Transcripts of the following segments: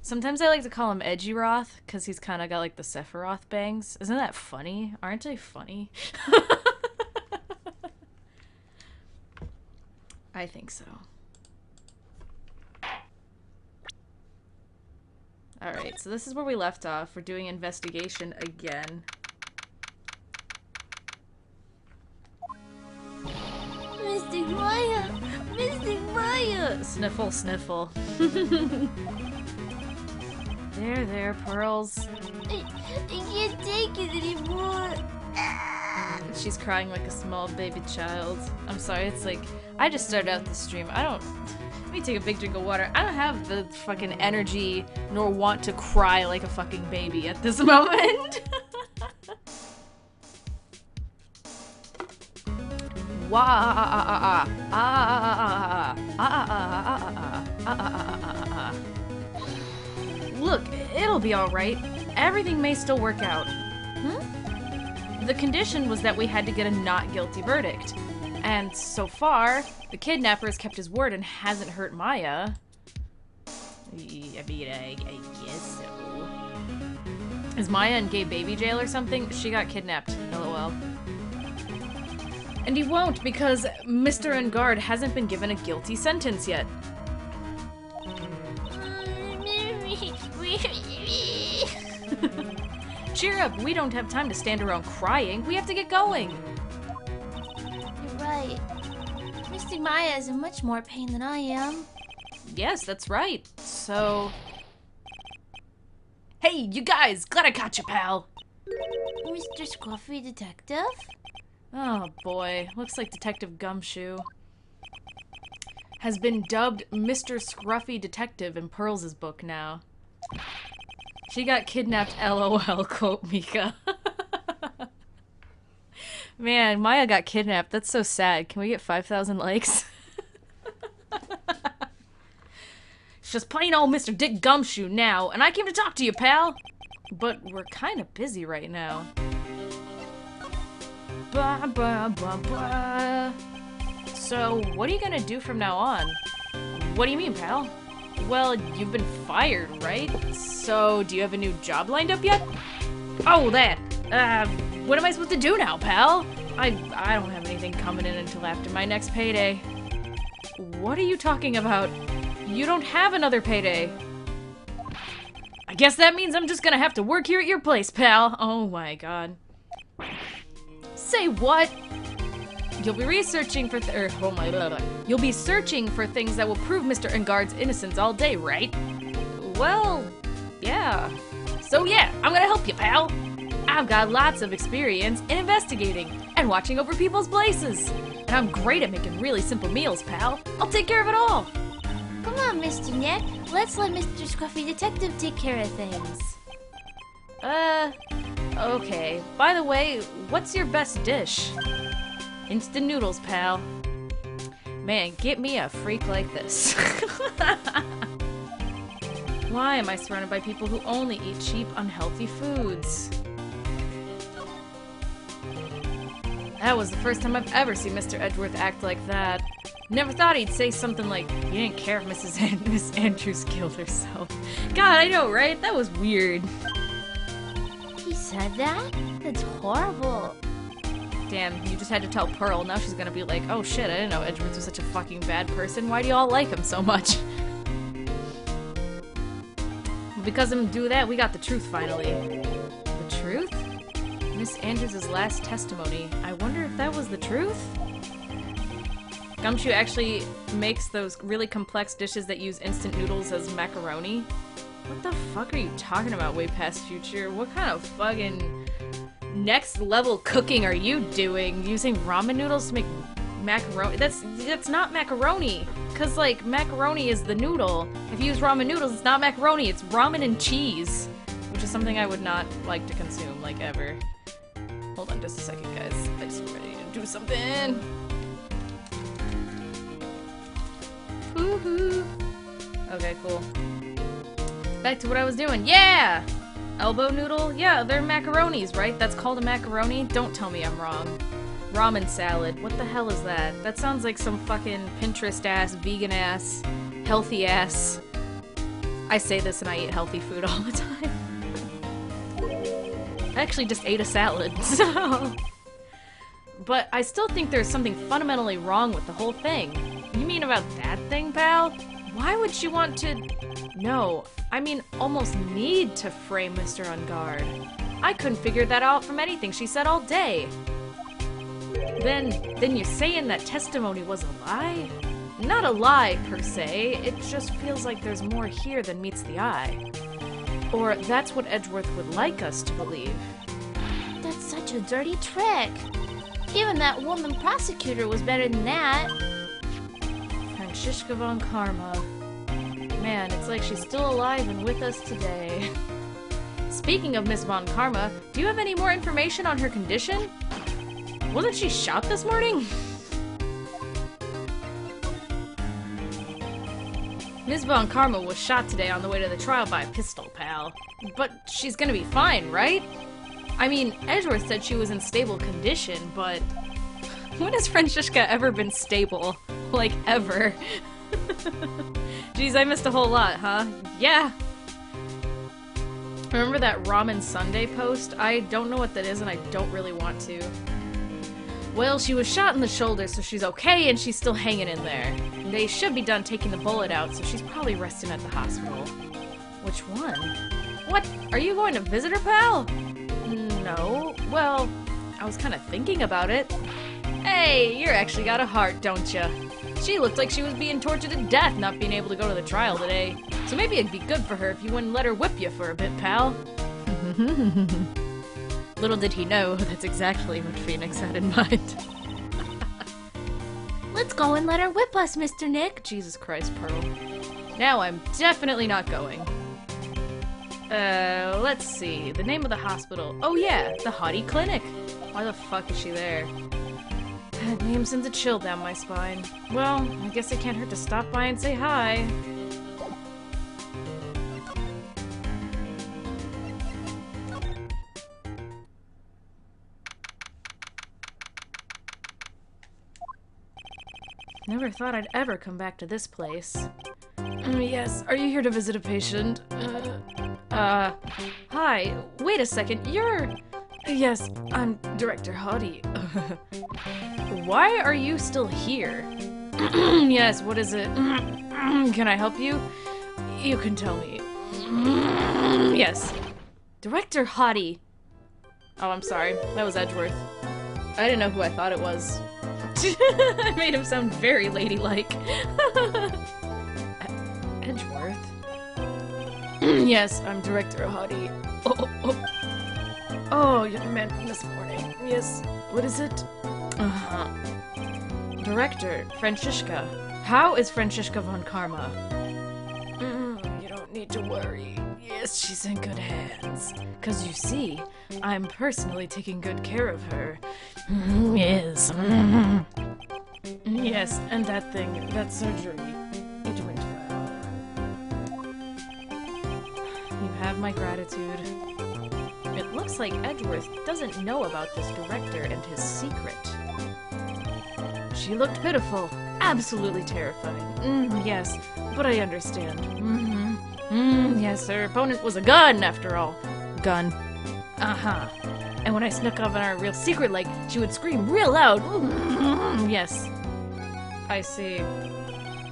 Sometimes I like to call him Edgy Roth because he's kind of got like the Sephiroth bangs. Isn't that funny? Aren't they funny? I think so. Alright, so this is where we left off. We're doing investigation again. Mystic Maya! Mystic Maya! Sniffle, sniffle. There, Pearls. I can't take it anymore. She's crying like a small baby child. I'm sorry, it's like, I just started out the stream. Let me take a big drink of water. I don't have the fucking energy nor want to cry like a fucking baby at this moment. Look, it'll be alright. Everything may still work out. The condition was that we had to get a not guilty verdict. And so far, the kidnapper has kept his word and hasn't hurt Maya. I mean, I guess so. Is Maya in gay baby jail or something? She got kidnapped, lol. And he won't because Mr. Engard hasn't been given a guilty sentence yet. Cheer up, we don't have time to stand around crying. We have to get going. You're right. Mystic Maya is in much more pain than I am. Yes, that's right. So... Hey, you guys! Glad I caught you, pal! Mr. Scruffy Detective? Oh boy, looks like Detective Gumshoe has been dubbed Mr. Scruffy Detective in Pearls' book now. She got kidnapped, LOL, quote Mika. Man, Maya got kidnapped. That's so sad. Can we get 5,000 likes? It's just plain old Mr. Dick Gumshoe now, and I came to talk to you, pal! But we're kind of busy right now. Blah, blah, blah, blah. So, what are you gonna do from now on? What do you mean, pal? Well, you've been fired, right? So, do you have a new job lined up yet? Oh, that! What am I supposed to do now, pal? I don't have anything coming in until after my next payday. What are you talking about? You don't have another payday. I guess that means I'm just gonna have to work here at your place, pal. Oh my god. Say what? You'll be researching for You'll be searching for things that will prove Mr. Engard's innocence all day, right? Well, yeah. So yeah, I'm gonna help you, pal. I've got lots of experience in investigating and watching over people's places. And I'm great at making really simple meals, pal. I'll take care of it all. Come on, Mr. Neck. Let's let Mr. Scruffy Detective take care of things. Okay. By the way, what's your best dish? Instant noodles, pal. Man, get me a freak like this. Why am I surrounded by people who only eat cheap, unhealthy foods? That was the first time I've ever seen Mr. Edgeworth act like that. Never thought he'd say something like, he didn't care if Miss Andrews killed herself. God, I know, right? That was weird. He said that? That's horrible. Damn, you just had to tell Pearl. Now she's gonna be like, oh shit, I didn't know Edgeworth was such a fucking bad person. Why do y'all like him so much? Because of him do that, we got the truth finally. The truth? Miss Andrews' last testimony. I wonder if that was the truth? Gumshoe actually makes those really complex dishes that use instant noodles as macaroni. What the fuck are you talking about, way past future? What kind of fucking next level cooking are you doing? Using ramen noodles to make macaroni? That's not macaroni. Cause like macaroni is the noodle. If you use ramen noodles, it's not macaroni, it's ramen and cheese. Which is something I would not like to consume, like ever. Hold on just a second, guys. I just ready to do something. Woohoo! Okay, cool. Back to what I was doing. Yeah! Elbow noodle? Yeah, they're macaronis, right? That's called a macaroni? Don't tell me I'm wrong. Ramen salad. What the hell is that? That sounds like some fucking Pinterest-ass, vegan-ass, healthy-ass. I say this and I eat healthy food all the time. I actually just ate a salad, so... But I still think there's something fundamentally wrong with the whole thing. You mean about that thing, pal? Why would she want to... No, I mean almost need to frame Mr. Unguard. I couldn't figure that out from anything she said all day. Then you're saying that testimony was a lie? Not a lie, per se. It just feels like there's more here than meets the eye. Or that's what Edgeworth would like us to believe. That's such a dirty trick. Even that woman prosecutor was better than that. Franziska von Karma. Man, it's like she's still alive and with us today. Speaking of Miss von Karma, do you have any more information on her condition? Wasn't she shot this morning? Miss von Karma was shot today on the way to the trial by a pistol, pal. But she's gonna be fine, right? I mean, Edgeworth said she was in stable condition, but... When has Franziska ever been stable? Like, ever? Jeez, I missed a whole lot, huh? Yeah! Remember that Ramen Sunday post? I don't know what that is and I don't really want to. Well, she was shot in the shoulder, so she's okay and she's still hanging in there. They should be done taking the bullet out, so she's probably resting at the hospital. Which one? What? Are you going to visit her, pal? No. Well, I was kind of thinking about it. Hey, you actually got a heart, don't ya? She looked like she was being tortured to death not being able to go to the trial today. So maybe it'd be good for her if you wouldn't let her whip you for a bit, pal. Little did he know, that's exactly what Phoenix had in mind. Let's go and let her whip us, Mr. Nick. Jesus Christ, Pearl. Now I'm definitely not going. Let's see. The name of the hospital. Oh yeah, the Hottie Clinic. Why the fuck is she there? That name sends a chill down my spine. Well, I guess it can't hurt to stop by and say hi. Never thought I'd ever come back to this place. Yes, are you here to visit a patient? Hi. Wait a second, you're... Yes, I'm Director Hottie. Why are you still here? Yes, what is it? Can I help you? You can tell me. Yes. Director Hottie. Oh, I'm sorry. That was Edgeworth. I didn't know who I thought it was. I made him sound very ladylike. Edgeworth? Yes, I'm Director Hottie. Oh, you meant this morning. Yes, what is it? Director, Franziska. How is Franziska von Karma? You don't need to worry. Yes, she's in good hands. 'Cause you see, I'm personally taking good care of her. Yes. Yes, and that thing, that surgery, it went well. You have my gratitude. It looks like Edgeworth doesn't know about this director and his secret. She looked pitiful, absolutely terrified. Yes, but I understand. Yes, her opponent was a gun, after all. Gun. And when I snuck off on our real secret, like, she would scream real loud. Yes. I see.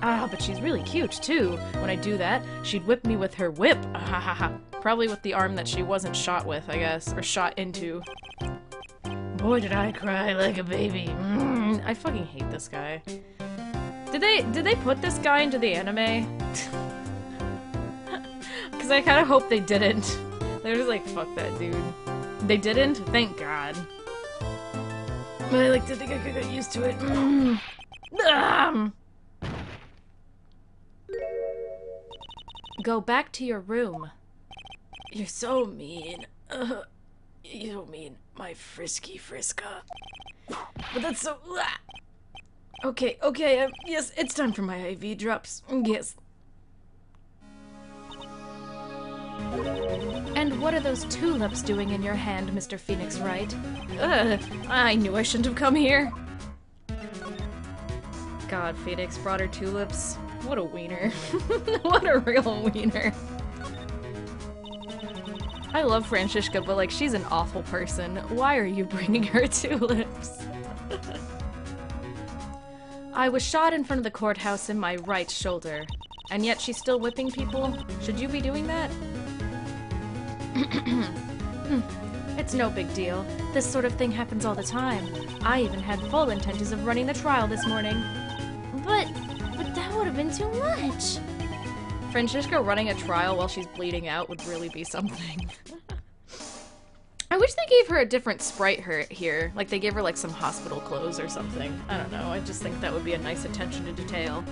But she's really cute, too. When I do that, she'd whip me with her whip. Probably with the arm that she wasn't shot with, I guess. Or shot into. Boy, did I cry like a baby. I fucking hate this guy. Did they put this guy into the anime? Because I kind of hope they didn't. They're just like, fuck that dude. They didn't? Thank God. But I like to think I could get used to it. Go back to your room. You're so mean. You don't mean my frisky Friska. But that's so... Okay, yes, it's time for my IV drops. Yes. And what are those tulips doing in your hand, Mr. Phoenix Wright? I knew I shouldn't have come here. God, Phoenix brought her tulips. What a wiener. What a real wiener. I love Francisca, but like, she's an awful person. Why are you bringing her tulips? I was shot in front of the courthouse in my right shoulder. And yet she's still whipping people? Should you be doing that? It's no big deal. This sort of thing happens all the time. I even had full intentions of running the trial this morning. But that would have been too much. Francisca running a trial while she's bleeding out would really be something. I wish they gave her a different sprite here. Like they gave her like some hospital clothes or something. I don't know. I just think that would be a nice attention to detail.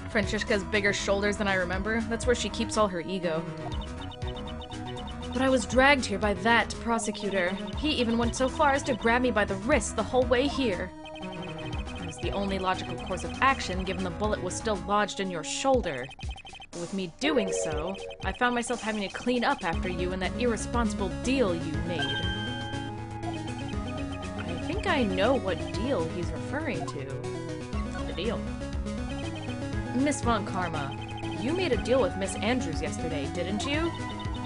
Francisca's bigger shoulders than I remember. That's where she keeps all her ego. But I was dragged here by that prosecutor. He even went so far as to grab me by the wrist the whole way here. It was the only logical course of action given the bullet was still lodged in your shoulder. But with me doing so, I found myself having to clean up after you and that irresponsible deal you made. I think I know what deal he's referring to. The deal. Miss Von Karma, you made a deal with Miss Andrews yesterday, didn't you?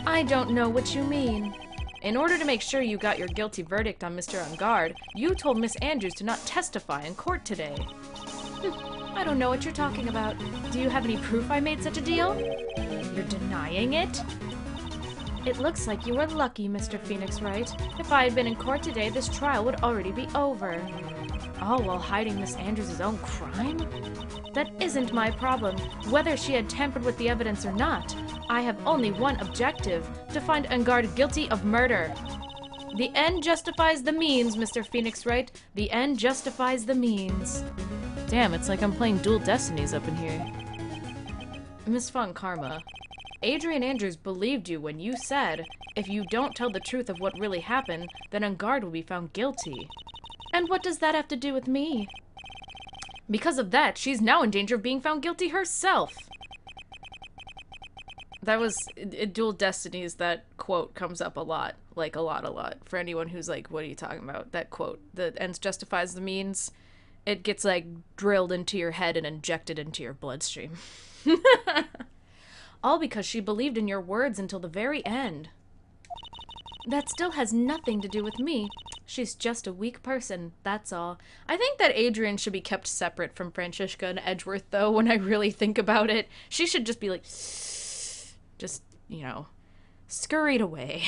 I don't know what you mean. In order to make sure you got your guilty verdict on Mr. Ungard, you told Miss Andrews to not testify in court today. I don't know what you're talking about. Do you have any proof I made such a deal? You're denying it? It looks like you were lucky, Mr. Phoenix Wright. If I had been in court today, this trial would already be over. All while hiding Miss Andrews' own crime? That isn't my problem. Whether she had tampered with the evidence or not, I have only one objective, to find Ungard guilty of murder. The end justifies the means, Mr. Phoenix Wright. The end justifies the means. Damn, it's like I'm playing Dual Destinies up in here. Miss Von Karma, Adrian Andrews believed you when you said, if you don't tell the truth of what really happened, then Ungard will be found guilty. And what does that have to do with me? Because of that, she's now in danger of being found guilty herself. That was, in Dual Destinies, that quote comes up a lot. Like, a lot. For anyone who's like, what are you talking about? That quote, the ends justifies the means, it gets, like, drilled into your head and injected into your bloodstream. All because she believed in your words until the very end. That still has nothing to do with me. She's just a weak person, that's all. I think that Adrian should be kept separate from Francisca and Edgeworth, though, when I really think about it. She should just be like, just, you know, scurried away.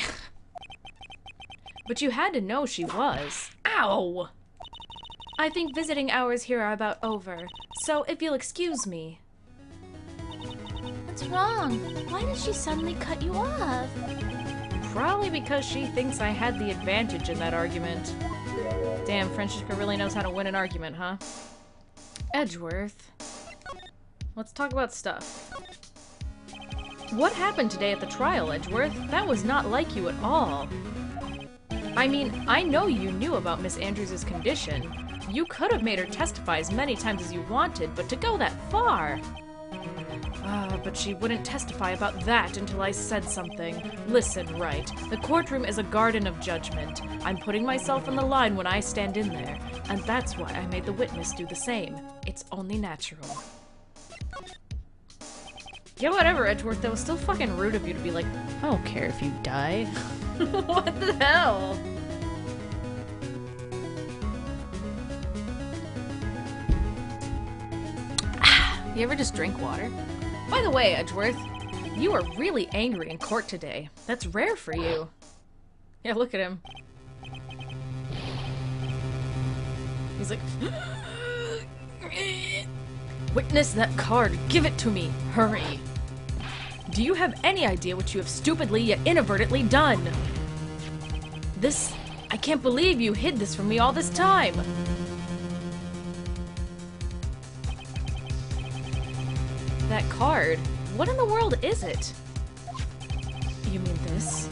But you had to know she was. Ow! I think visiting hours here are about over, so if you'll excuse me. What's wrong? Why did she suddenly cut you off? Probably because she thinks I had the advantage in that argument. Damn, Francisca really knows how to win an argument, huh? Edgeworth. Let's talk about stuff. What happened today at the trial, Edgeworth? That was not like you at all. I mean, I know you knew about Miss Andrews' condition. You could have made her testify as many times as you wanted, but to go that far... but she wouldn't testify about that until I said something. Listen, Wright. The courtroom is a garden of judgment. I'm putting myself on the line when I stand in there, and that's why I made the witness do the same. It's only natural. Yeah, whatever, Edgeworth. That was still fucking rude of you to be like, I don't care if you die. What the hell? You ever just drink water? By the way, Edgeworth, you are really angry in court today. That's rare for you. Yeah, look at him. He's like... Witness that card. Give it to me. Hurry. Do you have any idea what you have stupidly yet inadvertently done? This... I can't believe you hid this from me all this time. That card? What in the world is it? You mean this?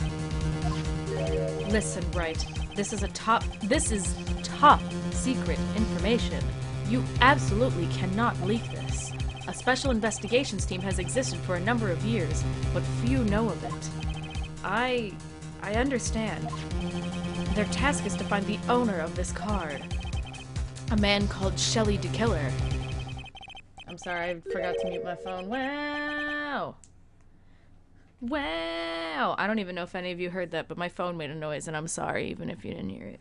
Listen, Wright. This is top secret information. You absolutely cannot leak this. A special investigations team has existed for a number of years, but few know of it. I understand. Their task is to find the owner of this card. A man called Shelley DeKiller. I'm sorry, I forgot to mute my phone. Wow! Wow! I don't even know if any of you heard that, but my phone made a noise, and I'm sorry, even if you didn't hear it.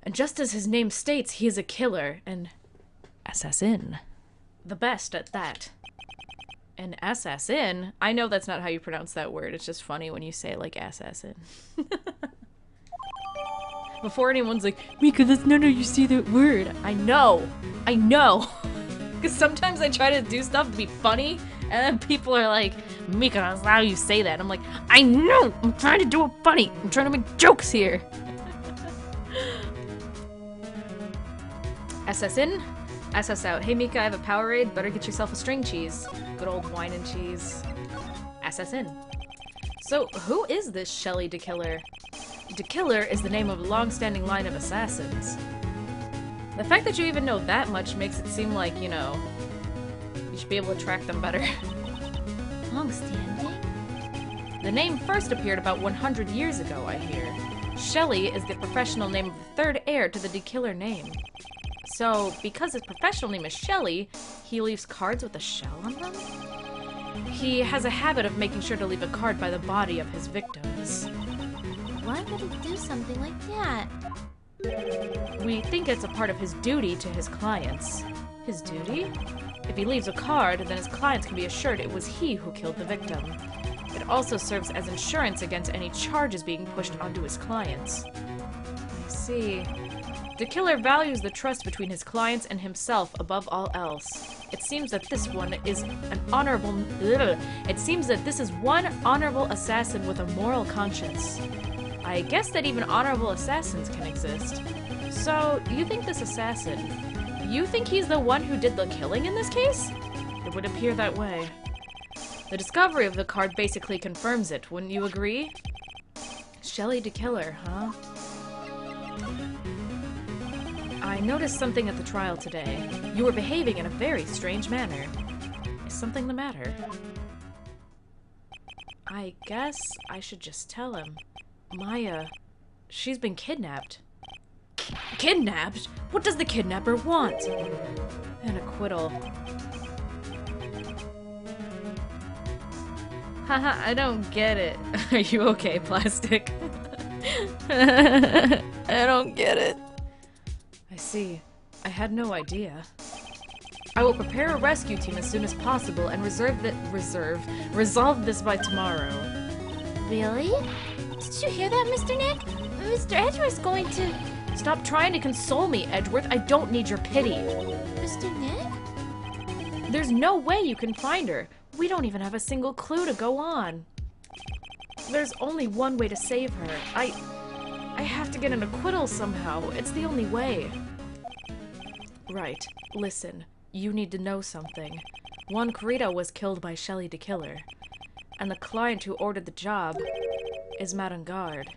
And just as his name states, he is a killer, an assassin. The best at that. An assassin? I know that's not how you pronounce that word. It's just funny when you say it like assassin. Before anyone's like, Mika, that's not how you say that word. I know. I know. Because sometimes I try to do stuff to be funny, and then people are like, Mika, that's not how you say that. I'm like, I know. I'm trying to do it funny. I'm trying to make jokes here. Assassin? SS out. Hey Mika, I have a Powerade. Better get yourself a string cheese. Good old wine and cheese. Assassin. So, who is this Shelly DeKiller? DeKiller is the name of a long-standing line of assassins. The fact that you even know that much makes it seem like, you know, you should be able to track them better. Long-standing? The name first appeared about 100 years ago, I hear. Shelly is the professional name of the third heir to the DeKiller name. So, because his professional name is Shelly, he leaves cards with a shell on them? He has a habit of making sure to leave a card by the body of his victims. Why would he do something like that? We think it's a part of his duty to his clients. His duty? If he leaves a card, then his clients can be assured it was he who killed the victim. It also serves as insurance against any charges being pushed onto his clients. I see. The killer values the trust between his clients and himself above all else. It seems that this one is an honorable... It seems that this is one honorable assassin with a moral conscience. I guess that even honorable assassins can exist. So, you think this assassin... You think he's the one who did the killing in this case? It would appear that way. The discovery of the card basically confirms it, wouldn't you agree? Shelly DeKiller, huh? I noticed something at the trial today. You were behaving in a very strange manner. Is something the matter? I guess I should just tell him. Maya, she's been kidnapped. Kidnapped? What does the kidnapper want? An acquittal. Haha, I don't get it. Are you okay, Plastic? I don't get it. I see. I had no idea. I will prepare a rescue team as soon as possible and resolve this by tomorrow. Really? Did you hear that, Mr. Nick? Mr. Edgeworth's going to... Stop trying to console me, Edgeworth. I don't need your pity. Mr. Nick? There's no way you can find her. We don't even have a single clue to go on. There's only one way to save her. I have to get an acquittal somehow. It's the only way. Right. Listen. You need to know something. Juan Corrida was killed by Shelly DeKiller. And the client who ordered the job is Madame Guard,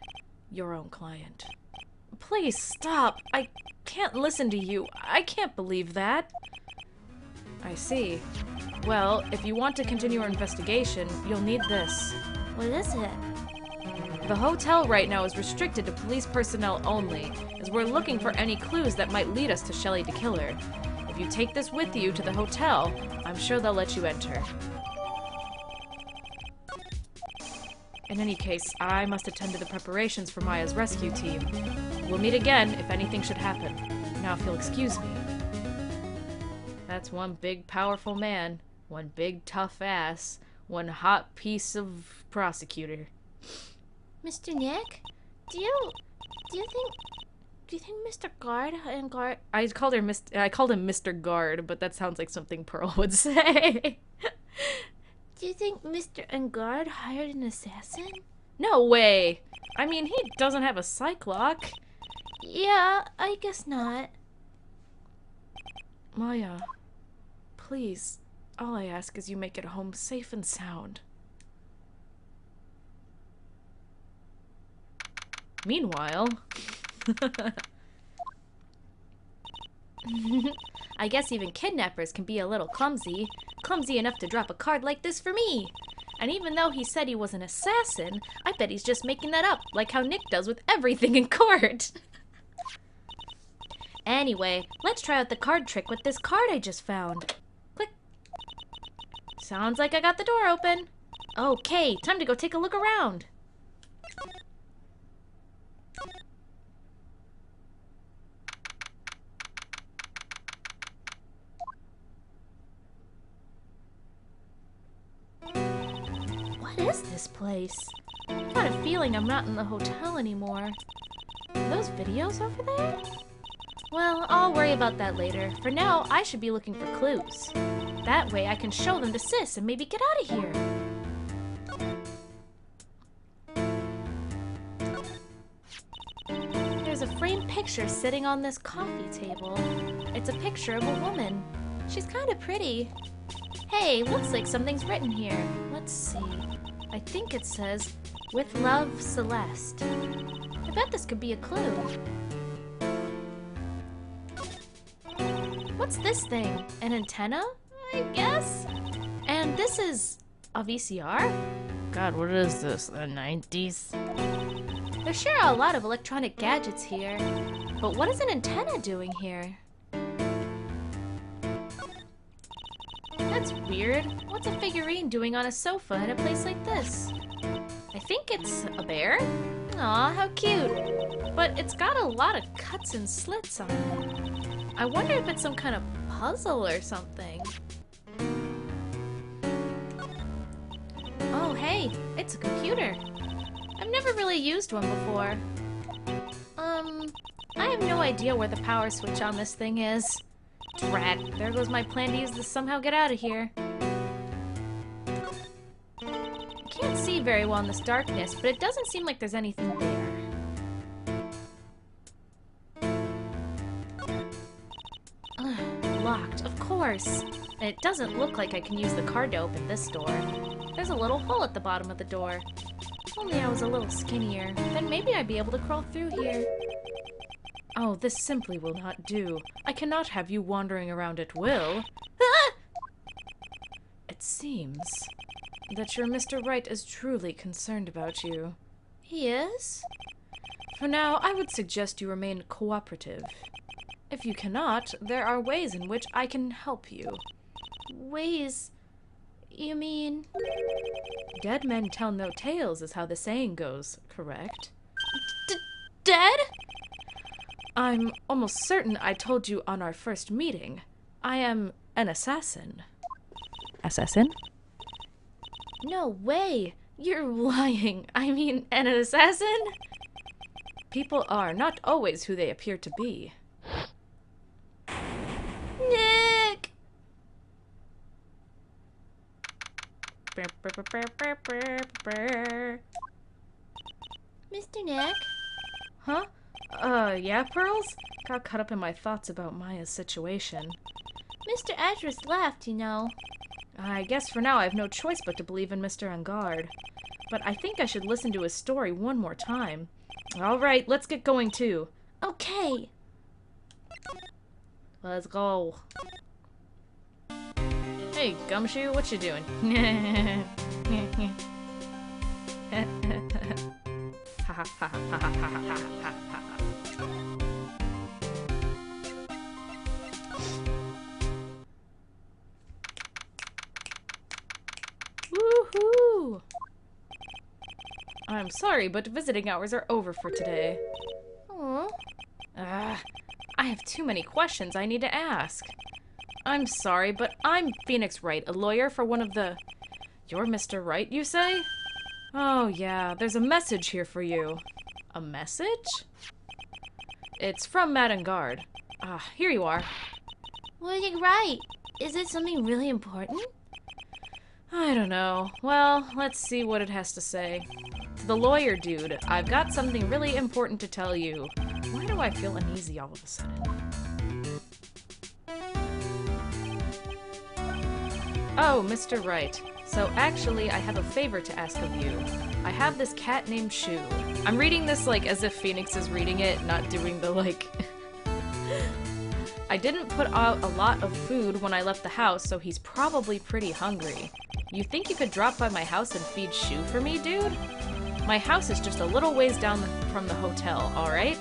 your own client. Please stop. I can't listen to you. I can't believe that. I see. Well, if you want to continue our investigation, you'll need this. What is it? The hotel right now is restricted to police personnel only, as we're looking for any clues that might lead us to Shelly DeKiller. If you take this with you to the hotel, I'm sure they'll let you enter. In any case, I must attend to the preparations for Maya's rescue team. We'll meet again if anything should happen. Now, if you'll excuse me. That's one big, powerful man. One big, tough ass. One hot piece of prosecutor. Mr. Nick? Do you think Mr. Guard and Guard... I called him Mr. Guard, but that sounds like something Pearl would say. Do you think Mr. Guard hired an assassin? No way! I mean, he doesn't have a psych lock. Yeah, I guess not. Maya, please, all I ask is you make it home safe and sound. Meanwhile... I guess even kidnappers can be a little clumsy. Clumsy enough to drop a card like this for me. And even though he said he was an assassin, I bet he's just making that up, like how Nick does with everything in court. Anyway, let's try out the card trick with this card I just found. Click. Sounds like I got the door open. Okay, time to go take a look around. What is this place? I got a feeling I'm not in the hotel anymore. Are those videos over there? Well, I'll worry about that later. For now, I should be looking for clues. That way I can show them to Sis and maybe get out of here. There's a framed picture sitting on this coffee table. It's a picture of a woman. She's kind of pretty. Hey, looks like something's written here. Let's see. I think it says, "With love, Celeste." I bet this could be a clue. What's this thing? An antenna, I guess? And this is a VCR? God, what is this? The 90s? There's sure a lot of electronic gadgets here. But what is an antenna doing here? That's weird. What's a figurine doing on a sofa in a place like this? I think it's a bear? Aw, how cute. But it's got a lot of cuts and slits on it. I wonder if it's some kind of puzzle or something. Oh, hey, it's a computer. I've never really used one before. I have no idea where the power switch on this thing is. Drat, there goes my plan to use this somehow get out of here. I can't see very well in this darkness, but it doesn't seem like there's anything there. Locked, of course. And it doesn't look like I can use the card to open this door. There's a little hole at the bottom of the door. If only I was a little skinnier, then maybe I'd be able to crawl through here. Oh, this simply will not do. I cannot have you wandering around at will. Ah! It seems that your Mr. Wright is truly concerned about you. He is? For now, I would suggest you remain cooperative. If you cannot, there are ways in which I can help you. Ways? You mean? Dead men tell no tales is how the saying goes, correct? Dead? I'm almost certain I told you on our first meeting. I am an assassin. Assassin? No way! You're lying. I mean, an assassin? People are not always who they appear to be. Nick! Mr. Nick? Huh? Yeah, Pearls? Got caught up in my thoughts about Maya's situation. Mr. Edris left, you know. I guess for now I have no choice but to believe in Mr. Engard. But I think I should listen to his story one more time. Alright, let's get going too. Okay. Let's go. Hey, Gumshoe, what you doing? Woohoo! I'm sorry, but visiting hours are over for today. Aw. I have too many questions I need to ask. I'm sorry, but I'm Phoenix Wright, a lawyer for one of the... You're Mr. Wright, you say? Oh, yeah, there's a message here for you. A message? It's from Madame Guard. Here you are. What did you write? Is it something really important? I don't know. Well, let's see what it has to say. To the lawyer dude, I've got something really important to tell you. Why do I feel uneasy all of a sudden? Oh, Mr. Wright. So actually, I have a favor to ask of you. I have this cat named Shu. I'm reading this like as if Phoenix is reading it, not doing the like... I didn't put out a lot of food when I left the house, so he's probably pretty hungry. You think you could drop by my house and feed Shu for me, dude? My house is just a little ways down from the hotel, alright?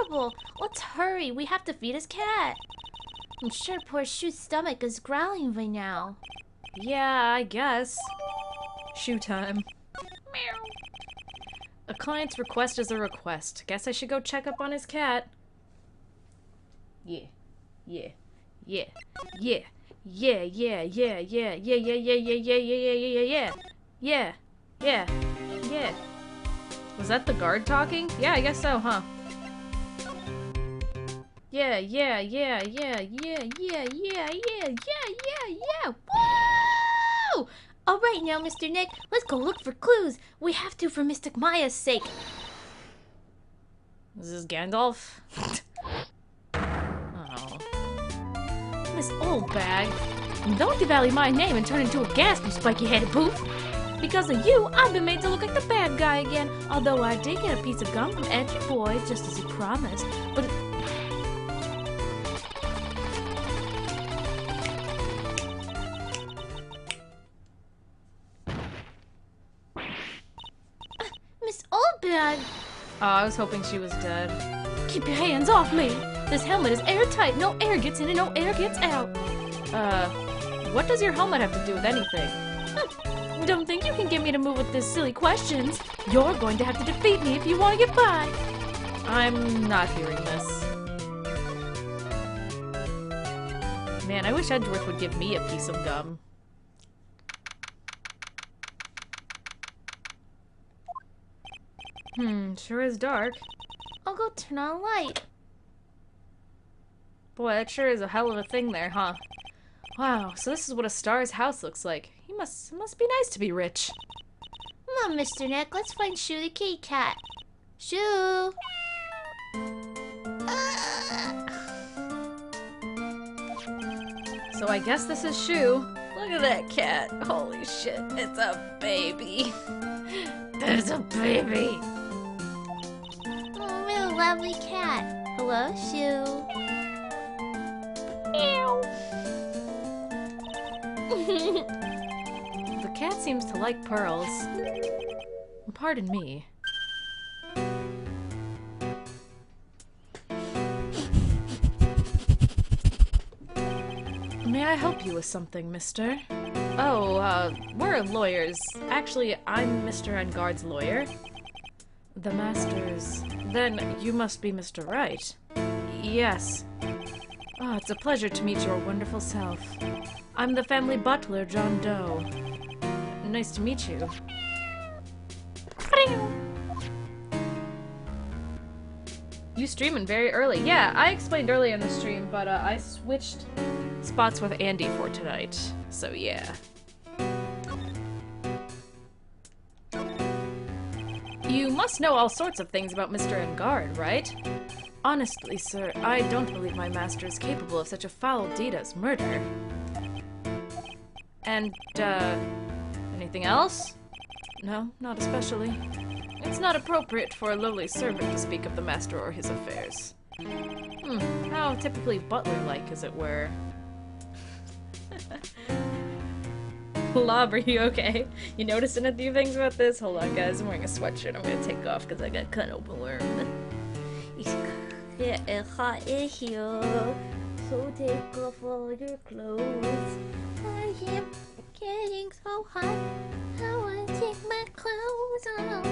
horrible. Let's hurry. We have to feed his cat. I'm sure poor Shu's stomach is growling right now. Yeah, I guess. Shoe time. Meow. A client's request is a request. Guess I should go check up on his cat. Yeah. Yeah. Yeah. Yeah. Yeah, yeah, yeah, yeah, yeah, yeah, yeah, yeah, yeah, yeah, yeah, yeah, yeah, yeah, yeah. Was that the guard talking? Yeah, I guess so, huh? Yeah, yeah, yeah, yeah, yeah, yeah, yeah, yeah, yeah, yeah. Woo! All right now, Mr. Nick, let's go look for clues. We have to for Mystic Maya's sake. Is this Gandalf? Oh. Miss Old Bag, don't devalue my name and turn into a gasp, you spiky-headed poof. Because of you, I've been made to look like the bad guy again. Although I did get a piece of gum from Edgy Boy, just as he promised. But Miss Oldbag! Oh, I was hoping she was dead. Keep your hands off me! This helmet is airtight. No air gets in and no air gets out. What does your helmet have to do with anything? Don't think you can get me to move with these silly questions. You're going to have to defeat me if you want to get by. I'm not hearing this. Man, I wish Edgeworth would give me a piece of gum. Sure is dark. I'll go turn on a light. Boy, that sure is a hell of a thing there, huh? Wow, so this is what a star's house looks like. It must be nice to be rich. Come on, Mr. Nick, let's find Shu the kitty cat. Shu! So I guess this is Shu. Look at that cat. Holy shit, it's a baby. There's a baby. Oh, what a lovely cat. Hello, Shu. Meow. The cat seems to like pearls. Pardon me. May I help you with something, mister? Oh, we're lawyers. Actually, I'm Mr. Engard's lawyer. The master's... Then you must be Mr. Wright. Yes. Oh, it's a pleasure to meet your wonderful self. I'm the family butler, John Doe. Nice to meet you. You streaming very early. Yeah, I explained earlier in the stream, but I switched spots with Andy for tonight. So yeah. You must know all sorts of things about Mr. Engard, right? Honestly, sir, I don't believe my master is capable of such a foul deed as murder. And, anything else? No, not especially. It's not appropriate for a lowly servant to speak of the master or his affairs. How typically butler-like, as it were. Lob, are you okay? You noticing a few things about this? Hold on, guys. I'm wearing a sweatshirt. I'm gonna take off because I got cut open worm. It's hot in here, so take off all your clothes. I am getting so hot, I want to take my clothes off.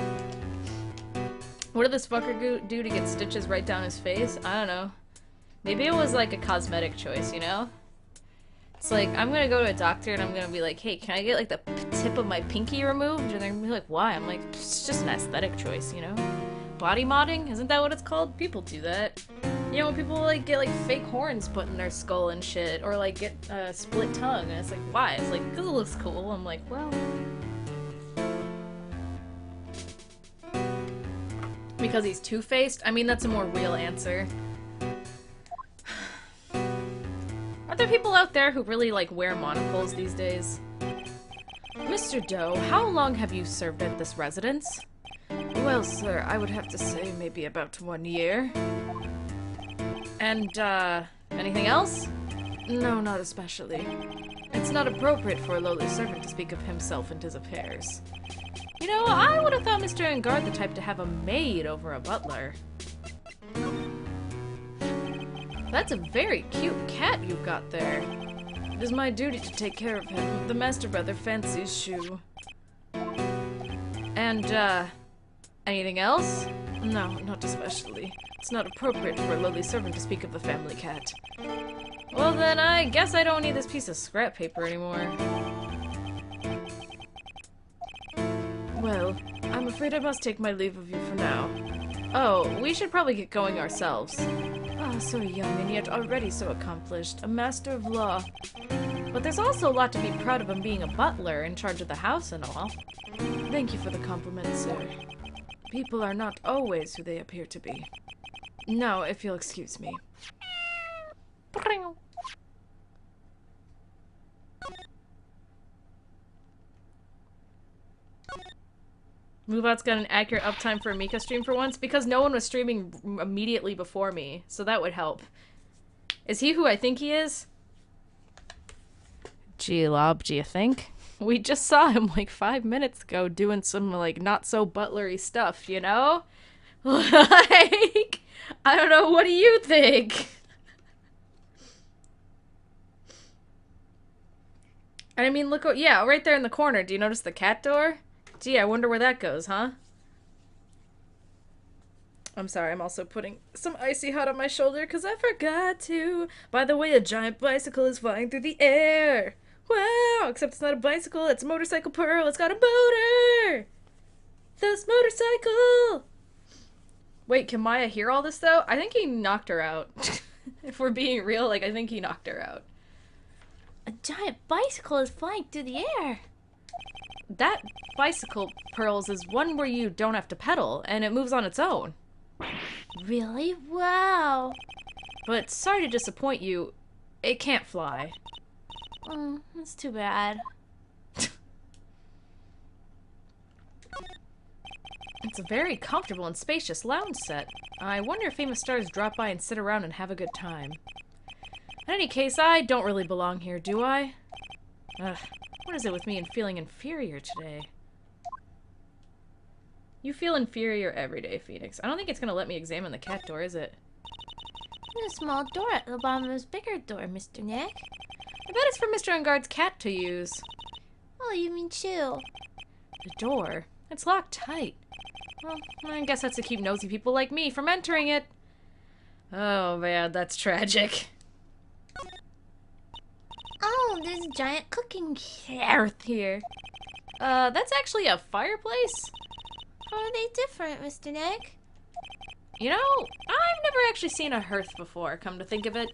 What did this fucker do to get stitches right down his face? I don't know. Maybe it was like a cosmetic choice, you know? It's like, I'm gonna go to a doctor and I'm gonna be like, hey, can I get like the tip of my pinky removed? And they're gonna be like, why? I'm like, it's just an aesthetic choice, you know? Body modding? Isn't that what it's called? People do that. You know, when people like get like fake horns put in their skull and shit, or like get a split tongue, and it's like, why? It's like, because it looks cool. I'm like, well... Because he's two-faced? I mean, that's a more real answer. Are there people out there who really, like, wear monocles these days? Mr. Doe, how long have you served at this residence? Well, sir, I would have to say maybe about 1 year. And, anything else? No, not especially. It's not appropriate for a lowly servant to speak of himself and his affairs. You know, I would have thought Mr. Engard the type to have a maid over a butler. That's a very cute cat you've got there. It is my duty to take care of him. The master rather fancies Shu. And, anything else? No, not especially. It's not appropriate for a lowly servant to speak of the family cat. Well then, I guess I don't need this piece of scrap paper anymore. Well, I'm afraid I must take my leave of you for now. Oh, we should probably get going ourselves. Ah, so young and yet already so accomplished. A master of law. But there's also a lot to be proud of him being a butler in charge of the house and all. Thank you for the compliment, sir. People are not always who they appear to be. Now, if you'll excuse me. MoveOut's got an accurate uptime for a Mika stream for once, because no one was streaming immediately before me, so that would help. Is he who I think he is? Gee, Lob, do you think? We just saw him like 5 minutes ago doing some like not so butlery stuff, you know? Like, I don't know, what do you think? I mean, look, yeah, right there in the corner. Do you notice the cat door? Gee, I wonder where that goes, huh? I'm sorry, I'm also putting some icy hot on my shoulder because I forgot to. By the way, a giant bicycle is flying through the air. Wow, except it's not a bicycle, it's a motorcycle Pearl. It's got a motor! This motorcycle! Wait, can Maya hear all this, though? I think he knocked her out. If we're being real, like, I think he knocked her out. A giant bicycle is flying through the air. That bicycle, Pearls, is one where you don't have to pedal, and it moves on its own. Really? Wow. But sorry to disappoint you, it can't fly. That's too bad. It's a very comfortable and spacious lounge set. I wonder if famous stars drop by and sit around and have a good time. In any case, I don't really belong here, do I? Ugh, what is it with me and feeling inferior today? You feel inferior every day, Phoenix. I don't think it's gonna let me examine the cat door, is it? There's a small door at the bottom of this bigger door, Mr. Nick. I bet it's for Mr. Enguarde's cat to use. Oh, you mean Chew? The door? It's locked tight. Well, I guess that's to keep nosy people like me from entering it. Oh man, that's tragic. Oh, there's a giant cooking hearth here. That's actually a fireplace? How are they different, Mr. Nick? You know, I've never actually seen a hearth before, come to think of it.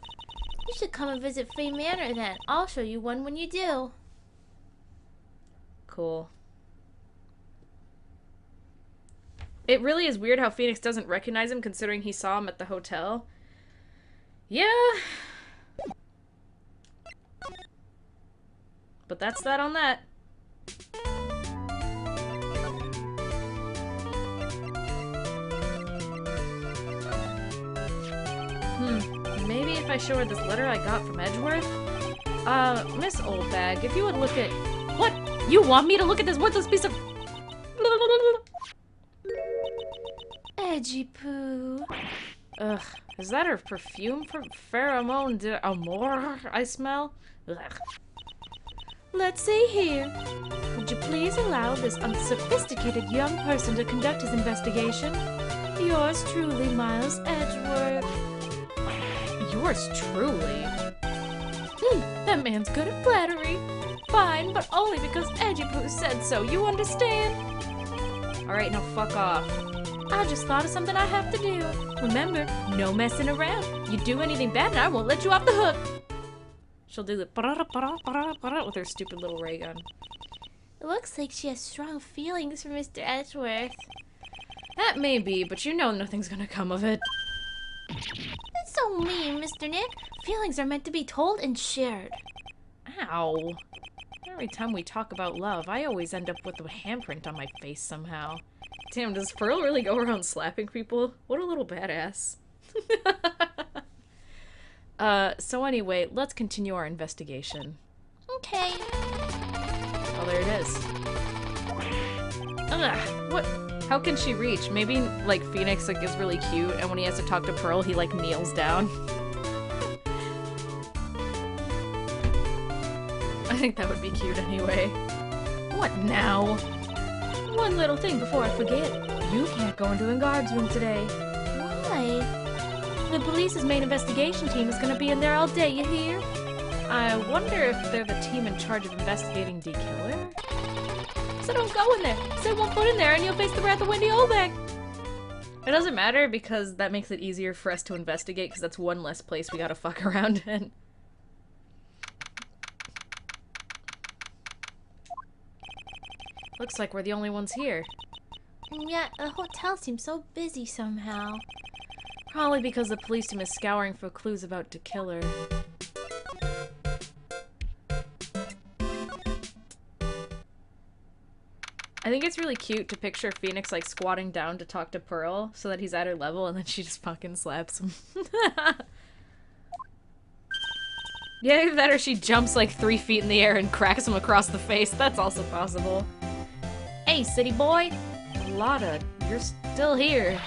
You should come and visit Free Manor then. I'll show you one when you do. Cool. It really is weird how Phoenix doesn't recognize him considering he saw him at the hotel. Yeah. But that's that on that. Maybe if I show her this letter I got from Edgeworth? Miss Oldbag, if you would look at... What? You want me to look at this worthless piece of... Edgy poo. Ugh, is that her perfume from Pheromone de Amour I smell? Ugh. Let's see here. Would you please allow this unsophisticated young person to conduct his investigation? Yours truly, Miles Edgeworth. Yours truly? That man's good at flattery. Fine, but only because Edgy Poo said so, you understand? Alright, now fuck off. I just thought of something I have to do. Remember, no messing around. You do anything bad and I won't let you off the hook. She'll do the with her stupid little ray gun. It looks like she has strong feelings for Mr. Edgeworth. That may be, but you know nothing's gonna come of it. That's so mean, Mr. Nick. Feelings are meant to be told and shared. Ow. Every time we talk about love, I always end up with a handprint on my face somehow. Damn, does Pearl really go around slapping people? What a little badass. So anyway, let's continue our investigation. Okay. Oh, there it is. Ugh, what? How can she reach? Maybe, like, Phoenix, like, is really cute, and when he has to talk to Pearl, he, like, kneels down. think that would be cute anyway. What now? One little thing before I forget. You can't go into the guard's room today. Why? The police's main investigation team is gonna be in there all day, you hear? I wonder if they're the team in charge of investigating D Killer? So don't go in there. Stay 1 foot in there and you'll face the wrath of Wendy Olbeck. It doesn't matter because that makes it easier for us to investigate because that's one less place we gotta fuck around in. Looks like we're the only ones here. Yeah, the hotel seems so busy somehow. Probably because the police team is scouring for clues about the killer. I think it's really cute to picture Phoenix like squatting down to talk to Pearl so that he's at her level and then she just fucking slaps him. Yeah, either that or she jumps like 3 feet in the air and cracks him across the face. That's also possible. Hey, city boy. Lotta, you're still here.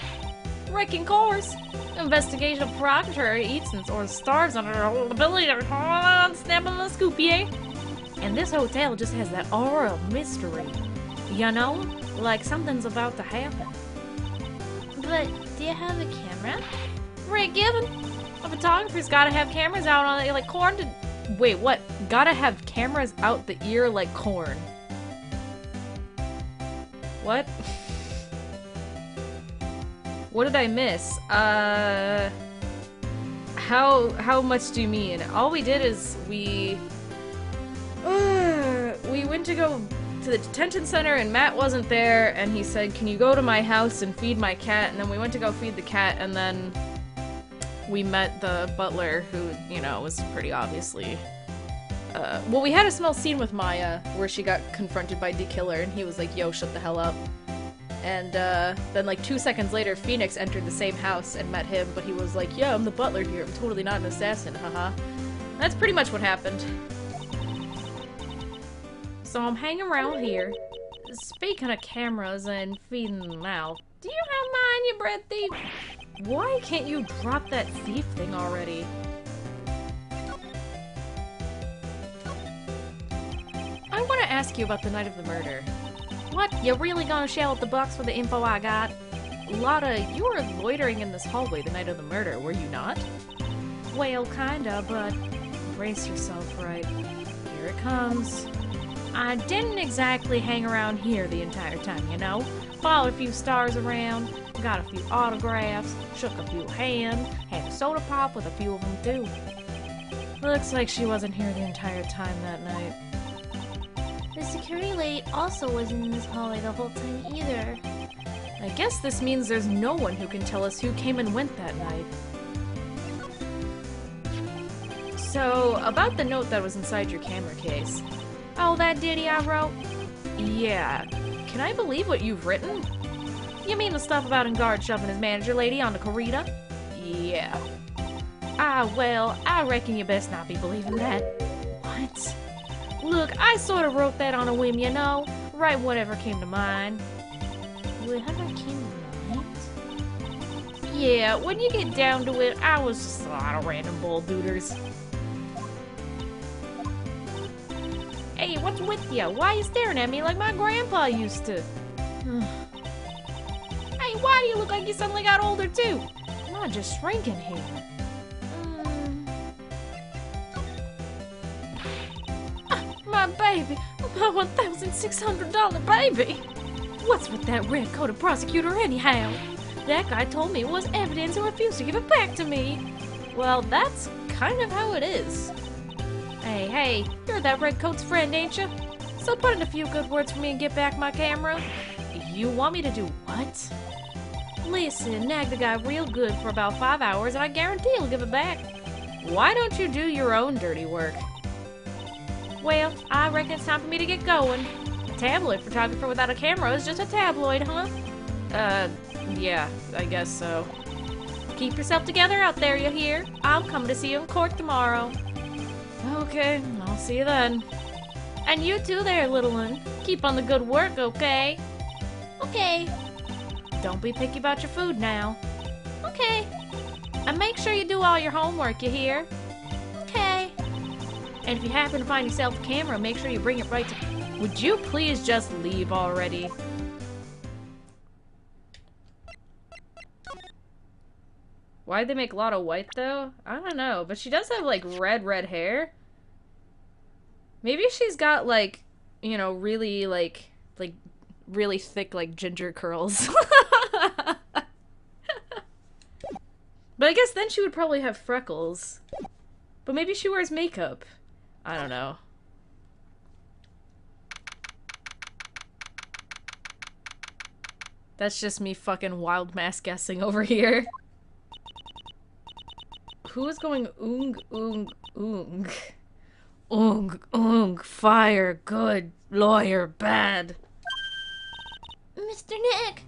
Wrecking course. Investigation of proprietary eats or starves under the ability to snap on the scoop, yeah? And this hotel just has that aura of mystery. You know? Like something's about to happen. But, do you have a camera? Right, given. A photographer's gotta have cameras out on it like corn to... Wait, what? Gotta have cameras out the ear like corn. What? What did I miss? How much do you mean? All we did is we went to go to the detention center and Matt wasn't there and he said, "Can you go to my house and feed my cat?" And then we went to go feed the cat and then we met the butler who, you know, was pretty obviously well, we had a small scene with Maya where she got confronted by D Killer and he was like, "Yo, shut the hell up." And then like 2 seconds later, Phoenix entered the same house and met him, but he was like, "Yeah, I'm the butler here. I'm totally not an assassin, haha." That's pretty much what happened. So I'm hanging around here. Speaking of cameras and feeding them out, do you have mine, you bread thief? Why can't you drop that thief thing already? I want to ask you about the night of the murder. What? You really gonna shell out the bucks for the info I got? Lotta, you were loitering in this hallway the night of the murder, were you not? Well, kinda, but... Brace yourself, right? Here it comes. I didn't exactly hang around here the entire time, you know? Followed a few stars around, got a few autographs, shook a few hands, had a soda pop with a few of them too. Looks like she wasn't here the entire time that night. The security lady also wasn't in this hallway the whole time either. I guess this means there's no one who can tell us who came and went that night. So, about the note that was inside your camera case. Oh, that ditty I wrote? Yeah. Can I believe what you've written? You mean the stuff about Engard shoving his manager lady on the corrida? Yeah. Ah, well, I reckon you best not be believing that. What? Look, I sort of wrote that on a whim, you know? Write whatever came to mind. Whatever came to mind? Yeah, when you get down to it, I was just a lot of random bull dooders. Hey, what's with you? Why are you staring at me like my grandpa used to? Hey, why do you look like you suddenly got older too? I'm not just shrinking here. My baby, my $1,600 baby. What's with that red-coated prosecutor anyhow? That guy told me it was evidence and refused to give it back to me. Well, that's kind of how it is. Hey, you're that redcoat's friend, ain't you? So put in a few good words for me and get back my camera. You want me to do what? Listen, nag the guy real good for about 5 hours and I guarantee he'll give it back. Why don't you do your own dirty work? Well, I reckon it's time for me to get going. A tabloid photographer without a camera is just a tabloid, huh? Yeah, I guess so. Keep yourself together out there, you hear? I'm coming to see you in court tomorrow. Okay, I'll see you then. And you too there, little one. Keep on the good work, okay? Okay. Don't be picky about your food now. Okay. And make sure you do all your homework, you hear? Okay. And if you happen to find yourself a camera, make sure you bring it right to... Would you please just leave already? Why'd they make a lot of white, though? I don't know, but she does have, like, red hair. Maybe she's got, like, you know, really, like, really thick, like, ginger curls. But I guess then she would probably have freckles. But maybe she wears makeup. I don't know. That's just me fucking wild mass guessing over here. Who is going oong, oong, oong? Oong, oong, fire, good, lawyer, bad. Mr. Nick!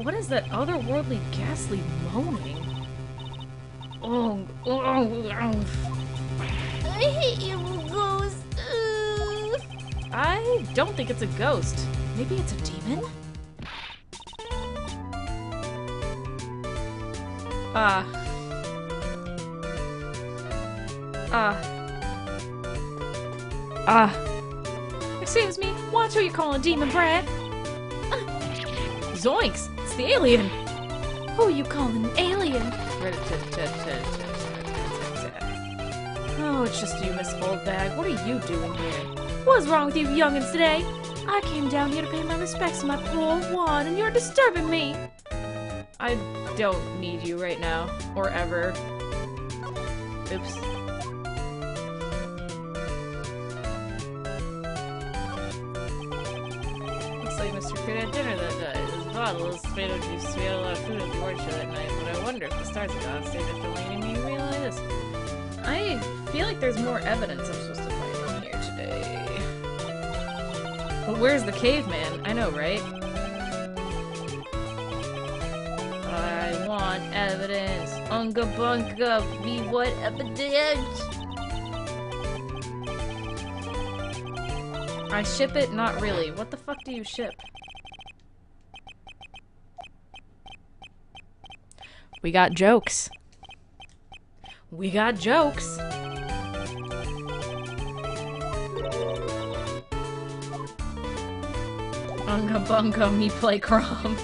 What is that otherworldly, ghastly moaning? Oong, oong, oong. I hate you, ghost! I don't think it's a ghost. Maybe it's a demon? Excuse me, watch who you call a demon brat. Zoinks! It's the alien! Who you calling an alien? Oh, it's just you, Miss Holdbag. What are you doing here? What's wrong with you youngins today? I came down here to pay my respects to my poor old Juan, and you're disturbing me. I don't need you right now. Or ever. Oops. Looks like Mr. Creed had dinner that night. His bottle is tomato juice. We had a lot of food at the orchard that night, but I wonder if the stars had gone stayed after leading me to realize this. I feel like there's more evidence I'm supposed to find in here today. But where's the caveman? I know, right? I want evidence. Unga bunga, we want evidence. I ship it? Not really. What the fuck do you ship? We got jokes. We got jokes. Unga bunga, me play crom.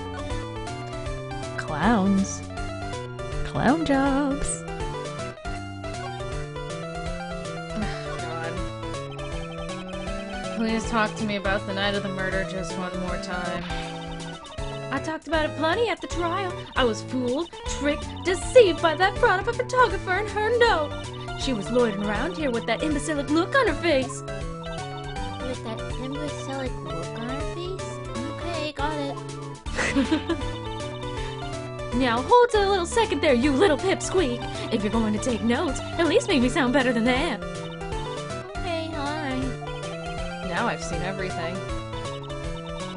Clowns. Clown jobs. God. Please talk to me about the night of the murder just one more time. I talked about it plenty at the trial. I was fooled, tricked, deceived by that fraud of a photographer and her note. She was loitering around here with that imbecilic look on her face. With that imbecilic look on her face? Okay, got it. Now hold a little second there, you little pipsqueak. If you're going to take notes, at least make me sound better than that. Okay, alright. Now I've seen everything.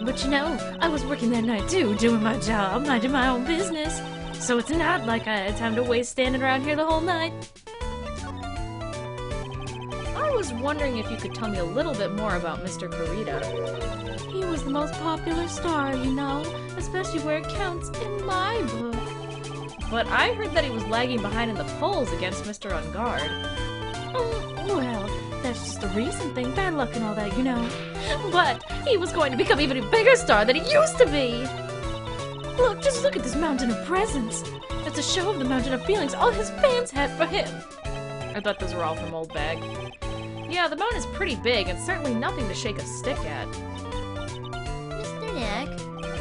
But you know, I was working that night too, doing my job, minding my own business. So it's not like I had time to waste standing around here the whole night. I was wondering if you could tell me a little bit more about Mr. Kurita. He was the most popular star, you know, especially where it counts in my book. But I heard that he was lagging behind in the polls against Mr. Ungard. Well, that's just a recent thing, bad luck and all that, you know. But he was going to become even a bigger star than he used to be. Look, just look at this mountain of presents. That's a show of the mountain of feelings all his fans had for him. I thought those were all from Old Bag. Yeah, the mountain is pretty big and certainly nothing to shake a stick at. Mr. Nick?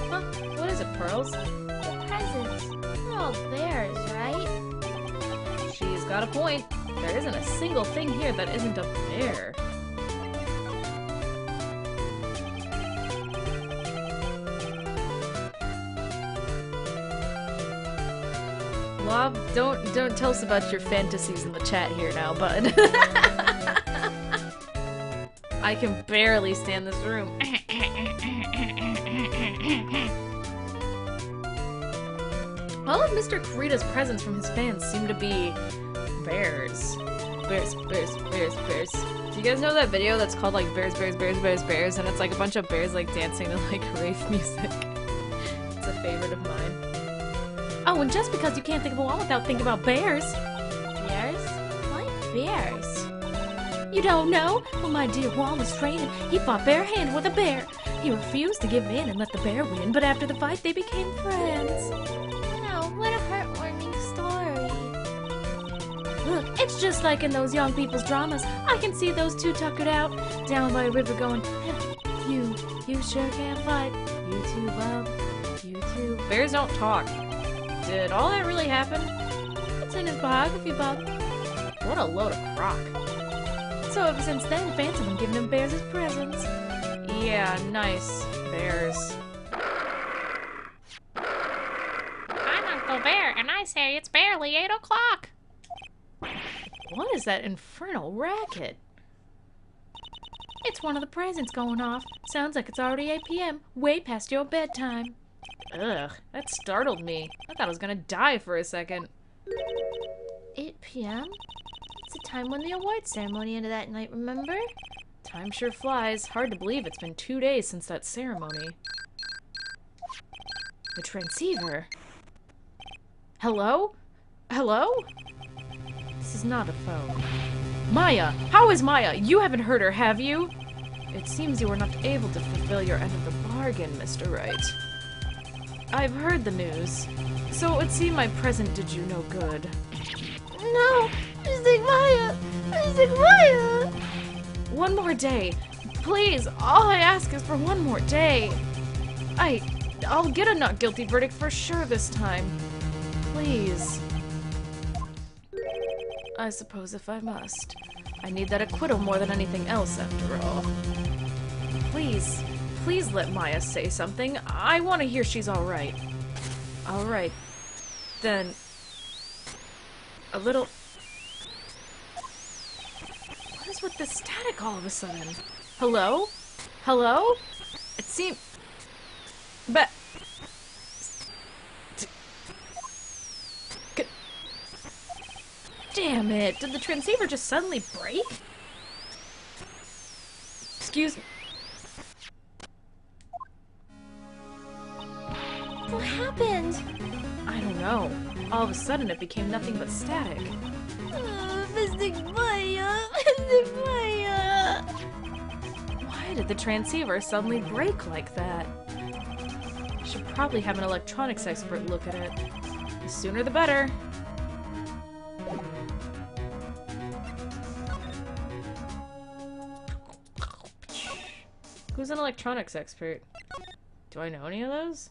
Huh? What is it, Pearls? The presents. They're all theirs, right? She's got a point. There isn't a single thing here that isn't a bear. Lob, don't tell us about your fantasies in the chat here now, bud. I can barely stand this room. All of Mr. Kurita's presents from his fans seem to be bears. Bears, bears, bears, bears. Do you guys know that video that's called like bears, bears, bears, bears, bears, and it's like a bunch of bears like dancing to like rave music? It's a favorite of mine. Oh, and just because you can't think of a wall without thinking about bears. Bears? What bears? You don't know? Well, my dear Juan was training. He fought barehanded with a bear. He refused to give in and let the bear win, but after the fight, they became friends. Wow, what a heartwarming story. Look, it's just like in those young people's dramas. I can see those two tuckered out, down by a river going, you sure can fight. You too, bub. You too. Bears don't talk. Did all that really happen? It's in his biography, bub. What a load of crock. So ever since then, fans have been giving him bears as presents. Yeah, nice. Bears. I'm Uncle Bear, and I say it's barely 8 o'clock. What is that infernal racket? It's one of the presents going off. Sounds like it's already 8 p.m., way past your bedtime. Ugh, that startled me. I thought I was gonna die for a second. 8 p.m.? It's the time when the award ceremony ended that night, remember? Time sure flies. Hard to believe it's been 2 days since that ceremony. The transceiver. Hello? Hello? This is not a phone. Maya! How is Maya? You haven't heard her, have you? It seems you were not able to fulfill your end of the bargain, Mr. Wright. I've heard the news. So it would seem my present did you no good. No! Mystic Maya! Mystic Maya! One more day. Please, all I ask is for one more day. I'll get a not guilty verdict for sure this time. Please. I suppose if I must. I need that acquittal more than anything else, after all. Please, please let Maya say something. I want to hear she's alright. Alright. Then... a little... What is with the static all of a sudden? Hello? Hello? It seems... But... Damn it! Did the transceiver just suddenly break? Excuse me. What happened? I don't know. All of a sudden it became nothing but static. Mystic Maya! Mystic Maya! Why did the transceiver suddenly break like that? Should probably have an electronics expert look at it. The sooner the better. Who's an electronics expert? Do I know any of those?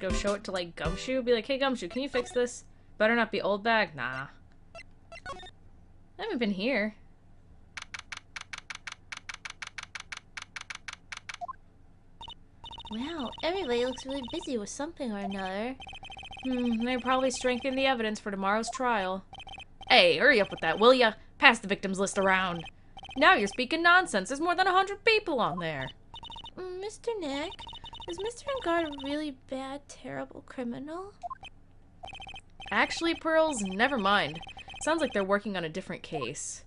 Go show it to, like, Gumshoe? Be like, hey, Gumshoe, can you fix this? Better not be old bag? Nah. I haven't been here. Wow, everybody looks really busy with something or another. They're probably strengthening the evidence for tomorrow's trial. Hey, hurry up with that, will ya? Pass the victims list around. Now you're speaking nonsense. There's more than 100 people on there. Mr. Nick, is Mr. Engard a really bad, terrible criminal? Actually, Pearls, never mind. Sounds like they're working on a different case.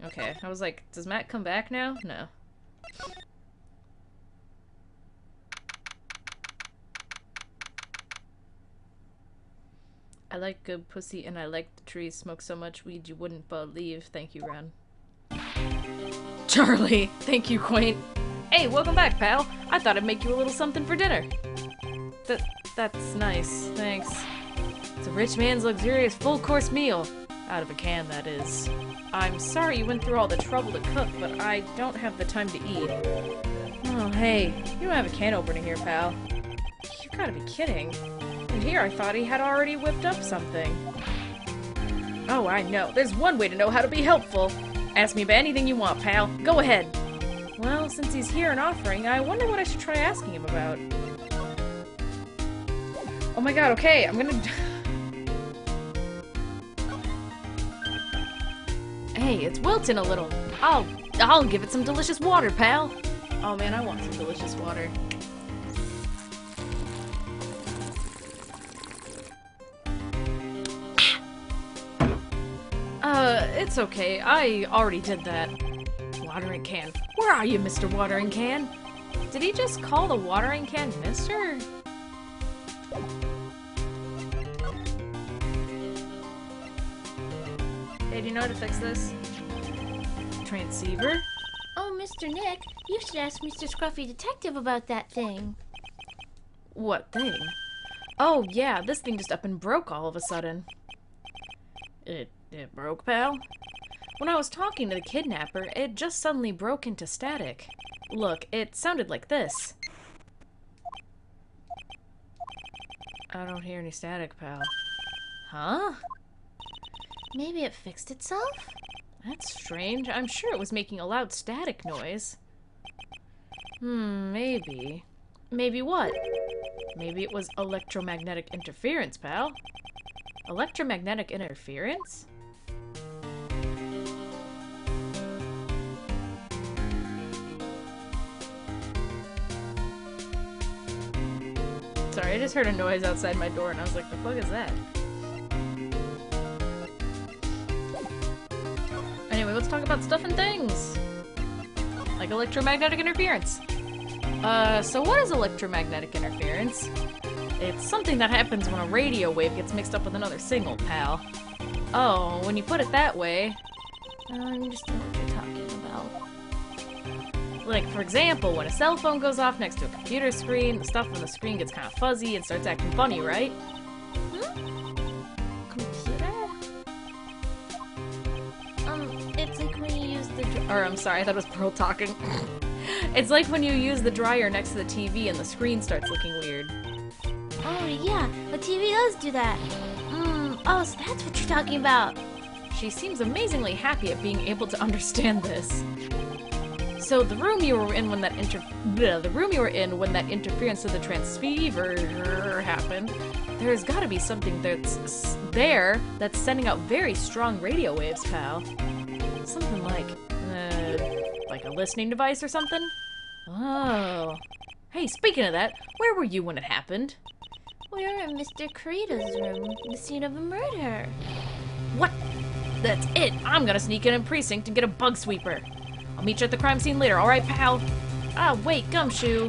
Okay, I was like, does Matt come back now? No. I like good pussy and I like the trees. Smoke so much weed you wouldn't believe. Thank you, Ron. Charlie! Thank you, Quaint. Hey, welcome back, pal. I thought I'd make you a little something for dinner. That's nice. Thanks. It's a rich man's luxurious full-course meal. Out of a can, that is. I'm sorry you went through all the trouble to cook, but I don't have the time to eat. Oh, hey. You don't have a can opener here, pal. You gotta be kidding. And here I thought he had already whipped up something. Oh, I know. There's one way to know how to be helpful. Ask me about anything you want, pal. Go ahead. Well, since he's here and offering, I wonder what I should try asking him about. Oh my god, okay, I'm gonna... Hey, it's wilting a little. I'll give it some delicious water, pal. Oh man, I want some delicious water. It's okay. I already did that. Watering can. Where are you, Mr. Watering Can? Did he just call the watering can mister? Hey, do you know how to fix this? Transceiver? Oh, Mr. Nick, you should ask Mr. Scruffy Detective about that thing. What thing? Oh, yeah, this thing just up and broke all of a sudden. It broke, pal? When I was talking to the kidnapper, it just suddenly broke into static. Look, it sounded like this. I don't hear any static, pal. Huh? Maybe it fixed itself? That's strange. I'm sure it was making a loud static noise. Maybe. Maybe what? Maybe it was electromagnetic interference, pal. Electromagnetic interference? Sorry, I just heard a noise outside my door and I was like, the fuck is that? Anyway, let's talk about stuff and things. Like electromagnetic interference. So what is electromagnetic interference? It's something that happens when a radio wave gets mixed up with another signal, pal. Oh, when you put it that way, I understand what you're talking about. like, for example, when a cell phone goes off next to a computer screen, the stuff on the screen gets kind of fuzzy and starts acting funny, right? Computer? It's like when you use the... Or, I'm sorry, I thought it was Pearl talking. It's like when you use the dryer next to the TV and the screen starts looking weird. Oh, yeah, the TV does do that. Oh, so that's what you're talking about. She seems amazingly happy at being able to understand this. So the room you were in when that interference to the transceiver happened, there's gotta be something that's there that's sending out very strong radio waves, pal. Something like a listening device or something? Oh. Hey, speaking of that, where were you when it happened? We're in Mr. Karita's room, the scene of a murder. What? That's it! I'm gonna sneak in a precinct and get a bug sweeper. I'll meet you at the crime scene later, alright, pal? Ah, wait, Gumshoe.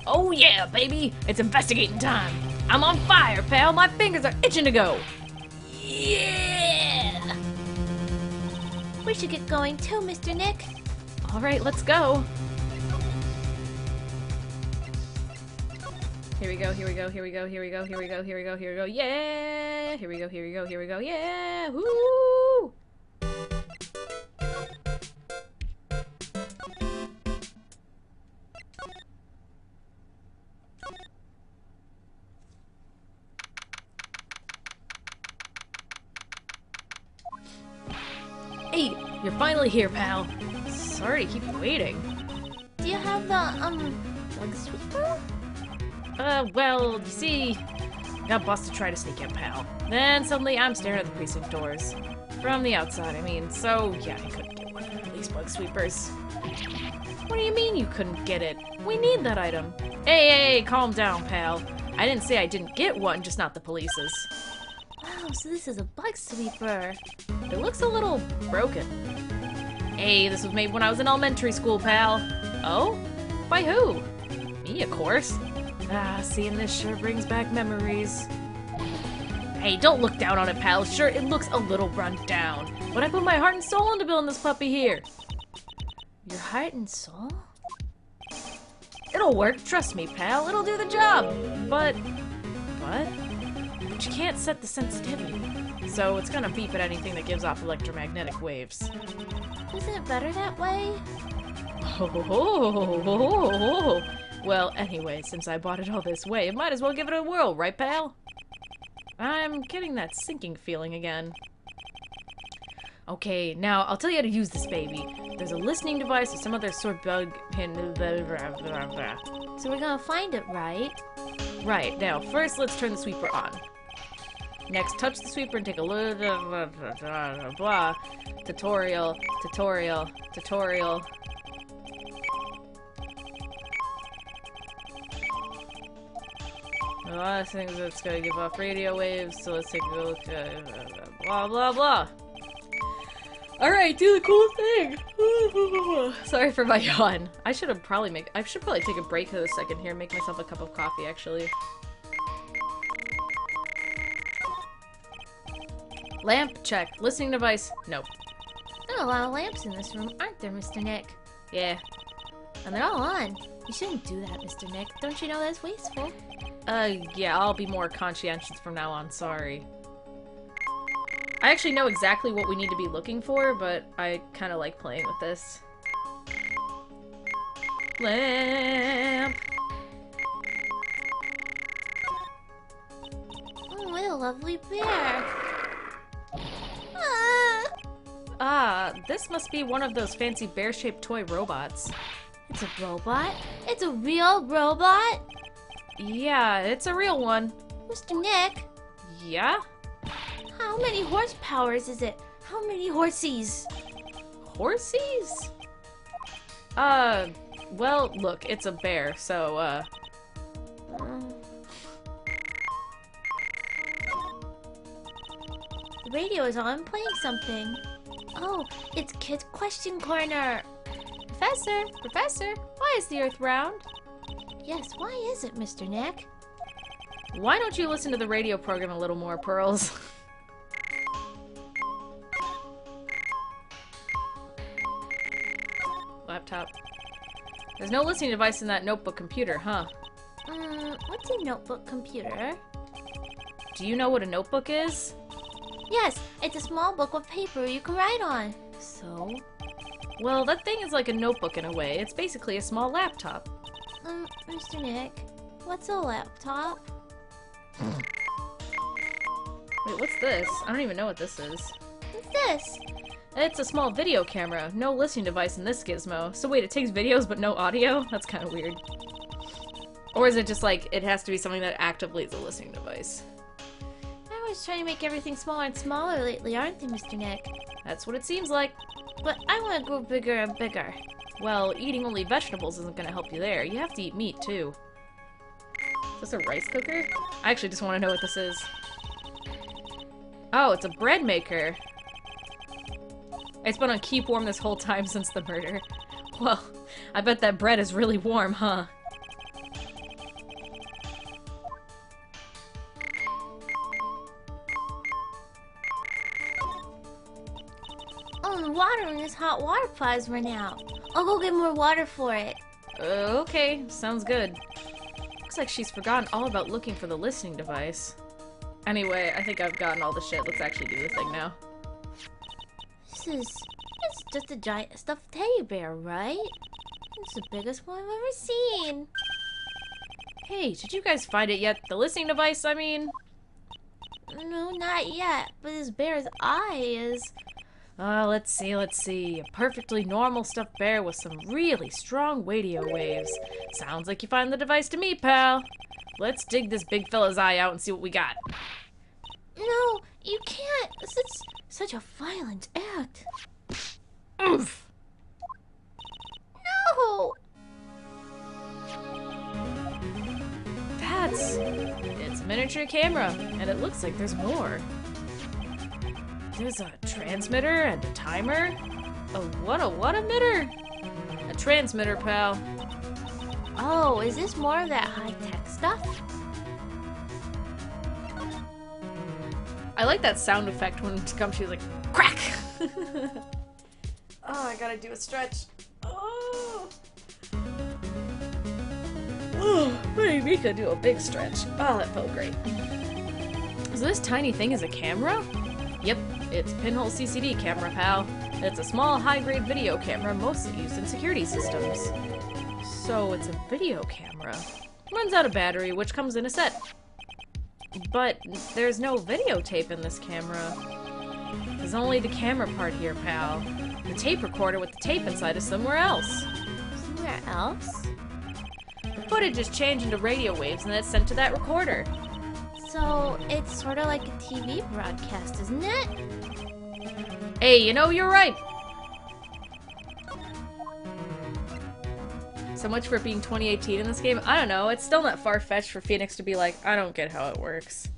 Oh yeah, baby! It's investigating time! I'm on fire, pal! My fingers are itching to go! Yeah! We should get going too, Mr. Nick. Alright, let's go. Here we go, here we go, here we go, here we go, here we go, here we go, here we go, yeah! Here we go, here we go, here we go, yeah! Woo! Hey, you're finally here, pal. Sorry to keep you waiting. Do you have the, bug sweeper? Well, you see, got busted trying to sneak in, pal. Then suddenly I'm staring at the precinct doors. From the outside, I mean, so yeah, I couldn't get one of these bug sweepers. What do you mean you couldn't get it? We need that item. Hey, calm down, pal. I didn't say I didn't get one, just not the police's. Wow, so this is a bug sweeper. It looks a little broken. Hey, this was made when I was in elementary school, pal. Oh? By who? Me, of course. Ah, seeing this sure brings back memories. Hey, don't look down on it, pal. Sure, it looks a little run down, but I put my heart and soul into building this puppy here. Your heart and soul? It'll work, trust me, pal. It'll do the job. But you can't set the sensitivity. So it's gonna beep at anything that gives off electromagnetic waves. Isn't it better that way? Oh. Well, anyway, since I bought it all this way, might as well give it a whirl, right, pal? I'm getting that sinking feeling again. Okay, now I'll tell you how to use this baby. There's a listening device or some other sort of bug pin. So we're gonna find it, right? Right, now first let's turn the sweeper on. Next, touch the sweeper and take a little blah. Tutorial. A lot of things that's gonna give off radio waves, so let's take a look blah blah blah. Alright, do the cool thing! Sorry for my yawn. I should probably take a break for a second here and make myself a cup of coffee, actually. Lamp, check. Listening device, nope. There are a lot of lamps in this room, aren't there, Mr. Nick? Yeah. And they're all on. You shouldn't do that, Mr. Nick. Don't you know that's wasteful? Yeah, I'll be more conscientious from now on, sorry. I actually know exactly what we need to be looking for, but I kind of like playing with this. Lamp! Oh, what a lovely bear. This must be one of those fancy bear-shaped toy robots. It's a robot? It's a real robot? Yeah, it's a real one. Mr. Nick? Yeah? How many horsepowers is it? How many horsies? Horsies? Well, look, it's a bear, so, The radio is on, playing something. Oh, it's Kid's Question Corner. Professor, why is the Earth round? Yes, why is it, Mr. Nick? Why don't you listen to the radio program a little more, Pearls? Laptop. There's no listening device in that notebook computer, huh? What's a notebook computer? Do you know what a notebook is? Yes, it's a small book with paper you can write on. So? Well, that thing is like a notebook in a way. It's basically a small laptop. Mr. Nick, what's a laptop? Wait, what's this? I don't even know what this is. What's this? It's a small video camera. No listening device in this gizmo. So wait, it takes videos but no audio? That's kind of weird. Or is it just like, it has to be something that actively is a listening device? Everyone's trying to make everything smaller and smaller lately, aren't they, Mr. Nick? That's what it seems like. But I want to grow bigger and bigger. Well, eating only vegetables isn't gonna help you there. You have to eat meat, too. Is this a rice cooker? I actually just want to know what this is. Oh, it's a bread maker. It's been on keep warm this whole time since the murder. Well, I bet that bread is really warm, huh? Oh, the water in this hot water pot's run out. I'll go get more water for it. Okay, sounds good. Looks like she's forgotten all about looking for the listening device. Anyway, I think I've gotten all the shit. Let's actually do the thing now. It's just a giant stuffed teddy bear, right? It's the biggest one I've ever seen. Hey, did you guys find it yet? The listening device, I mean? No, not yet. But this bear's eye is... Let's see. A perfectly normal stuffed bear with some really strong radio waves. Sounds like you find the device to me, pal. Let's dig this big fella's eye out and see what we got. No, you can't. This is such a violent act. Oof! No! It's a miniature camera, and it looks like there's more. There's a transmitter and a timer. What emitter? A transmitter, pal. Oh, is this more of that high-tech stuff? I like that sound effect when Gumshoe's like, crack! Oh, I gotta do a stretch. Oh! Oh, made Mika do a big stretch. Oh, that felt great. So this tiny thing is a camera? Yep, it's Pinhole CCD camera, pal. It's a small, high-grade video camera mostly used in security systems. So it's a video camera. Runs out of battery, which comes in a set. But there's no videotape in this camera. There's only the camera part here, pal. The tape recorder with the tape inside is somewhere else. Somewhere else? The footage is changed into radio waves and then it's sent to that recorder. So, it's sort of like a TV broadcast, isn't it? Hey, you know, you're right! So much for it being 2018 in this game. I don't know, it's still not far-fetched for Phoenix to be like, I don't get how it works.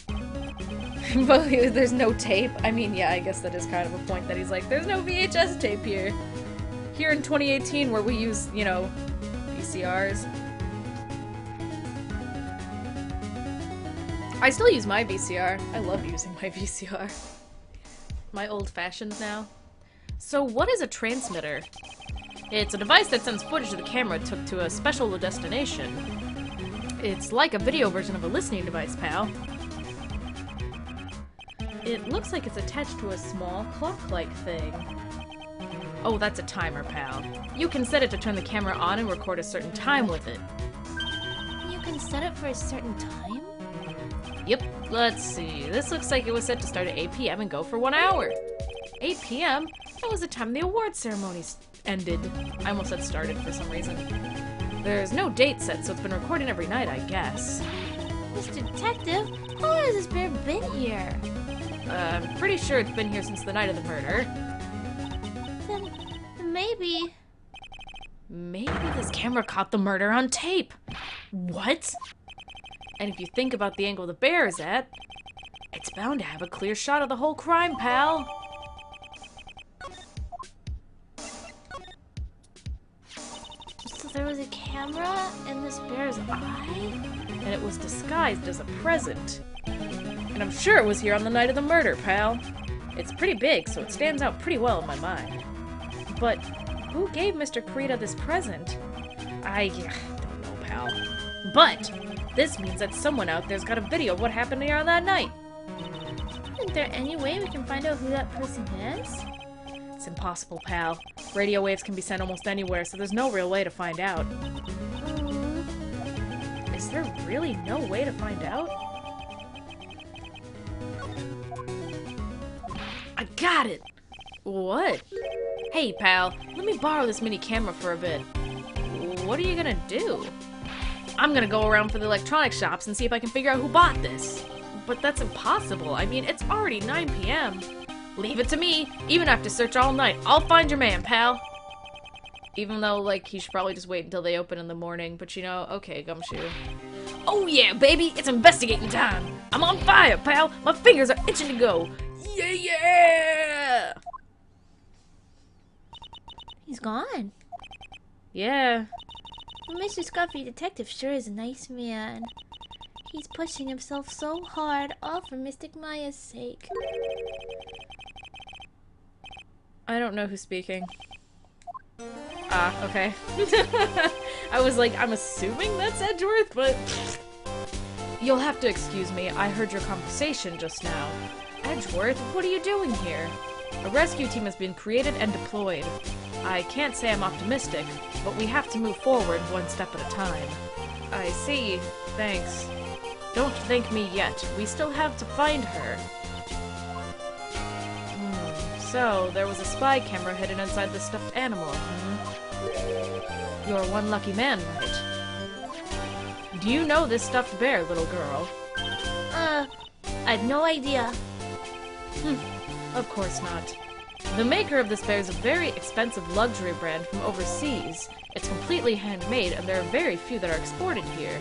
But there's no tape. I mean, yeah, I guess that is kind of a point that he's like, there's no VHS tape here. here in 2018 where we use, you know, VCRs. I still use my VCR. I love using my VCR. My old-fashioned now. So what is a transmitter? It's a device that sends footage the camera took to a special destination. It's like a video version of a listening device, pal. It looks like it's attached to a small clock-like thing. Oh, that's a timer, pal. You can set it to turn the camera on and record a certain time with it. You can set it for a certain time? Yep, let's see. This looks like it was set to start at 8 p.m. and go for 1 hour. 8 p.m.? That was the time the award ceremony ended. I almost said started for some reason. There's no date set, so it's been recording every night, I guess. Mr. Detective, how long has this bear been here? I'm pretty sure it's been here since the night of the murder. Then maybe... Maybe this camera caught the murder on tape. What? And if you think about the angle the bear is at, it's bound to have a clear shot of the whole crime, pal. So there was a camera in this bear's eye? And it was disguised as a present. And I'm sure it was here on the night of the murder, pal. It's pretty big, so it stands out pretty well in my mind. But who gave Mr. Kurita this present? I don't know, pal. But this means that someone out there's got a video of what happened here on that night. Isn't there any way we can find out who that person is? It's impossible, pal. Radio waves can be sent almost anywhere, so there's no real way to find out. Is there really no way to find out? I got it! What? Hey, pal, let me borrow this mini camera for a bit. What are you gonna do? I'm gonna go around for the electronic shops and see if I can figure out who bought this. But that's impossible. I mean, it's already 9 p.m. Leave it to me. Even if I have to search all night, I'll find your man, pal. Even though, like, he should probably just wait until they open in the morning. But, you know, okay, Gumshoe. Oh yeah, baby! It's investigating time! I'm on fire, pal! My fingers are itching to go! Yeah, yeah! He's gone. Yeah. Mr. Scuffy Detective sure is a nice man. He's pushing himself so hard, all for Mystic Maya's sake. I don't know who's speaking. Ah, okay. I was like, I'm assuming that's Edgeworth, but... You'll have to excuse me, I heard your conversation just now. Edgeworth, what are you doing here? A rescue team has been created and deployed. I can't say I'm optimistic, but we have to move forward one step at a time. I see. Thanks. Don't thank me yet. We still have to find her. So, there was a spy camera hidden inside the stuffed animal, You're one lucky man, right? Do you know this stuffed bear, little girl? I had no idea. Of course not. The maker of this bear is a very expensive luxury brand from overseas. It's completely handmade, and there are very few that are exported here.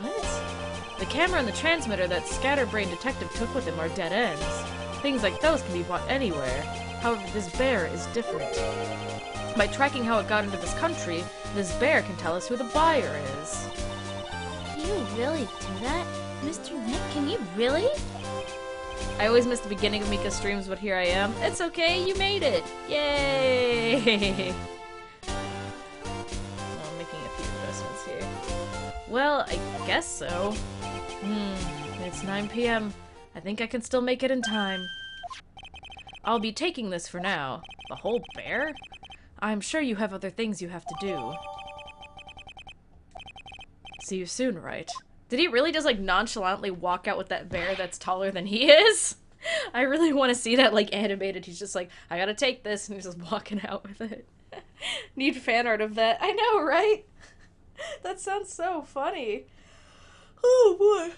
What? The camera and the transmitter that Scatterbrain Detective took with him are dead ends. Things like those can be bought anywhere. However, this bear is different. By tracking how it got into this country, this bear can tell us who the buyer is. Can you really do that? Mr. Nick, can you really? I always miss the beginning of Mika's streams, but here I am. It's okay, you made it! Yay! Oh, I'm making a few investments here. Well, I guess so. It's 9 p.m. I think I can still make it in time. I'll be taking this for now. The whole bear? I'm sure you have other things you have to do. See you soon, right? Did he really just, like, nonchalantly walk out with that bear that's taller than he is? I really want to see that, like, animated. He's just like, I gotta take this, and he's just walking out with it. Need fan art of that. I know, right? That sounds so funny. Oh, boy.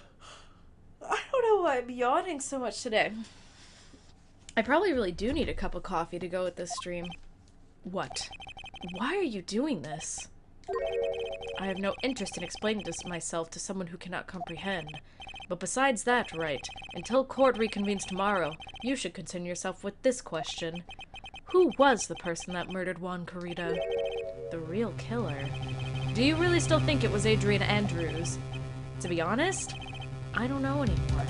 I don't know why I'm yawning so much today. I probably really do need a cup of coffee to go with this stream. What? Why are you doing this? I have no interest in explaining this myself to someone who cannot comprehend. But besides that, right, until court reconvenes tomorrow, you should concern yourself with this question. Who was the person that murdered Juan Corrida? The real killer. Do you really still think it was Adrian Andrews? To be honest, I don't know anymore.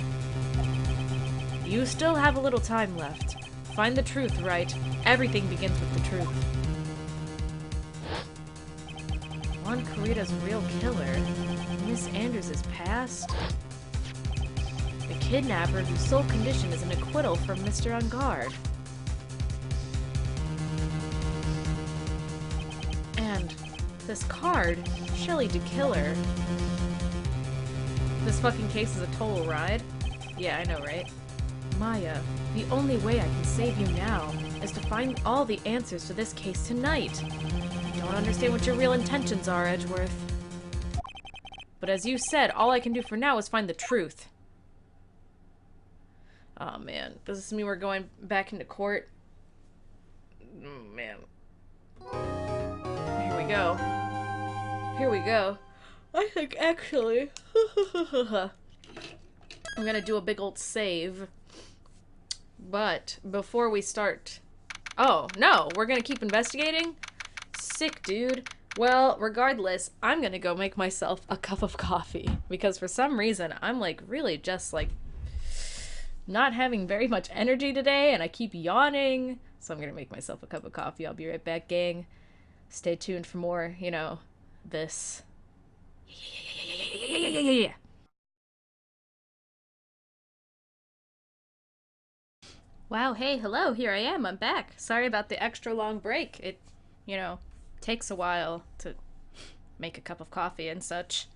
You still have a little time left. Find the truth, right? Everything begins with the truth. Juan Corrida's real killer. Miss Andrews' past. The kidnapper whose sole condition is an acquittal from Mr. On Guard. And this card, Shelley DeKiller. This fucking case is a total ride. Yeah, I know, right? Maya, the only way I can save you now is to find all the answers to this case tonight. I don't understand what your real intentions are, Edgeworth. But as you said, all I can do for now is find the truth. Oh man, does this mean we're going back into court? Oh, man. Here we go. Here we go. I think actually I'm gonna do a big old save. But before we start... Oh, no! We're gonna keep investigating? Sick, dude. Well, regardless, I'm gonna go make myself a cup of coffee. Because for some reason, I'm like really just like not having very much energy today, and I keep yawning. So I'm gonna make myself a cup of coffee. I'll be right back, gang. Stay tuned for more, you know, this. Yeah. Wow, hey, hello, here I am, I'm back. Sorry about the extra long break. It, you know, takes a while to make a cup of coffee and such.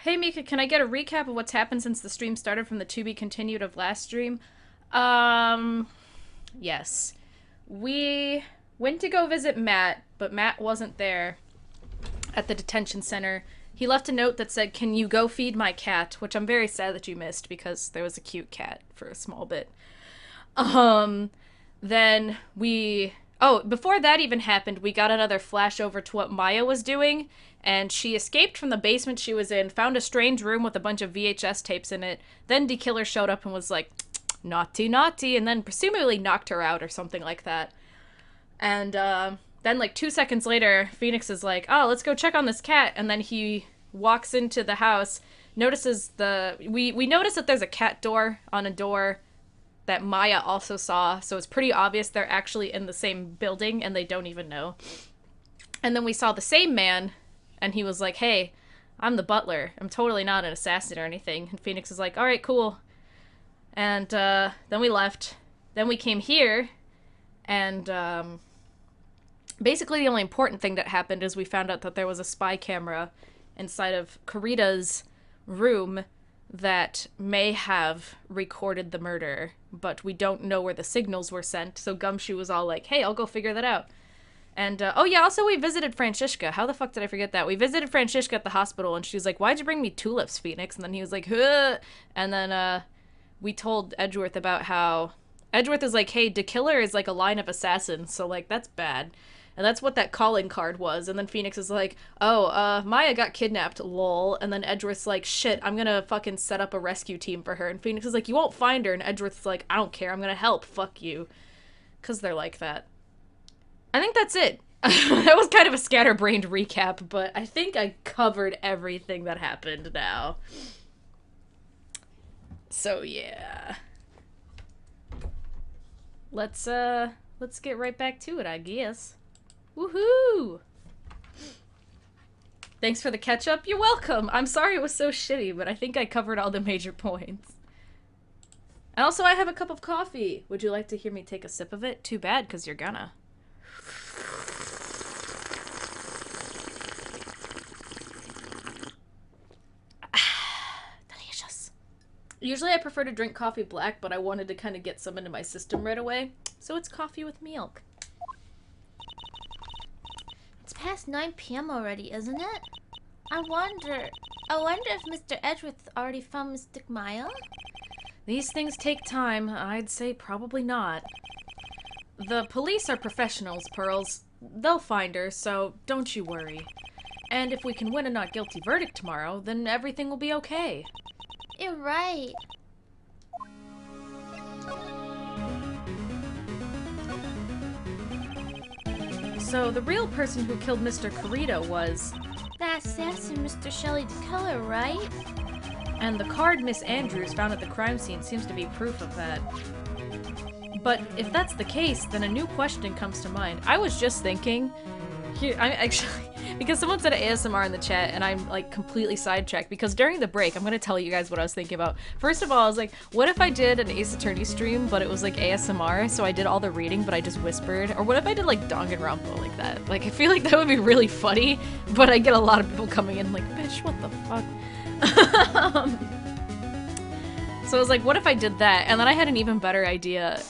Hey Mika, can I get a recap of what's happened since the stream started from the to be continued of last stream? Yes. We went to go visit Matt, but Matt wasn't there at the detention center. He left a note that said, "Can you go feed my cat?" Which I'm very sad that you missed because there was a cute cat for a small bit. Then we... Oh, before that even happened, we got another flash over to what Maya was doing, and she escaped from the basement she was in, found a strange room with a bunch of VHS tapes in it, then D-Killer showed up and was like, naughty, naughty, and then presumably knocked her out or something like that. And, then like 2 seconds later, Phoenix is like, oh, let's go check on this cat, and then he walks into the house, notices we notice that there's a cat door on a door that Maya also saw, so it's pretty obvious they're actually in the same building and they don't even know. And then we saw the same man, and he was like, hey, I'm the butler. I'm totally not an assassin or anything. And Phoenix is like, alright, cool. And then we left. Then we came here, and basically the only important thing that happened is we found out that there was a spy camera inside of Corrida's room that may have recorded the murder, but we don't know where the signals were sent, so Gumshoe was all like, hey, I'll go figure that out. And, oh yeah, also we visited Francisca. How the fuck did I forget that? We visited Francisca at the hospital, and she was like, why'd you bring me tulips, Phoenix? And then he was like, huh. And then, we told Edgeworth about how... Edgeworth is like, hey, DeKiller is like a line of assassins, so, like, that's bad. And that's what that calling card was. And then Phoenix is like, oh, Maya got kidnapped, lol. And then Edgeworth's like, shit, I'm gonna fucking set up a rescue team for her. And Phoenix is like, you won't find her. And Edgeworth's like, I don't care, I'm gonna help, fuck you. Because they're like that. I think that's it. That was kind of a scatterbrained recap, but I think I covered everything that happened now. So, yeah. Let's get right back to it, I guess. Woohoo! Thanks for the catch-up. You're welcome! I'm sorry it was so shitty, but I think I covered all the major points. And also, I have a cup of coffee. Would you like to hear me take a sip of it? Too bad, because you're gonna. Delicious. Usually I prefer to drink coffee black, but I wanted to kind of get some into my system right away. So it's coffee with milk. It's past 9 p.m. already, isn't it? I wonder if Mr. Edgeworth already found Mystic Maya? These things take time. I'd say probably not. The police are professionals, Pearls. They'll find her, so don't you worry. And if we can win a not guilty verdict tomorrow, then everything will be okay. You're right. So the real person who killed Mr. Corito was... That assassin, Mr. Shelley the Killer, right? And the card Miss Andrews found at the crime scene seems to be proof of that. But if that's the case, then a new question comes to mind. I was just thinking... Here, I actually... Because someone said ASMR in the chat, and I'm, like, completely sidetracked. Because during the break, I'm gonna tell you guys what I was thinking about. First of all, I was like, what if I did an Ace Attorney stream, but it was, like, ASMR, so I did all the reading, but I just whispered? Or what if I did, like, Danganronpa like that? Like, I feel like that would be really funny, but I get a lot of people coming in like, bitch, what the fuck? So I was like, what if I did that? And then I had an even better idea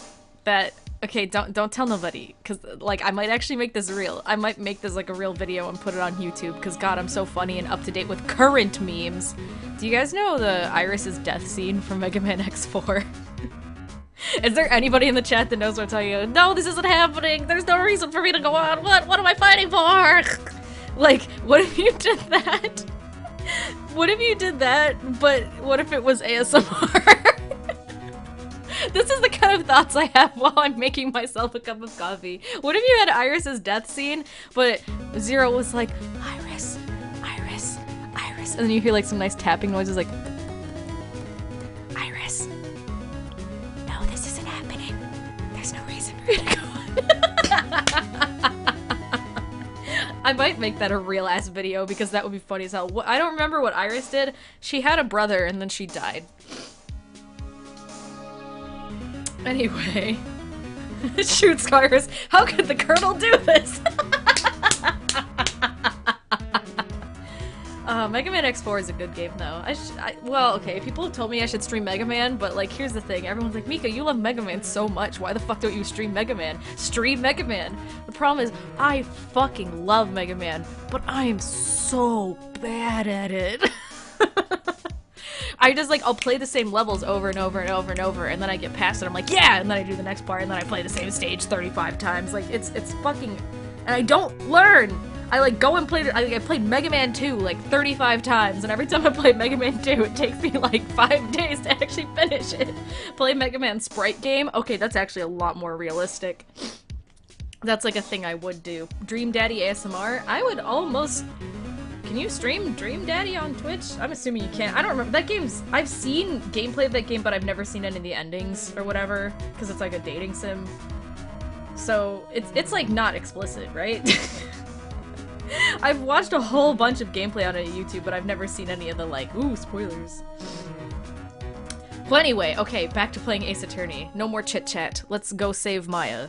that... Okay, don't tell nobody, because, like, I might actually make this real. I might make this, like, a real video and put it on YouTube, because, God, I'm so funny and up-to-date with current memes. Do you guys know the Iris's death scene from Mega Man X4? Is there anybody in the chat that knows what I'm telling you? No, this isn't happening! There's no reason for me to go on! What am I fighting for? Like, what if you did that? What if you did that, but what if it was ASMR? This is the kind of thoughts I have while I'm making myself a cup of coffee. What if you had Iris's death scene, but Zero was like, Iris, Iris, Iris, and then you hear like some nice tapping noises like, Iris, no, this isn't happening. There's no reason for you to go on. I might make that a real ass video because that would be funny as hell. I don't remember what Iris did. She had a brother and then she died. Anyway, shoot, Skyris. How could the Colonel do this? Mega Man X4 is a good game, though. Well, okay, people have told me I should stream Mega Man, but, like, here's the thing. Everyone's like, Mika, you love Mega Man so much. Why the fuck don't you stream Mega Man? Stream Mega Man! The problem is, I fucking love Mega Man, but I am so bad at it. I just, like, I'll play the same levels over and over and over and over, and then I get past it, I'm like, yeah! And then I do the next part, and then I play the same stage 35 times. Like, it's fucking... And I don't learn! I, like, go and play... I played Mega Man 2, like, 35 times, and every time I play Mega Man 2, it takes me, like, 5 days to actually finish it. Play Mega Man Sprite game? Okay, that's actually a lot more realistic. That's, like, a thing I would do. Dream Daddy ASMR? I would almost... Can you stream Dream Daddy on Twitch? I'm assuming you can. I don't remember. That game's... I've seen gameplay of that game, but I've never seen any of the endings or whatever, because it's like a dating sim. So, it's like not explicit, right? I've watched a whole bunch of gameplay on YouTube, but I've never seen any of the like, ooh, spoilers. Well, anyway, okay, back to playing Ace Attorney. No more chit-chat. Let's go save Maya.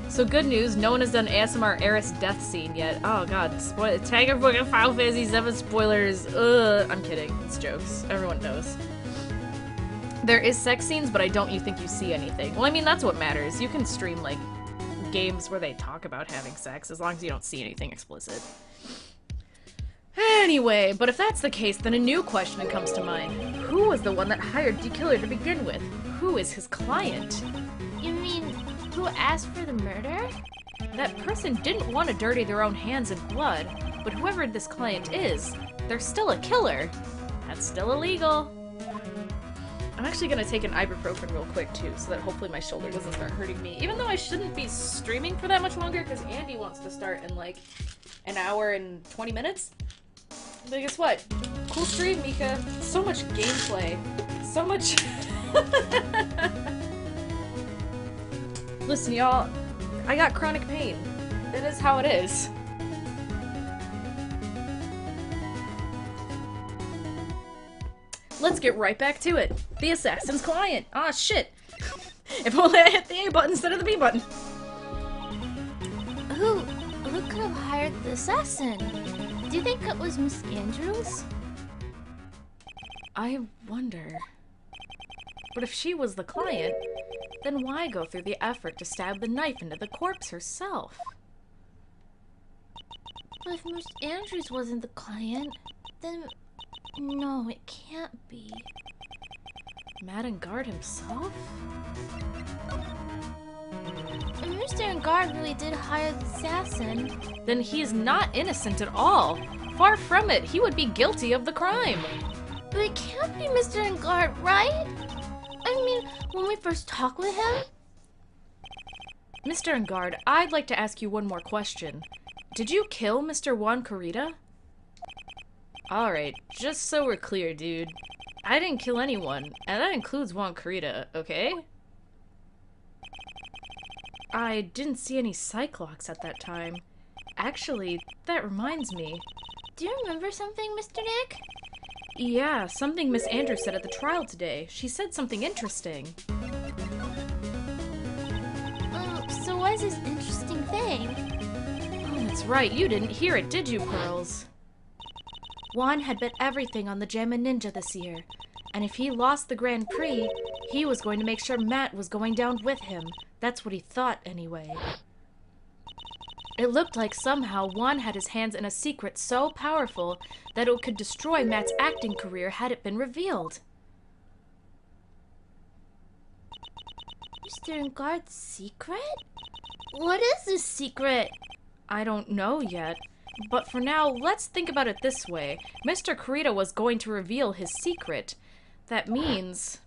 So good news, no one has done ASMR Eris death scene yet. Oh god, tag your fucking Final Fantasy 7 spoilers. Ugh, I'm kidding, it's jokes. Everyone knows. There is sex scenes, but I don't think you see anything. Well, I mean, that's what matters. You can stream, like, games where they talk about having sex, as long as you don't see anything explicit. Anyway, but if that's the case, then a new question comes to mind. Who was the one that hired the killer to begin with? Who is his client? You mean, who asked for the murder? That person didn't want to dirty their own hands in blood, but whoever this client is, they're still a killer. That's still illegal. I'm actually gonna take an ibuprofen real quick too, so that hopefully my shoulder doesn't start hurting me. Even though I shouldn't be streaming for that much longer, because Andy wants to start in like an hour and 20 minutes. But guess what? Cool stream, Mika. So much gameplay. So much... Listen, y'all, I got chronic pain. It is how it is. Let's get right back to it. The assassin's client. Ah, shit. If only I hit the A button instead of the B button. Who could have hired the assassin? Do you think it was Miss Andrews? I wonder. But if she was the client, then why go through the effort to stab the knife into the corpse herself? But if Miss Andrews wasn't the client, then... No, it can't be. Madengard himself? If Mr. Engard really did hire the assassin, then he is not innocent at all. Far from it, he would be guilty of the crime. but it can't be Mr. Engard, right? I mean, when we first talked with him? Mr. Engard, I'd like to ask you one more question. Did you kill Mr. Juan Corrida? Alright, just so we're clear, dude. I didn't kill anyone, and that includes Juan Corrida, okay? I didn't see any Cyclops at that time. Actually, that reminds me. Do you remember something, Mr. Nick? Yeah, something Miss Andrews said at the trial today. She said something interesting. So what's this interesting thing? Oh, that's right. You didn't hear it, did you, Pearls? Juan had bet everything on the Jamma Ninja this year. And if he lost the Grand Prix, he was going to make sure Matt was going down with him. That's what he thought, anyway. It looked like somehow Juan had his hands in a secret so powerful that it could destroy Matt's acting career had it been revealed. Mr. Engard's secret? What is this secret? I don't know yet. But for now, let's think about it this way. Mr. Corrida was going to reveal his secret. That means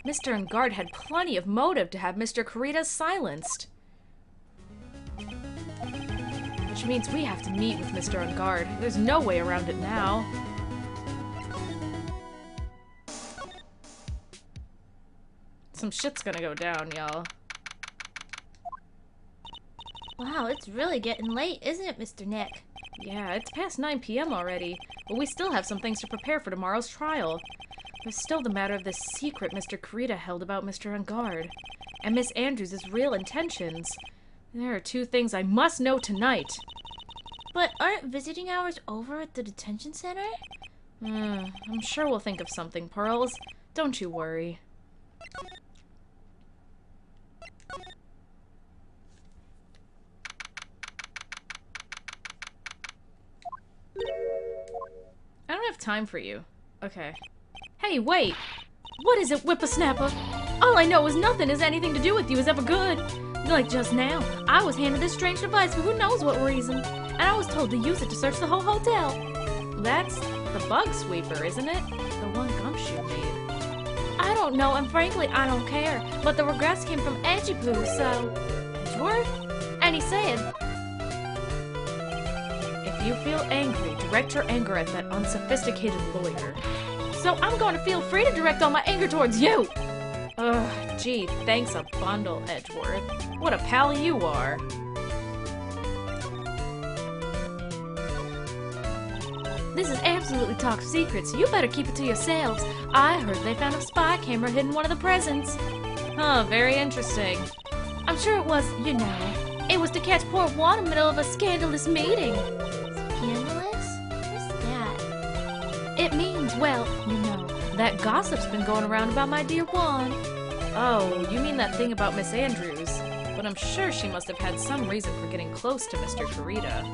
Mr. Engard had plenty of motive to have Mr. Corrida silenced. Which means we have to meet with Mr. Engard. There's no way around it now. Some shit's gonna go down, y'all. Wow, it's really getting late, isn't it, Mr. Nick? Yeah, it's past 9 p.m. already, but we still have some things to prepare for tomorrow's trial. There's still the matter of the secret Mr. Corrida held about Mr. Engard, and Miss Andrews' real intentions. There are two things I must know tonight. But aren't visiting hours over at the detention center? I'm sure we'll think of something, Pearls. Don't you worry. I don't have time for you. Okay. Hey, wait! What is it, whippersnapper? All I know is nothing has anything to do with you is ever good. Like just now, I was handed this strange device for who knows what reason, and I was told to use it to search the whole hotel. That's the bug sweeper, isn't it? The one Gumshoe made. I don't know, and frankly, I don't care. But the regrets came from Edgy Poo, so... Edgeworth? And he said... If you feel angry, direct your anger at that unsophisticated lawyer. So I'm going to feel free to direct all my anger towards you! Ugh, gee, thanks a bundle, Edgeworth. What a pal you are. This is absolutely top secret, so you better keep it to yourselves. I heard they found a spy camera hidden in one of the presents. Huh, very interesting. I'm sure it was, you know, it was to catch poor Juan in the middle of a scandalous meeting. Scandalous? What's that? It means, well, you know, that gossip's been going around about my dear Juan. Oh, you mean that thing about Miss Andrews. But I'm sure she must have had some reason for getting close to Mr. Corrida.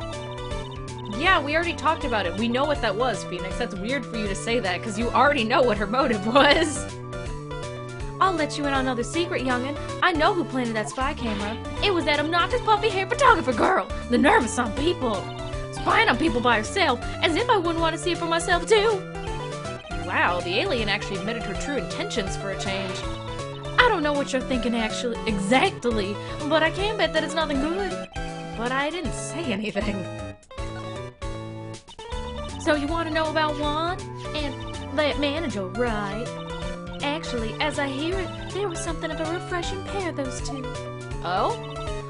Yeah, we already talked about it. We know what that was, Phoenix. That's weird for you to say that, because you already know what her motive was. I'll let you in on another secret, youngin'. I know who planted that spy camera. It was that obnoxious puffy-haired photographer girl. The nerve of some people. Spying on people by herself, as if I wouldn't want to see it for myself, too. Wow, the alien actually admitted her true intentions for a change. I don't know what you're thinking exactly, but I can bet that it's nothing good. But I didn't say anything. So you want to know about Juan? And that manager, right? Actually, as I hear it, there was something of a refreshing pair, those two. Oh?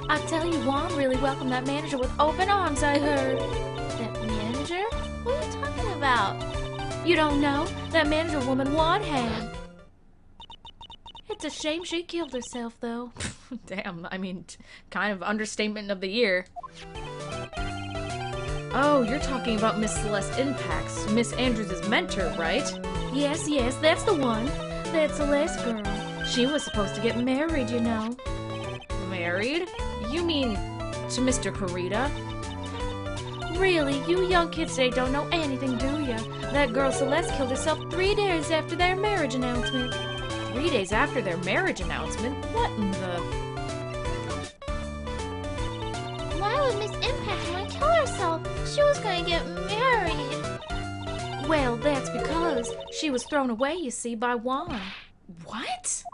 I tell you, Juan really welcomed that manager with open arms, I heard. That manager? What are you talking about? You don't know? That manager woman Juan had. It's a shame she killed herself, though. Damn, I mean, kind of understatement of the year. Oh, you're talking about Miss Celeste Impax, Miss Andrews' mentor, right? Yes, that's the one. That Celeste girl. She was supposed to get married, you know. Married? You mean to Mr. Corrida? Really, you young kids today don't know anything, do ya? That girl Celeste killed herself 3 days after their marriage announcement. 3 days after their marriage announcement? What in the... Why would Miss Impact want to kill herself? She was going to get married. Well, that's because she was thrown away, you see, by Juan. What?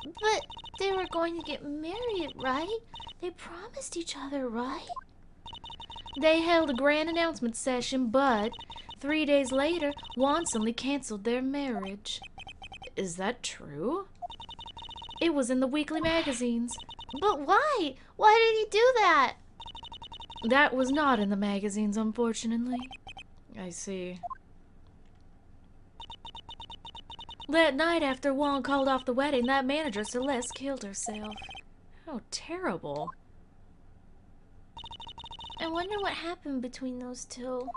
But they were going to get married, right? They promised each other, right? They held a grand announcement session, but 3 days later, Juan suddenly canceled their marriage. Is that true? It was in the weekly magazines. But why? Why did he do that? That was not in the magazines, unfortunately. I see. That night after Juan called off the wedding, that manager, Celeste, killed herself. How terrible. I wonder what happened between those two.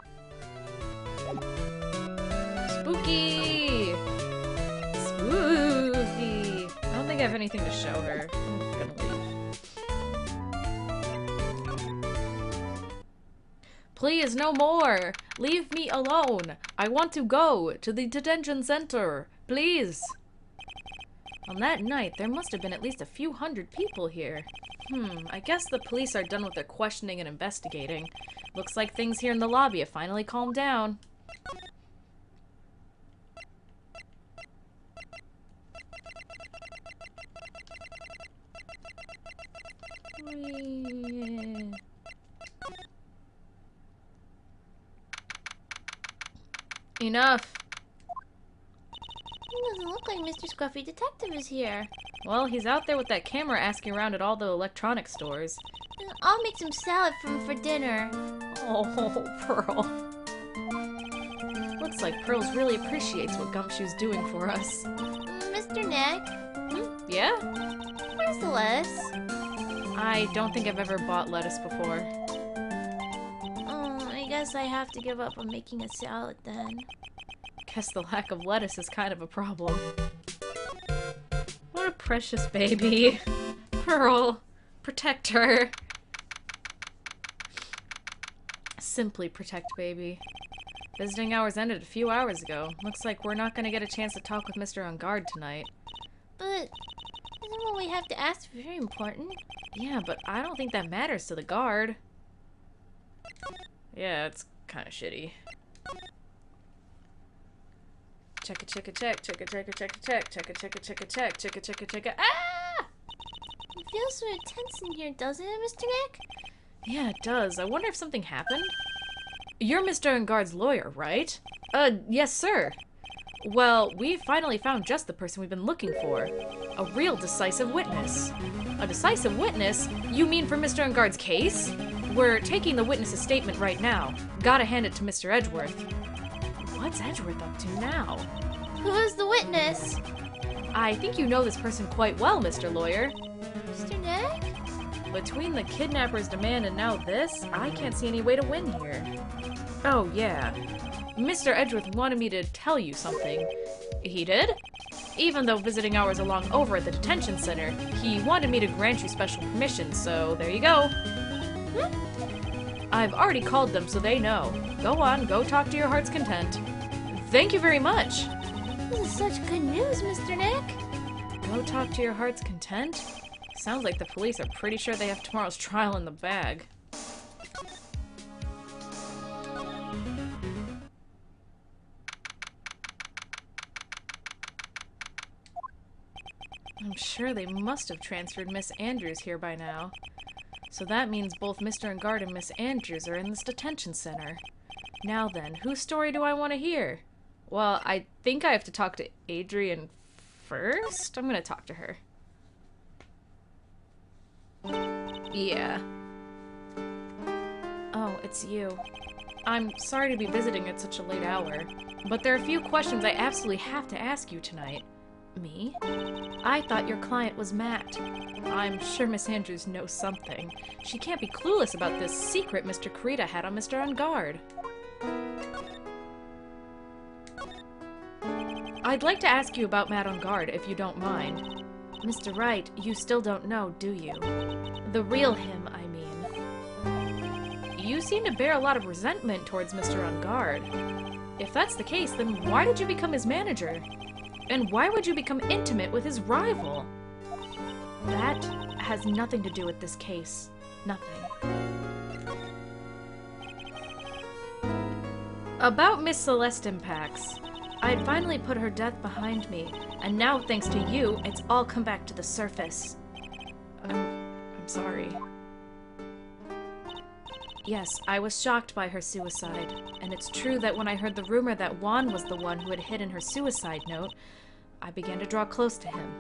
Spooky! Spooky! I don't think I have anything to show her. I'm gonna leave. Please, no more! Leave me alone! I want to go to the detention center! Please! On that night, there must have been at least a few hundred people here. I guess the police are done with their questioning and investigating. Looks like things here in the lobby have finally calmed down. Enough! It doesn't look like Mr. Scruffy Detective is here. Well, he's out there with that camera asking around at all the electronic stores. I'll make some salad for dinner. Oh, Pearl. Looks like Pearls really appreciates what Gumshoe's doing for us. Mr. Neck? Yeah? Where's the lettuce? I don't think I've ever bought lettuce before. Oh, I guess I have to give up on making a salad then. Guess the lack of lettuce is kind of a problem. What a precious baby. Pearl, protect her. Simply protect baby. Visiting hours ended a few hours ago. Looks like we're not gonna get a chance to talk with Mr. On Guard tonight. But isn't what we have to ask very important? Yeah, but I don't think that matters to the guard. Yeah, it's kind of shitty. Check a check a check, check a check a check a check, check a check a check a check, check a check a check a ah! It feels sort of tense in here, doesn't it, Mr. Nick? Yeah, it does. I wonder if something happened. You're Mr. Enguard's lawyer, right? Yes, sir. Well, we finally found just the person we've been looking for. A real decisive witness. A decisive witness? You mean for Mr. Enguard's case? We're taking the witness's statement right now. Gotta hand it to Mr. Edgeworth. What's Edgeworth up to now? Who's the witness? I think you know this person quite well, Mr. Lawyer. Mr. Nick? Between the kidnapper's demand and now this, I can't see any way to win here. Oh, yeah. Mr. Edgeworth wanted me to tell you something. He did? Even though visiting hours are long over at the detention center, he wanted me to grant you special permission, so there you go. I've already called them, so they know. Go on, go talk to your heart's content. Thank you very much. This is such good news, Mr. Nick. Go talk to your heart's content? Sounds like the police are pretty sure they have tomorrow's trial in the bag. I'm sure they must have transferred Miss Andrews here by now. So that means both Mr. Enguard and Miss Andrews are in this detention center. Now then, whose story do I want to hear? Well, I think I have to talk to Adrian first? I'm gonna talk to her. Yeah. Oh, it's you. I'm sorry to be visiting at such a late hour, but there are a few questions I absolutely have to ask you tonight. Me? I thought your client was Matt. I'm sure Miss Andrews knows something. She can't be clueless about this secret Mr. Kurita had on Mr. On Guard. I'd like to ask you about Matt On Guard, if you don't mind. Mr. Wright, you still don't know, do you? The real him, I mean. You seem to bear a lot of resentment towards Mr. On Guard. If that's the case, then why did you become his manager? And why would you become intimate with his rival? That has nothing to do with this case. Nothing. About Miss Celeste Impacts. I'd finally put her death behind me, and now thanks to you, it's all come back to the surface. I'm sorry. Yes, I was shocked by her suicide, and it's true that when I heard the rumor that Juan was the one who had hidden her suicide note, I began to draw close to him.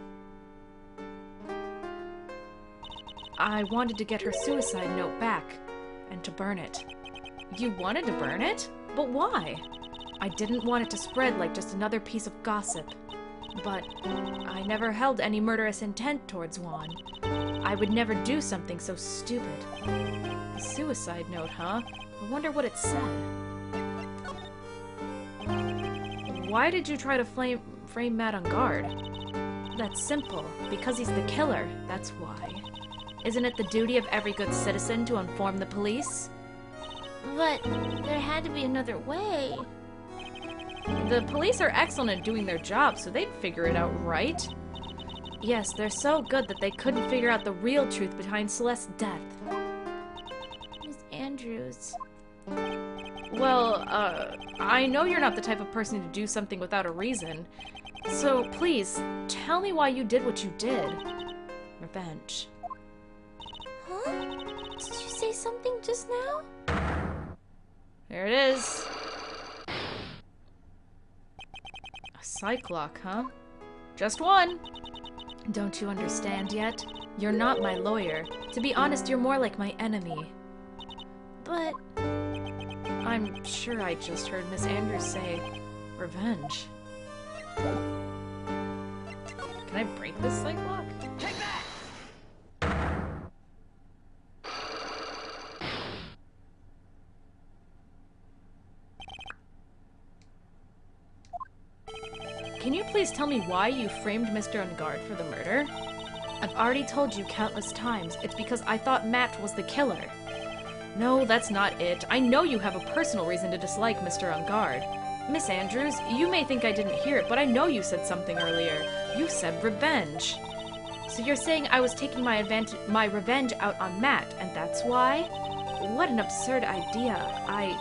I wanted to get her suicide note back, and to burn it. You wanted to burn it? But why? I didn't want it to spread like just another piece of gossip. But I never held any murderous intent towards Juan. I would never do something so stupid. The suicide note, huh? I wonder what it said. Why did you try to frame Matt on guard? That's simple. Because he's the killer, that's why. Isn't it the duty of every good citizen to inform the police? But there had to be another way. The police are excellent at doing their job, so they'd figure it out, right? Yes, they're so good that they couldn't figure out the real truth behind Celeste's death. Miss Andrews. Well, I know you're not the type of person to do something without a reason. So, please, tell me why you did what you did. Revenge. Huh? Did you say something just now? There it is. A psych lock, huh? Just one. Don't you understand yet? You're not my lawyer. To be honest, you're more like my enemy. But I'm sure I just heard Miss Andrews say, revenge. Can I break this psych lock? Take that! Can you please tell me why you framed Mr. Ungard for the murder? I've already told you countless times. It's because I thought Matt was the killer. No, that's not it. I know you have a personal reason to dislike Mr. Ungard. Miss Andrews, you may think I didn't hear it, but I know you said something earlier. You said revenge. So you're saying I was taking my revenge out on Matt, and that's why? What an absurd idea. I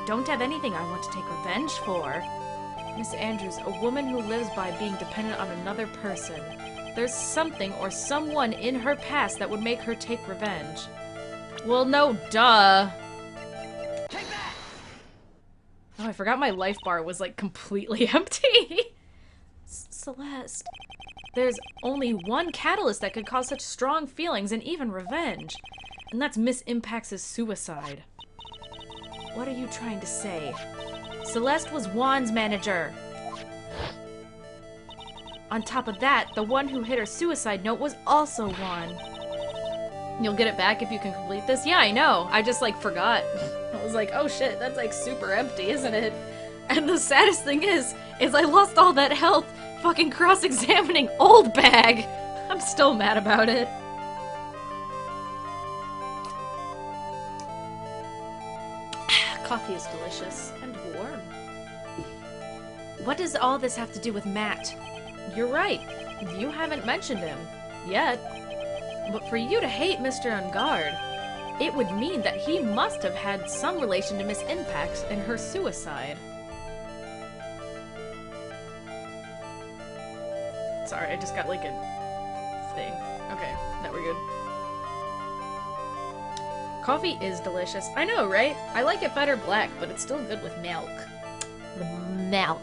don't have anything I want to take revenge for. Miss Andrews, a woman who lives by being dependent on another person. There's something or someone in her past that would make her take revenge. Well, no, duh. Take that! Oh, I forgot my life bar was, like, completely empty. Celeste. There's only one catalyst that could cause such strong feelings and even revenge. And that's Miss Impax's suicide. What are you trying to say? Celeste was Juan's manager. On top of that, the one who hid her suicide note was also Juan. You'll get it back if you can complete this? Yeah, I know. I just, like, forgot. I was like, oh shit, that's, like, super empty, isn't it? And the saddest thing is I lost all that health fucking cross-examining old bag. I'm still mad about it. Coffee is delicious and warm. What does all this have to do with Matt? You're right. You haven't mentioned him. Yet. But for you to hate Mr. Ungard, it would mean that he must have had some relation to Miss Impax and her suicide. Sorry, I just got like a thing. Okay, now we're good. Coffee is delicious. I know, right? I like it better black, but it's still good with milk. The milk.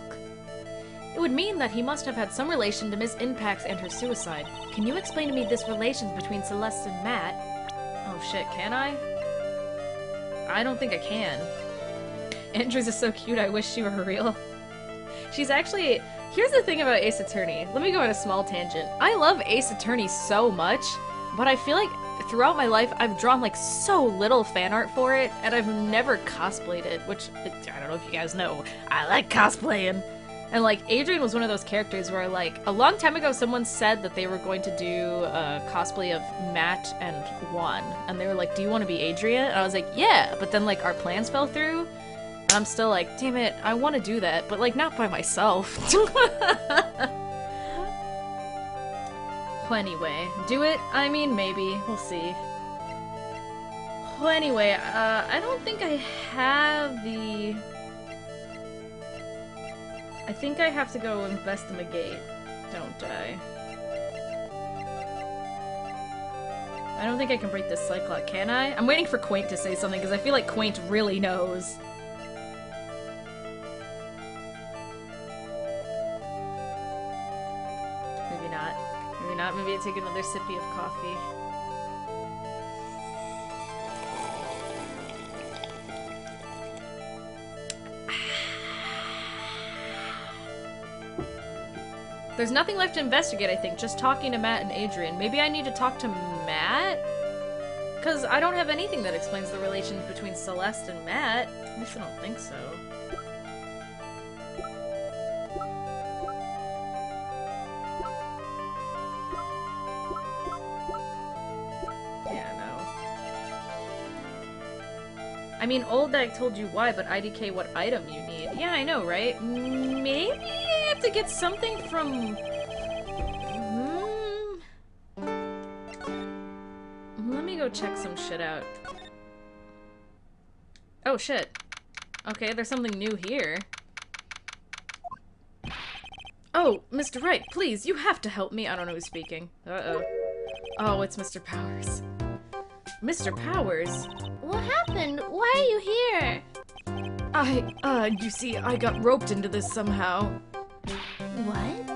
It would mean that he must have had some relation to Miss Impax and her suicide. Can you explain to me this relation between Celeste and Matt? Oh shit, can I? I don't think I can. Andrews is so cute, I wish she were real. She's actually... Here's the thing about Ace Attorney. Let me go on a small tangent. I love Ace Attorney so much, but I feel like throughout my life, I've drawn like so little fan art for it, and I've never cosplayed it, which, I don't know if you guys know, I like cosplaying. And like, Adrian was one of those characters where like, a long time ago someone said that they were going to do a cosplay of Matt and Juan, and they were like, do you want to be Adrian? And I was like, yeah, but then like our plans fell through, and I'm still like, damn it, I want to do that, but like not by myself. Well, anyway, do it? I mean, maybe. We'll see. Well, anyway, I don't think I have the... I think I have to go investigate, don't I? I don't think I can break this cyclock, can I? I'm waiting for Quaint to say something, because I feel like Quaint really knows. Maybe not. Maybe not. Maybe I take another sippy of coffee. There's nothing left to investigate, I think. Just talking to Matt and Adrian. Maybe I need to talk to Matt? Because I don't have anything that explains the relation between Celeste and Matt. At least I don't think so. Yeah, no. I mean, Old Dag told you why, but IDK what item you need. Yeah, I know, right? Maybe I have to get something from... Let me go check some shit out. Oh, shit. Okay, there's something new here. Oh, Mr. Wright, please, you have to help me. I don't know who's speaking. Uh-oh. Oh, it's Mr. Powers. Mr. Powers? What happened? Why are you here? You see, I got roped into this somehow. What?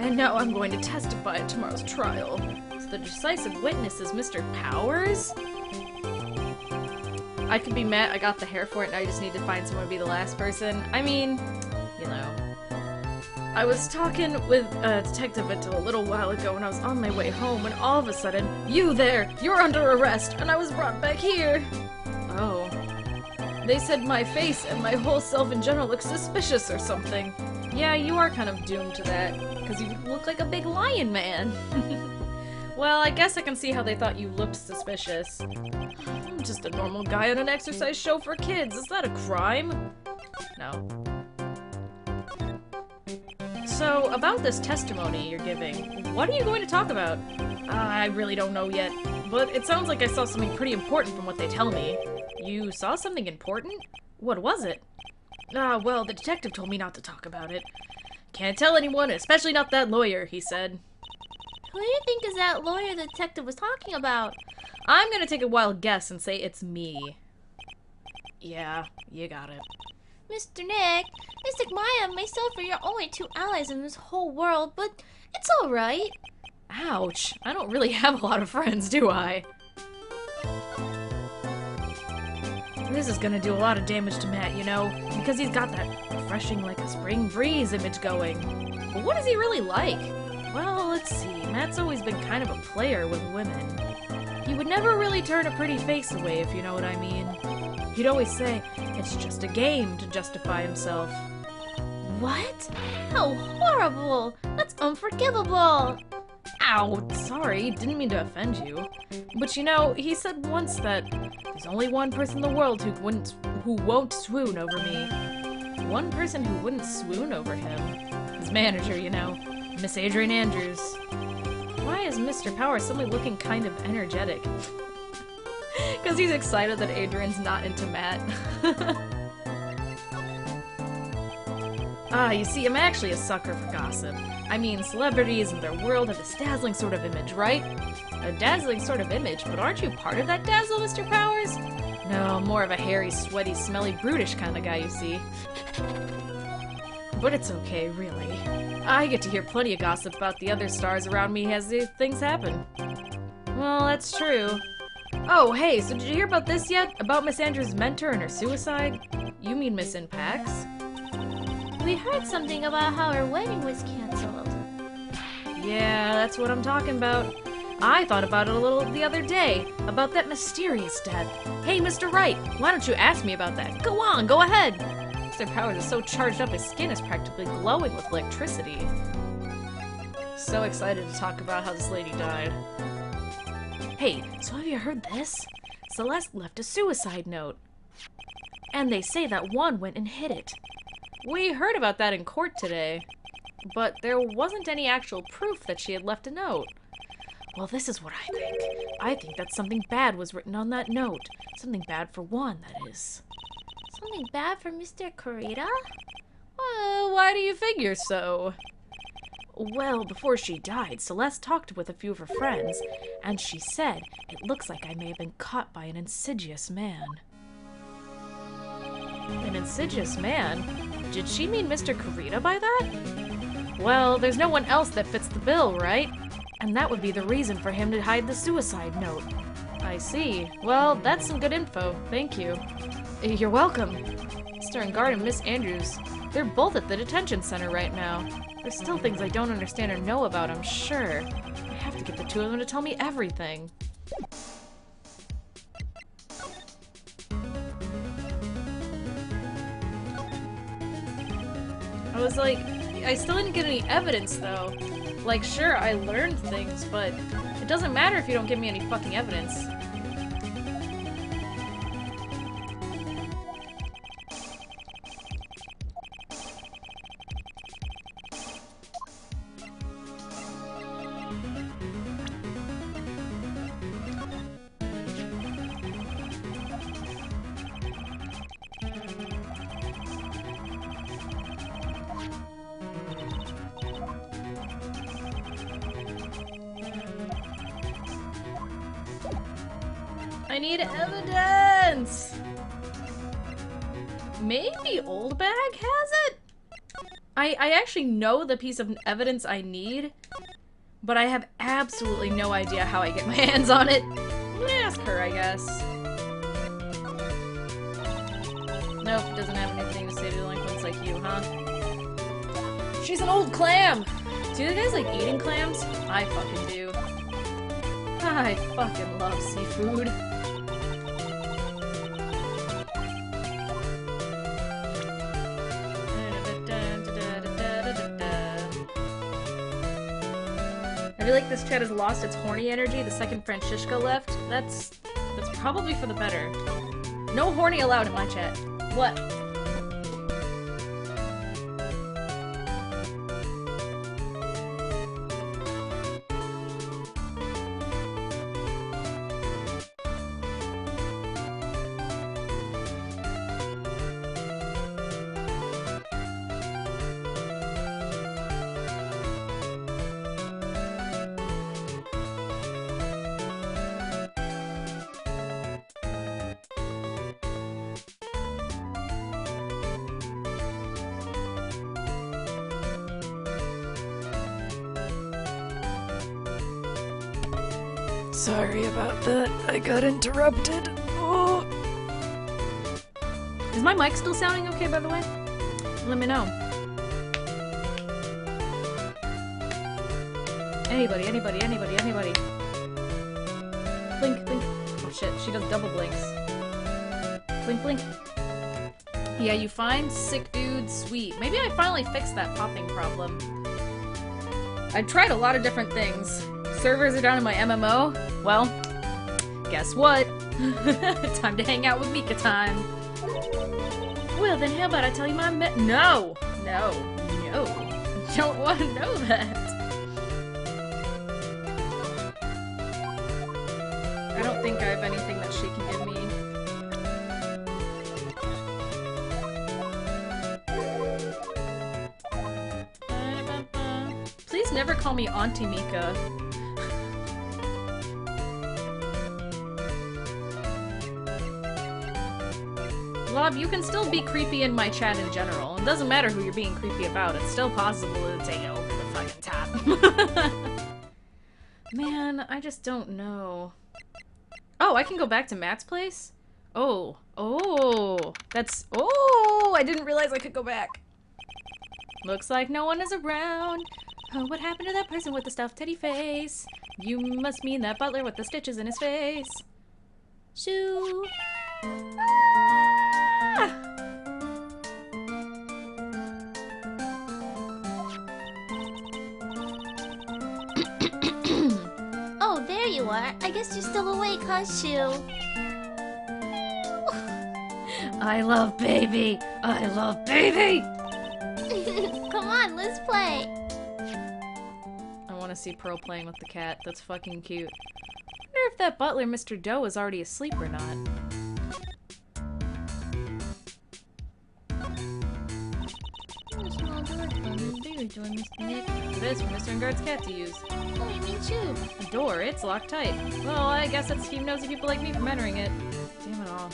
And now I'm going to testify at tomorrow's trial. So the decisive witness is Mr. Powers? I could be Matt, I got the hair for it, and I just need to find someone to be the last person. I mean, you know. I was talking with a detective until a little while ago when I was on my way home, and all of a sudden, you there! You're under arrest! And I was brought back here! Oh. They said my face and my whole self in general looks suspicious or something. Yeah, you are kind of doomed to that, because you look like a big lion man. Well, I guess I can see how they thought you looked suspicious. I'm just a normal guy on an exercise show for kids. Is that a crime? No. So, about this testimony you're giving, what are you going to talk about? I really don't know yet, but it sounds like I saw something pretty important from what they tell me. You saw something important? What was it? Well, the detective told me not to talk about it. Can't tell anyone, especially not that lawyer, he said. Who do you think is that lawyer the detective was talking about? I'm gonna take a wild guess and say it's me. Yeah, you got it. Mr. Nick, Mystic Maya and myself are your only two allies in this whole world, but it's alright. Ouch. I don't really have a lot of friends, do I? This is gonna do a lot of damage to Matt, you know, because he's got that refreshing like a spring breeze image going. But what is he really like? Well, let's see. Matt's always been kind of a player with women. He would never really turn a pretty face away, if you know what I mean. He'd always say, it's just a game, to justify himself. What? How horrible! That's unforgivable! Ow, sorry, didn't mean to offend you. But you know, he said once that there's only one person in the world who won't swoon over me. One person who wouldn't swoon over him. His manager, you know, Miss Adrian Andrews. Why is Mr. Power suddenly looking kind of energetic? Because he's excited that Adrian's not into Matt. You see, I'm actually a sucker for gossip. I mean, celebrities and their world have this dazzling sort of image, right? A dazzling sort of image, but aren't you part of that dazzle, Mr. Powers? No, more of a hairy, sweaty, smelly, brutish kind of guy, you see. But it's okay, really. I get to hear plenty of gossip about the other stars around me as these things happen. Well, that's true. Oh, hey, so did you hear about this yet? About Miss Andrews' mentor and her suicide? You mean Miss Impax? We heard something about how her wedding was canceled. Yeah, that's what I'm talking about. I thought about it a little the other day, about that mysterious death. Hey, Mr. Wright, why don't you ask me about that? Go on, go ahead! Mr. Powers is so charged up his skin is practically glowing with electricity. So excited to talk about how this lady died. Hey, so have you heard this? Celeste left a suicide note. And they say that Juan went and hid it. We heard about that in court today, but there wasn't any actual proof that she had left a note. Well, this is what I think. I think that something bad was written on that note. Something bad for Juan, that is. Something bad for Mr. Kurita? Why do you figure so? Well, before she died, Celeste talked with a few of her friends, and she said it looks like I may have been caught by an insidious man. An insidious man? Did she mean Mr. Kurita by that? Well, there's no one else that fits the bill, right? And that would be the reason for him to hide the suicide note. I see. Well, that's some good info. Thank you. You're welcome. Mr. Engard and Miss Andrews, they're both at the detention center right now. There's still things I don't understand or know about, I'm sure. I have to get the two of them to tell me everything. I was like, I still didn't get any evidence, though. Like, sure, I learned things, but it doesn't matter if you don't give me any fucking evidence. I need evidence! Maybe Old Bag has it? I actually know the piece of evidence I need, but I have absolutely no idea how I get my hands on it. I'm gonna ask her, I guess. Nope, doesn't have anything to say to delinquents like you, huh? She's an old clam! Do you guys like eating clams? I fucking do. I fucking love seafood. I feel like this chat has lost its horny energy the second Francisco left. That's probably for the better. No horny allowed in my chat. What? Sorry about that. I got interrupted. Oh. Is my mic still sounding okay, by the way? Let me know. Anybody. Blink, blink. Oh shit, she does double blinks. Blink, blink. Yeah, you find sick dude, sweet. Maybe I finally fixed that popping problem. I tried a lot of different things. Servers are down in my MMO. Well, guess what? Time to hang out with Mika time. Well, then how about I tell you my No! Don't want to know that. I don't think I have anything that she can give me. Please never call me Auntie Mika. Lob, you can still be creepy in my chat in general. It doesn't matter who you're being creepy about. It's still possible to take it over the fucking top. Man, I just don't know. Oh, I can go back to Matt's place? Oh, that's... Oh, I didn't realize I could go back. Looks like no one is around. Oh, what happened to that person with the stuffed teddy face? You must mean that butler with the stitches in his face. Shoo. Oh, there you are. I guess you're still awake, huh, Shoo? I love baby. I love baby. Come on, let's play. I want to see Pearl playing with the cat. That's fucking cute. Wonder if that butler, Mr. Doe, is already asleep or not. Nick, this for Mr. Guard's cat to use. Oh, I mean too. The door, it's locked tight. Well, I guess that's to keep nosy people like me from entering it. Damn it all.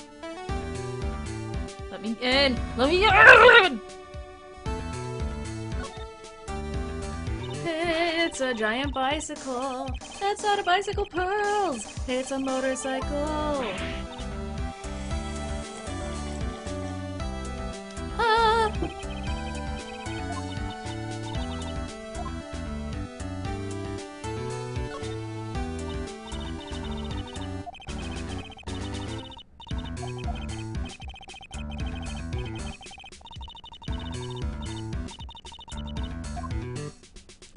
Let me in! Let me in! It's a giant bicycle. It's not a bicycle, Pearls. It's a motorcycle. Ah.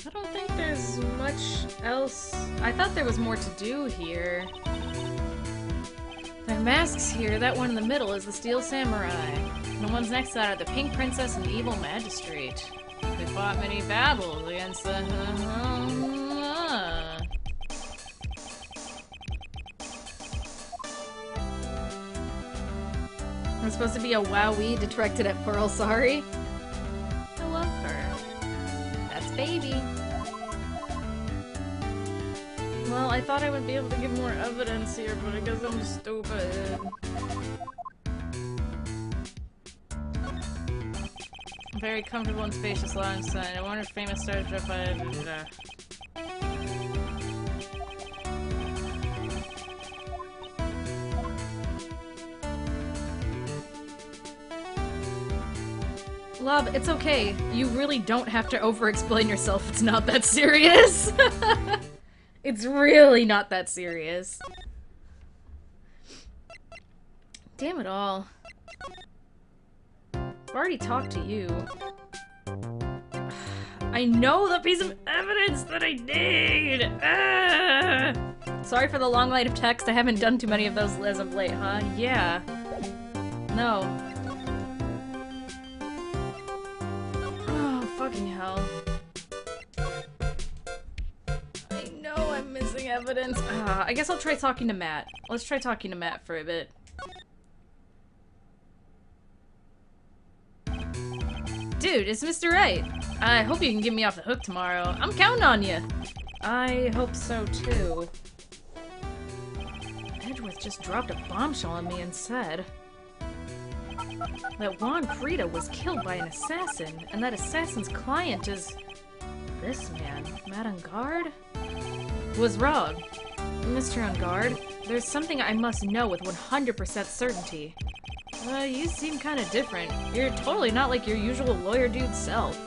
I don't think there's much else. I thought there was more to do here. There are masks here. That one in the middle is the Steel Samurai. The ones next to that are the Pink Princess and the Evil Magistrate. They fought many battles against the... I'm supposed to be a wowee directed at Pearl, sorry. I love her. That's baby. Well, I thought I would be able to give more evidence here, but I guess I'm stupid. Very comfortable and spacious lounge sign. I wonder if famous stars drive by. Lob, it's okay. You really don't have to over-explain yourself. It's not that serious. It's really not that serious. Damn it all. I've already talked to you. I know the piece of evidence that I need! Sorry for the long line of text. I haven't done too many of those as of late, huh? Yeah. No. Oh, fucking hell. I know I'm missing evidence. I guess I'll try talking to Matt. Let's try talking to Matt for a bit. Dude, it's Mr. Right. I hope you can get me off the hook tomorrow. I'm counting on you. I hope so too. Edgeworth just dropped a bombshell on me and said that Juan Frida was killed by an assassin, and that assassin's client is this man, Matt Ungard? Was wrong. Mr. Ungard, there's something I must know with 100% certainty. You seem kind of different. You're totally not like your usual lawyer dude self.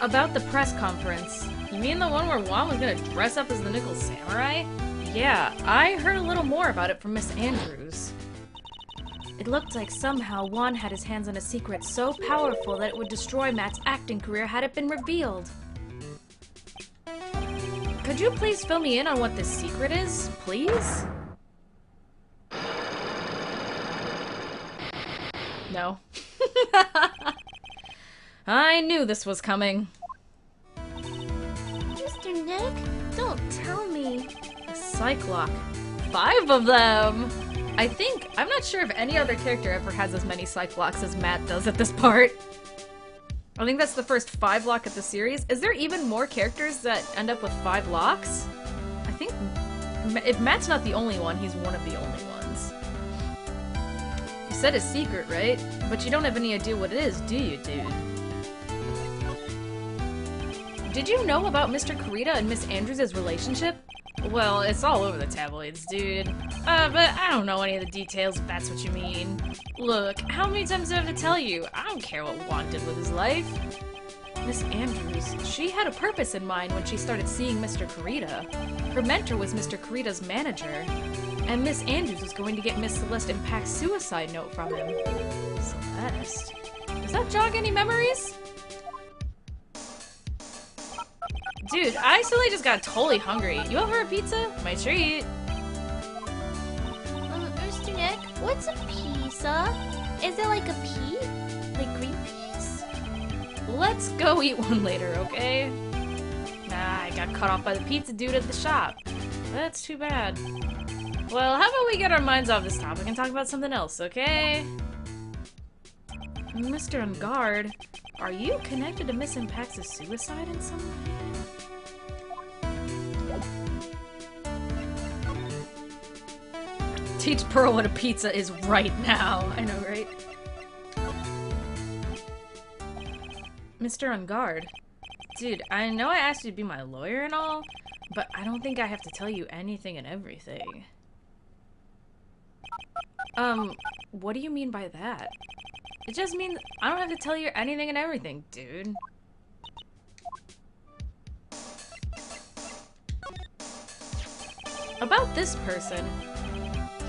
About the press conference. You mean the one where Juan was gonna dress up as the Nickel Samurai? Yeah, I heard a little more about it from Miss Andrews. It looked like somehow Juan had his hands on a secret so powerful that it would destroy Matt's acting career had it been revealed. Could you please fill me in on what this secret is, please? No. I knew this was coming. Mr. Nick, don't tell me. A Cyclock. 5 of them! I'm not sure if any other character ever has as many Cyclocks as Matt does at this part. I think that's the first 5 lock of the series. Is there even more characters that end up with 5 locks? I think if Matt's not the only one, he's one of the only ones. You said a secret, right? But you don't have any idea what it is, do you, dude? Did you know about Mr. Kurita and Miss Andrews' relationship? Well, it's all over the tabloids, dude. But I don't know any of the details if that's what you mean. Look, how many times do I have to tell you? I don't care what Juan did with his life. Miss Andrews, she had a purpose in mind when she started seeing Mr. Kurita. Her mentor was Mr. Kurita's manager. And Miss Andrews was going to get Miss Celeste and Pac's suicide note from him. Celeste? Does that jog any memories? Dude, I suddenly just got totally hungry. You over a pizza? My treat. Mr. Nick, what's a pizza? Is it like a pea? Like green peas? Let's go eat one later, okay? Nah, I got cut off by the pizza dude at the shop. That's too bad. Well, how about we get our minds off this topic and talk about something else, okay? Mr. On Guard, are you connected to Miss Impact's suicide in some way? Teach Pearl what a pizza is right now. I know, right? Mr. On Guard. Dude, I know I asked you to be my lawyer and all, but I don't think I have to tell you anything and everything. What do you mean by that? It just means I don't have to tell you anything and everything, dude. About this person,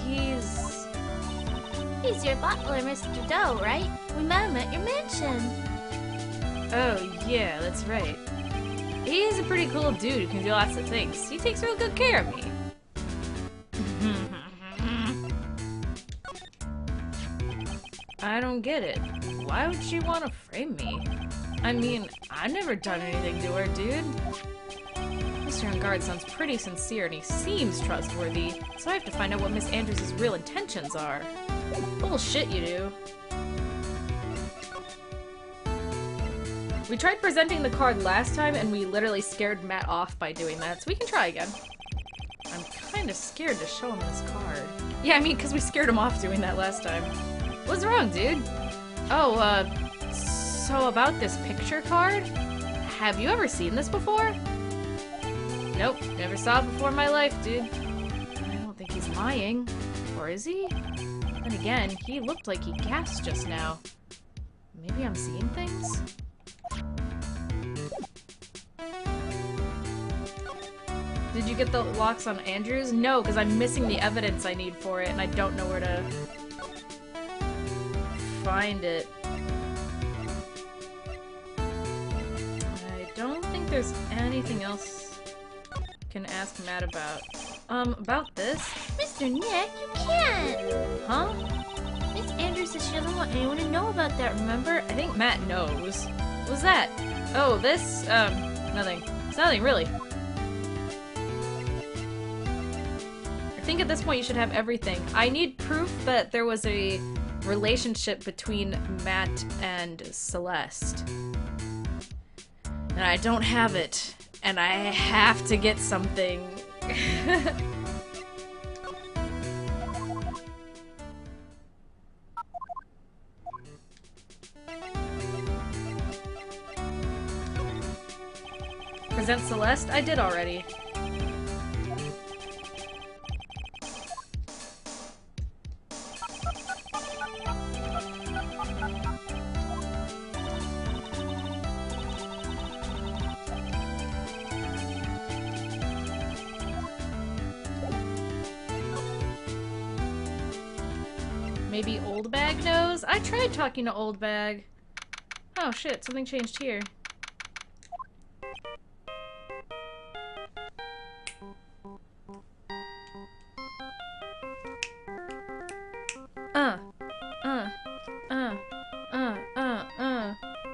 he's He's your butler, Mr. Doe, right? We met him at your mansion. Oh, yeah, that's right. He's a pretty cool dude who can do lots of things. He takes real good care of me. I don't get it. Why would she want to frame me? I mean, I've never done anything to her, dude. Mr. On Guard sounds pretty sincere and he seems trustworthy, so I have to find out what Miss Andrews' real intentions are. Bullshit, you do. We tried presenting the card last time and we literally scared Matt off by doing that, so we can try again. I'm kind of scared to show him this card. Yeah, I mean, because we scared him off doing that last time. What's wrong, dude? Oh, so about this picture card? Have you ever seen this before? Nope, never saw it before in my life, dude. I don't think he's lying. Or is he? Then again, he looked like he gasped just now. Maybe I'm seeing things? Did you get the locks on Andrews? No, because I'm missing the evidence I need for it, and I don't know where to find it. I don't think there's anything else I can ask Matt about. About this? Mr. Nick, you can't! Huh? Miss Andrews says she doesn't want anyone to know about that, remember? I think Matt knows. What's that? Oh, this, nothing. It's nothing, really. I think at this point you should have everything. I need proof that there was a relationship between Matt and Celeste. And I don't have it. And I have to get something. Present Celeste? I did already. Maybe Old Bag knows? I tried talking to Old Bag. Oh shit, something changed here.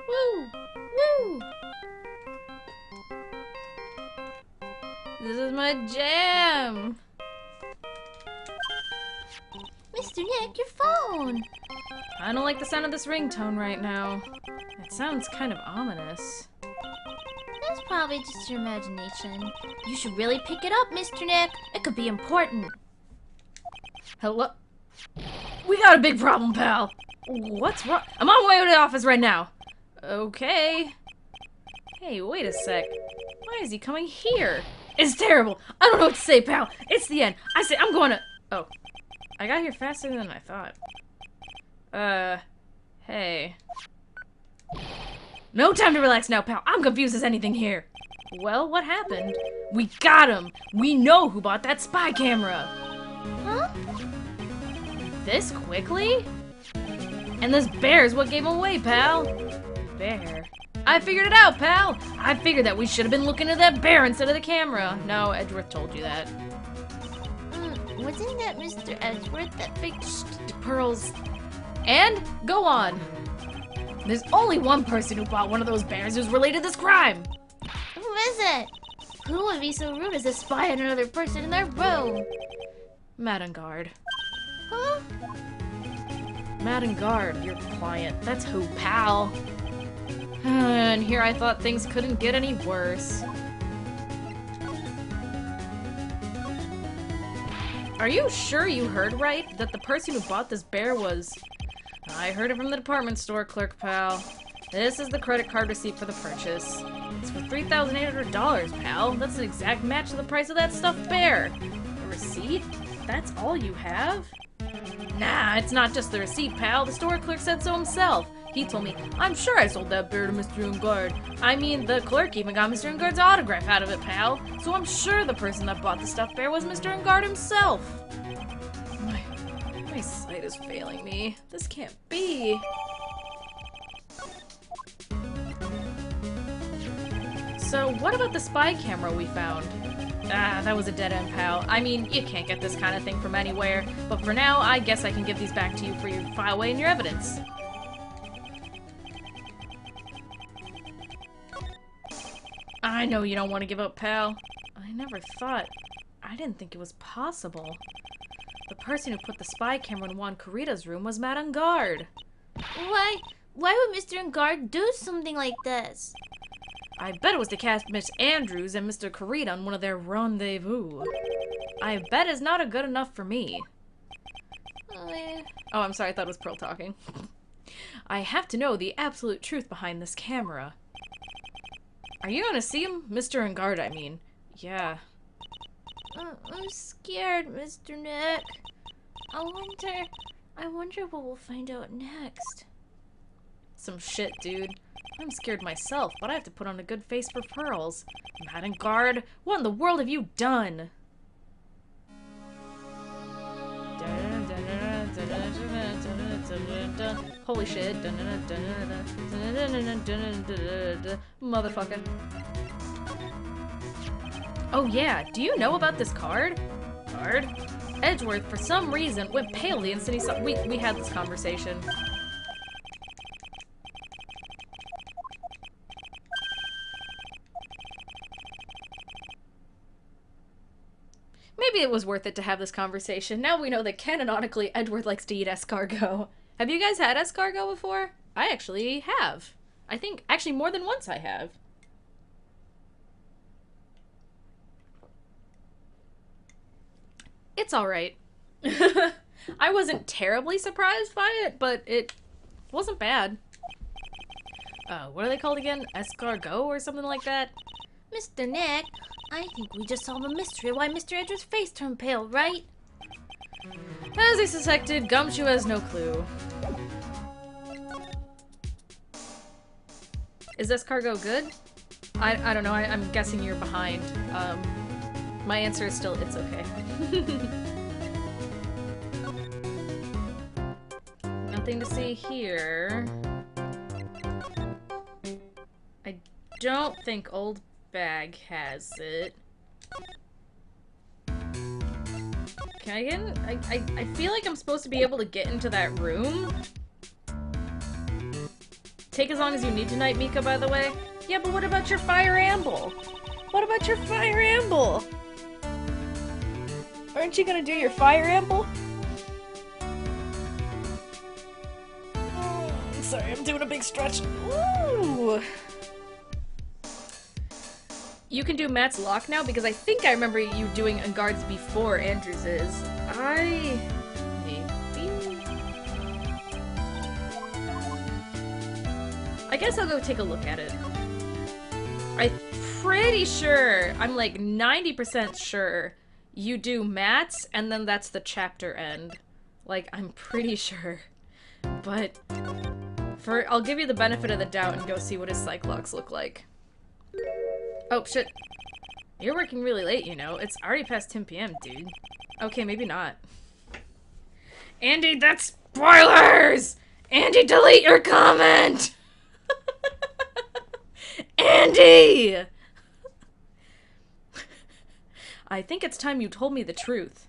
Woo! Woo! This is my jam! Mr. Nick, your phone! I don't like the sound of this ringtone right now. It sounds kind of ominous. That's probably just your imagination. You should really pick it up, Mr. Nick. It could be important. Hello? We got a big problem, pal! What's wrong? I'm on my way to the office right now! Okay. Hey, wait a sec. Why is he coming here? It's terrible! I don't know what to say, pal! It's the end! I say I'm going to... Oh. I got here faster than I thought. Hey. No time to relax now, pal. I'm confused as anything here. Well, what happened? We got him! We know who bought that spy camera! Huh? This quickly? And this bear is what gave him away, pal. Bear? I figured it out, pal! I figured that we should have been looking at that bear instead of the camera. No, Edgeworth told you that. Wasn't that Mr. Edgeworth, that big Pearls. And go on. There's only one person who bought one of those bears who's related to this crime. Who is it? Who would be so rude as to spy on another person in their room? Matt On Guard. Huh? Madden Guard, your client. That's who, pal. And here I thought things couldn't get any worse. Are you sure you heard right? That the person who bought this bear was... I heard it from the department store clerk, pal. This is the credit card receipt for the purchase. It's for $3,800, pal. That's an exact match to the price of that stuffed bear. A receipt? That's all you have? Nah, it's not just the receipt, pal. The store clerk said so himself. He told me, I'm sure I sold that bear to Mr. Ungard. I mean, the clerk even got Mr. Ungard's autograph out of it, pal. So I'm sure the person that bought the stuffed bear was Mr. Ungard himself. My sight is failing me. This can't be. So what about the spy camera we found? Ah, that was a dead end, pal. I mean, you can't get this kind of thing from anywhere. But for now, I guess I can give these back to you for your file away and your evidence. I know you don't want to give up, pal. I never thought... I didn't think it was possible. The person who put the spy camera in Juan Corrida's room was Madame Guard. Why would Mr. Ungard do something like this? I bet it was to catch Miss Andrews and Mr. Corrida on one of their rendezvous. I bet it's not good enough for me. Oh, I'm sorry, I thought it was Pearl talking. I have to know the absolute truth behind this camera. Are you gonna see him? Mr. Ungard, I mean. Yeah. I'm scared, Mr. Nick. I wonder what we'll find out next. Some shit, dude. I'm scared myself, but I have to put on a good face for Pearls. Madame Guard, what in the world have you done? Holy shit. Motherfucker. Oh yeah, do you know about this card? Edgeworth, for some reason, went pale the instant he saw- we had this conversation. Maybe it was worth it to have this conversation. Now we know that canonically Edward likes to eat escargot. Have you guys had escargot before? I actually have. I think, actually more than once I have. It's alright. I wasn't terribly surprised by it, but it wasn't bad. What are they called again? Escargot or something like that? Mr. Nick, I think we just solved the mystery why Mr. Edgeworth's face turned pale, right? As I suspected, Gumshoe has no clue. Is escargot good? I don't know, I'm guessing you're behind. My answer is still, it's okay. Nothing to see here. I don't think Old Bag has it. Can I get in? I feel like I'm supposed to be able to get into that room. Take as long as you need tonight, Mika, by the way. Yeah, but what about your fire amble? What about your fire amble? Aren't you gonna do your fire amble? Sorry, I'm doing a big stretch. Ooh. You can do Matt's lock now because I think I remember you doing Ungard's before Andrews's. Maybe. I guess I'll go take a look at it. I'm pretty sure, I'm like 90% sure you do Matt's and then that's the chapter end. Like, I'm pretty sure. But I'll give you the benefit of the doubt and go see what his psych locks look like. Oh, shit. You're working really late, you know. It's already past 10 p.m., dude. Okay, maybe not. Andy, that's spoilers! Andy, delete your comment! Andy! I think it's time you told me the truth.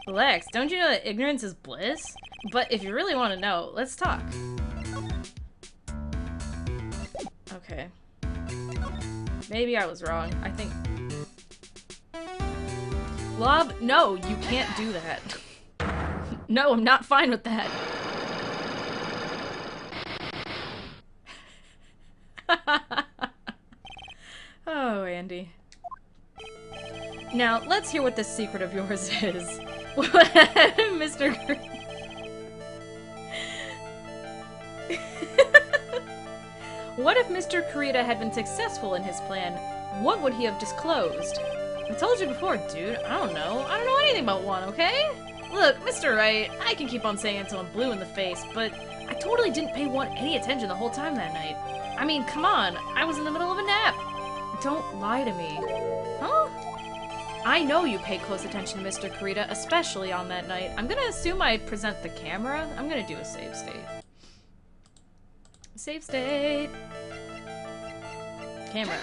Relax, don't you know that ignorance is bliss? But if you really want to know, let's talk. Okay. Maybe I was wrong. I think... Lob? No, you can't do that. No, I'm not fine with that. Oh, Andy. Now, let's hear what this secret of yours is. Mr. What if Mr. Kurita had been successful in his plan? What would he have disclosed? I told you before, dude. I don't know. I don't know anything about one, okay? Look, Mr. Wright, I can keep on saying it until I'm blue in the face, but I totally didn't pay one any attention the whole time that night. I mean, come on. I was in the middle of a nap. Don't lie to me. Huh? I know you pay close attention to Mr. Kurita, especially on that night. I'm gonna assume I present the camera. I'm gonna do a save state. Save state. Camera.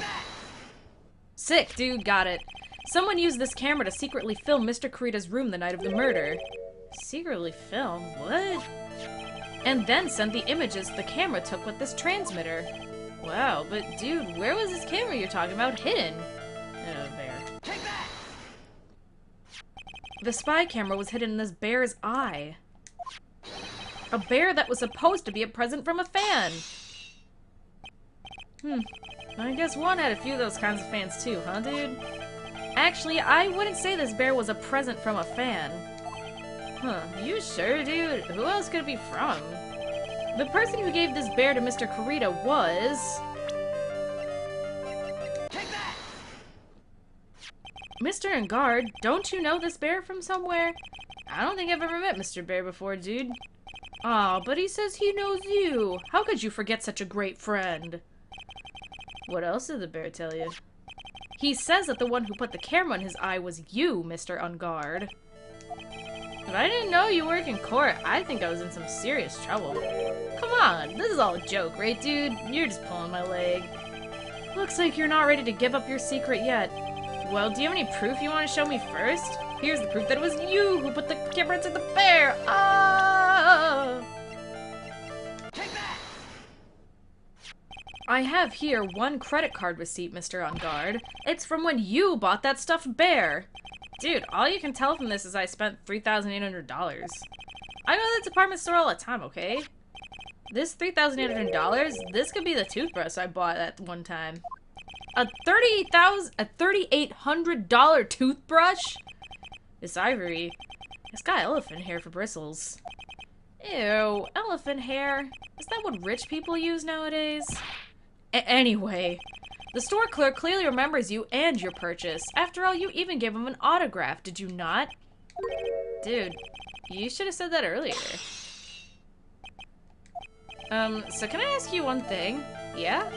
Sick, dude. Got it. Someone used this camera to secretly film Mr. Kurita's room the night of the murder. Secretly film? What? And then sent the images the camera took with this transmitter. Wow, but dude, where was this camera you're talking about hidden? Oh, there. Take that! The spy camera was hidden in this bear's eye. A bear that was supposed to be a present from a fan. I guess one had a few of those kinds of fans too, huh, dude? Actually, I wouldn't say this bear was a present from a fan. Huh, you sure, dude? Who else could it be from? The person who gave this bear to Mr. Kurita was... Take that! Mr. Engard, don't you know this bear from somewhere? I don't think I've ever met Mr. Bear before, dude. Aw, but he says he knows you. How could you forget such a great friend? What else did the bear tell you? He says that the one who put the camera in his eye was you, Mr. Engard. If I didn't know you work in court, I think I was in some serious trouble. Come on, this is all a joke, right, dude? You're just pulling my leg. Looks like you're not ready to give up your secret yet. Well, do you have any proof you want to show me first? Here's the proof that it was you who put the camera into the bear! Ah! Take that! I have here one credit card receipt, Mr. Engard. It's from when you bought that stuffed bear. Dude, all you can tell from this is I spent $3,800. I go to the department store all the time, okay? This $3,800, this could be the toothbrush I bought at one time. A $3,800 toothbrush? This ivory. It's got elephant hair for bristles. Ew, elephant hair. Is that what rich people use nowadays? Anyway, the store clerk clearly remembers you and your purchase. After all, you even gave him an autograph, did you not? Dude, you should have said that earlier. So can I ask you one thing? Yeah?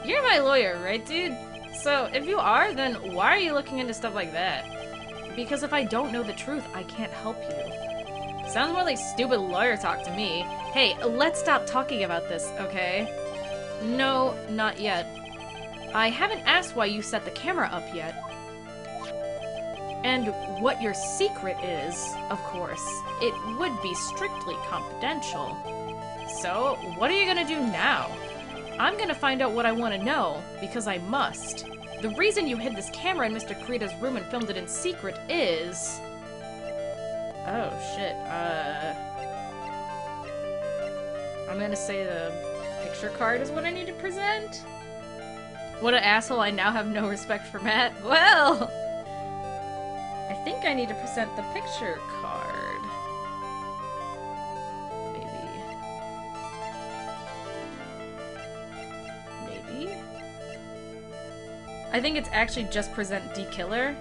You're my lawyer, right, dude? So, if you are, then why are you looking into stuff like that? Because if I don't know the truth, I can't help you. Sounds more like stupid lawyer talk to me. Hey, let's stop talking about this, okay? No, not yet. I haven't asked why you set the camera up yet. And what your secret is, of course. It would be strictly confidential. So, what are you gonna do now? I'm gonna find out what I want to know, because I must. The reason you hid this camera in Mr. Kurita's room and filmed it in secret is... Oh, shit. I'm gonna say the picture card is what I need to present? What an asshole, I now have no respect for Matt. Well! I think I need to present the picture card. Maybe. I think it's actually just present D-Killer.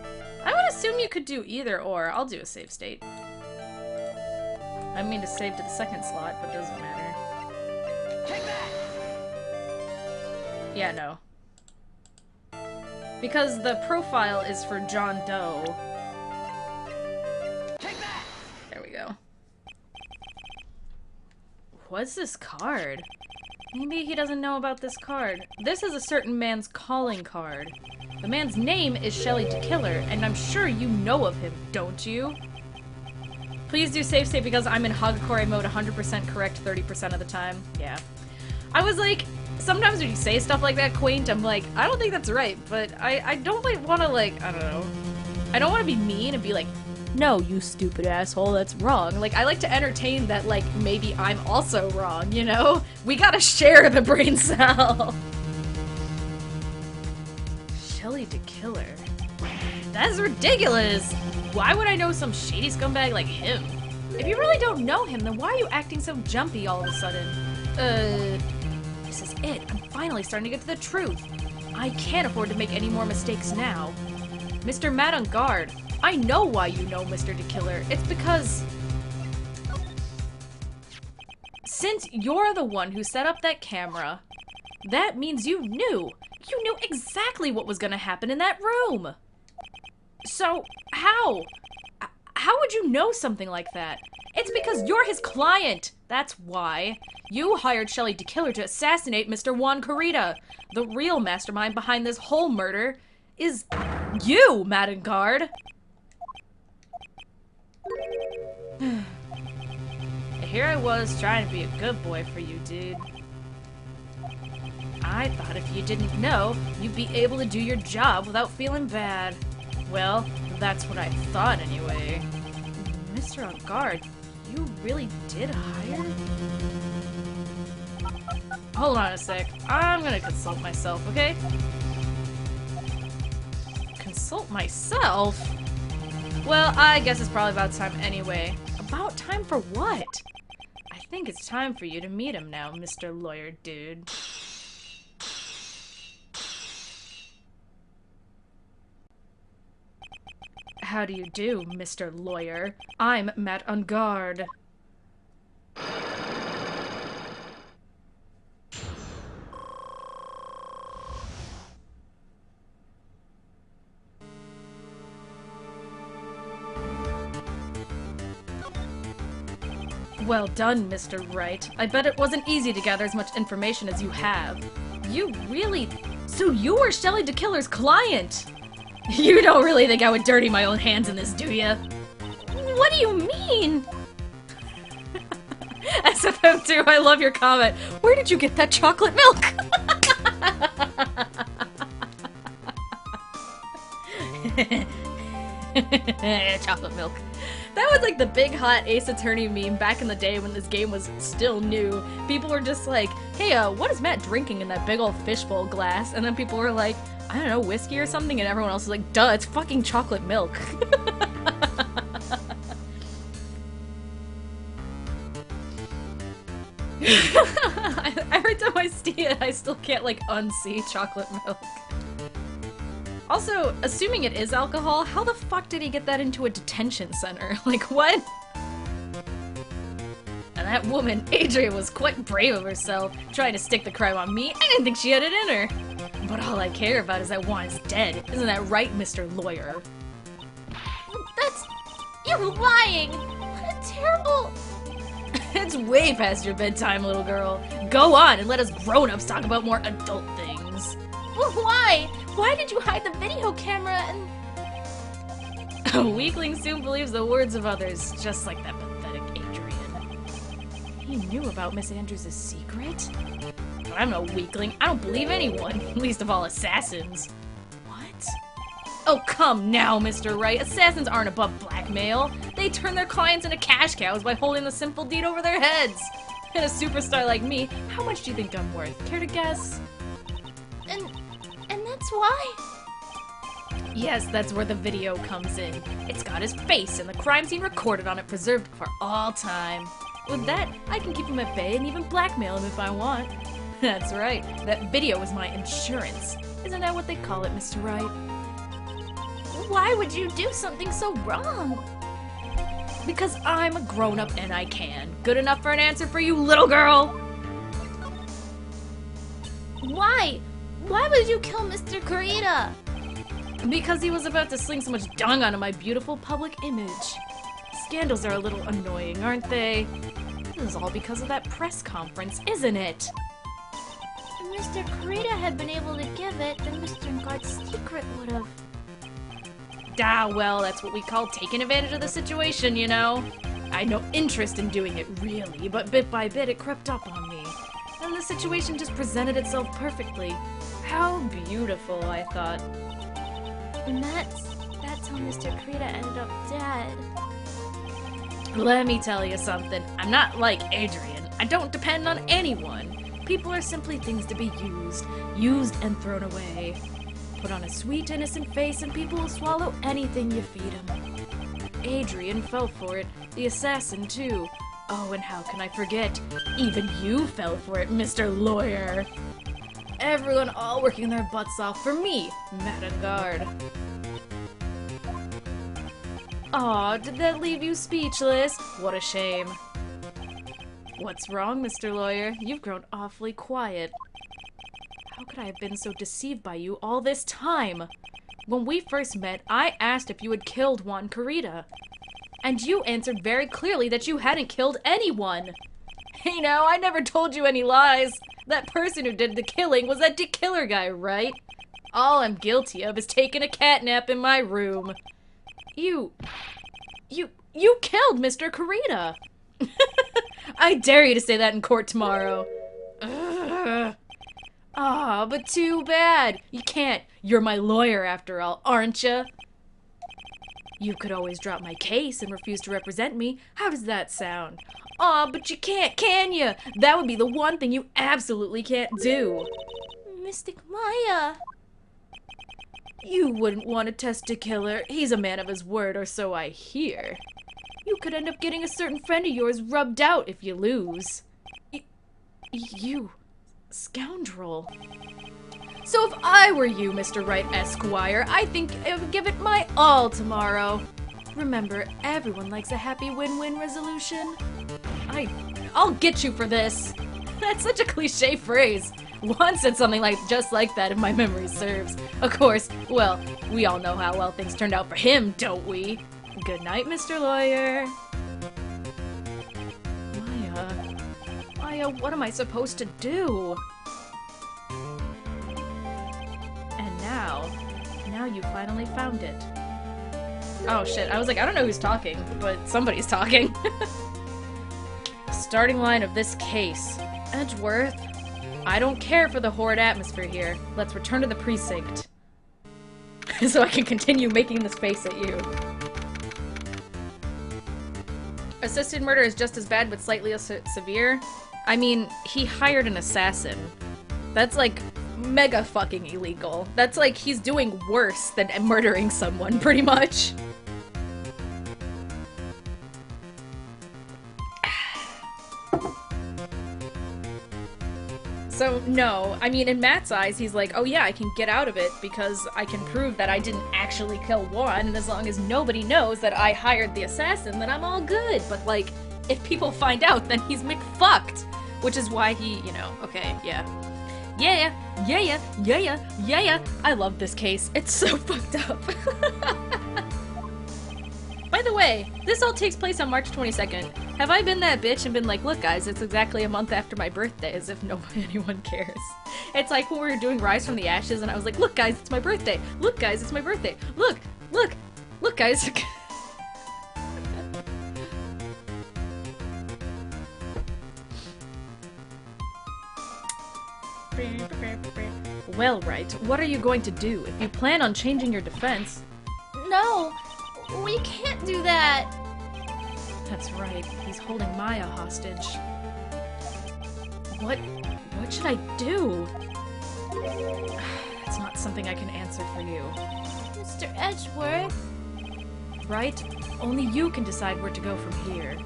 I would assume you could do either or. I'll do a save state. I mean to save to the second slot, but doesn't matter. Take that! Yeah, no. Because the profile is for John Doe. Take that! There we go. What's this card? Maybe he doesn't know about this card. This is a certain man's calling card. The man's name is Shelly DeKiller, and I'm sure you know of him, don't you? Please do save state because I'm in Hagakure mode 100% correct 30% of the time. Yeah. I was like, sometimes when you say stuff like that, Quaint, I'm like, I don't think that's right, but I don't like, want to, like, I don't know. I don't want to be mean and be like, no, you stupid asshole, that's wrong. Like, I like to entertain that, like, maybe I'm also wrong, you know? We gotta share the brain cell. Shelly the Killer. That's ridiculous! Why would I know some shady scumbag like him? If you really don't know him, then why are you acting so jumpy all of a sudden? This is it. I'm finally starting to get to the truth. I can't afford to make any more mistakes now. Mr. Matt on guard. I know why you know Mr. the Killer. It's because... since you're the one who set up that camera, that means you knew. You knew exactly what was gonna happen in that room. So, how? How would you know something like that? It's because you're his client! That's why. You hired Shelly the Killer to assassinate Mr. Juan Carita. The real mastermind behind this whole murder is you, Madden Guard. And here I was trying to be a good boy for you, dude. I thought if you didn't know, you'd be able to do your job without feeling bad. Well, that's what I thought anyway. Mr. On Guard, you really did hire? Hold on a sec. I'm gonna consult myself, okay? Consult myself? Well, I guess it's probably about time anyway. About time for what? I think it's time for you to meet him now, Mr. Lawyer Dude. How do you do, Mr. Lawyer? I'm Matt on Guard. Well done, Mr. Wright. I bet it wasn't easy to gather as much information as you have. You really... So you were Shelly the Killer's client! You don't really think I would dirty my own hands in this, do ya? What do you mean? SFM2, I love your comment. Where did you get that chocolate milk? Chocolate milk. That was like the big hot Ace Attorney meme back in the day when this game was still new. People were just like, hey, what is Matt drinking in that big old fishbowl glass? And then people were like, I don't know, whiskey or something? And everyone else was like, duh, it's fucking chocolate milk. Every time I see it, I still can't, like, unsee chocolate milk. Also, assuming it is alcohol, how the fuck did he get that into a detention center? Like, what? And that woman, Adria, was quite brave of herself, trying to stick the crime on me. I didn't think she had it in her. But all I care about is that Juan's dead. Isn't that right, Mr. Lawyer? That's... You're lying! What a terrible... It's way past your bedtime, little girl. Go on and let us grown-ups talk about more adult things. Well, why? Why did you hide the video camera and... A weakling soon believes the words of others, just like that pathetic Adrian. He knew about Miss Andrews' secret? But I'm no weakling. I don't believe anyone, least of all assassins. What? Oh, come now, Mr. Wright. Assassins aren't above blackmail. They turn their clients into cash cows by holding the simple deed over their heads. And a superstar like me, how much do you think I'm worth? Care to guess? And that's why? Yes, that's where the video comes in. It's got his face and the crime scene recorded on it, preserved for all time. With that, I can keep him at bay and even blackmail him if I want. That's right, that video is my insurance. Isn't that what they call it, Mr. Wright? Why would you do something so wrong? Because I'm a grown-up and I can. Good enough for an answer for you, little girl? Why? Why would you kill Mr. Carita? Because he was about to sling so much dung onto my beautiful public image. Scandals are a little annoying, aren't they? This is all because of that press conference, isn't it? If Mr. Carita had been able to give it, then Mr. Guard's secret would have... Ah, well, that's what we call taking advantage of the situation, you know? I had no interest in doing it, really, but bit by bit it crept up on me. And the situation just presented itself perfectly. How beautiful, I thought. And that's So Mr. Krita ended up dead. Let me tell you something. I'm not like Adrian. I don't depend on anyone. People are simply things to be used and thrown away. Put on a sweet, innocent face and people will swallow anything you feed them. Adrian fell for it. The assassin, too. Oh, and how can I forget? Even you fell for it, Mr. Lawyer. Everyone all working their butts off for me, Madame Guard. Aw, did that leave you speechless? What a shame. What's wrong, Mr. Lawyer? You've grown awfully quiet. How could I have been so deceived by you all this time? When we first met, I asked if you had killed Juan Carita. And you answered very clearly that you hadn't killed anyone. Hey now, I never told you any lies. That person who did the killing was that killer guy, right? All I'm guilty of is taking a catnap in my room. You killed Mr. Carita! I dare you to say that in court tomorrow. Ugh. Ah, but too bad. You can't. You're my lawyer after all, aren't you? You could always drop my case and refuse to represent me. How does that sound? Aw, but you can't, can you? That would be the one thing you absolutely can't do. Mystic Maya! You wouldn't want to test a killer. He's a man of his word, or so I hear. You could end up getting a certain friend of yours rubbed out if you lose. You scoundrel. So if I were you, Mr. Wright Esquire, I think I would give it my all tomorrow. Remember, everyone likes a happy win-win resolution. I'll get you for this. That's such a cliche phrase. Juan said something just like that if my memory serves. Of course, well, we all know how well things turned out for him, don't we? Good night, Mr. Lawyer. Maya, what am I supposed to do? And now you finally found it. Oh shit, I was like, I don't know who's talking, but somebody's talking. Starting line of this case. Edgeworth. I don't care for the horrid atmosphere here. Let's return to the precinct. So I can continue making this face at you. Assisted murder is just as bad, but slightly less severe. I mean, he hired an assassin. That's like mega fucking illegal. That's like he's doing worse than murdering someone, pretty much. So, no. I mean, in Matt's eyes, he's like, oh yeah, I can get out of it because I can prove that I didn't actually kill Juan, and as long as nobody knows that I hired the assassin, then I'm all good. But, like, if people find out, then he's McFucked. Which is why he, you know, okay, yeah. Yeah. I love this case. It's so fucked up. By the way, this all takes place on March 22nd. Have I been that bitch and been like, look guys, it's exactly a month after my birthday, as if anyone cares. It's like when we were doing Rise from the Ashes and I was like, look guys, it's my birthday. Look guys, it's my birthday. Look guys. Well, right, what are you going to do? If you plan on changing your defense... No! We can't do that! That's right, he's holding Maya hostage. What should I do? It's not something I can answer for you. Mr. Edgeworth? Right? Only you can decide where to go from here.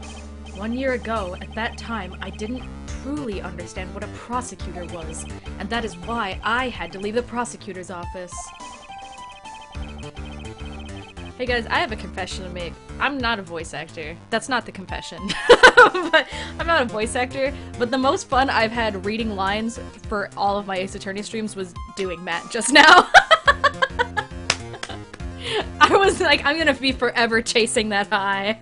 1 year ago, at that time, I didn't truly understand what a prosecutor was, and that is why I had to leave the prosecutor's office. Hey guys, I have a confession to make. I'm not a voice actor. That's not the confession. But I'm not a voice actor, but the most fun I've had reading lines for all of my Ace Attorney streams was doing Matt just now. I was like, I'm gonna be forever chasing that high.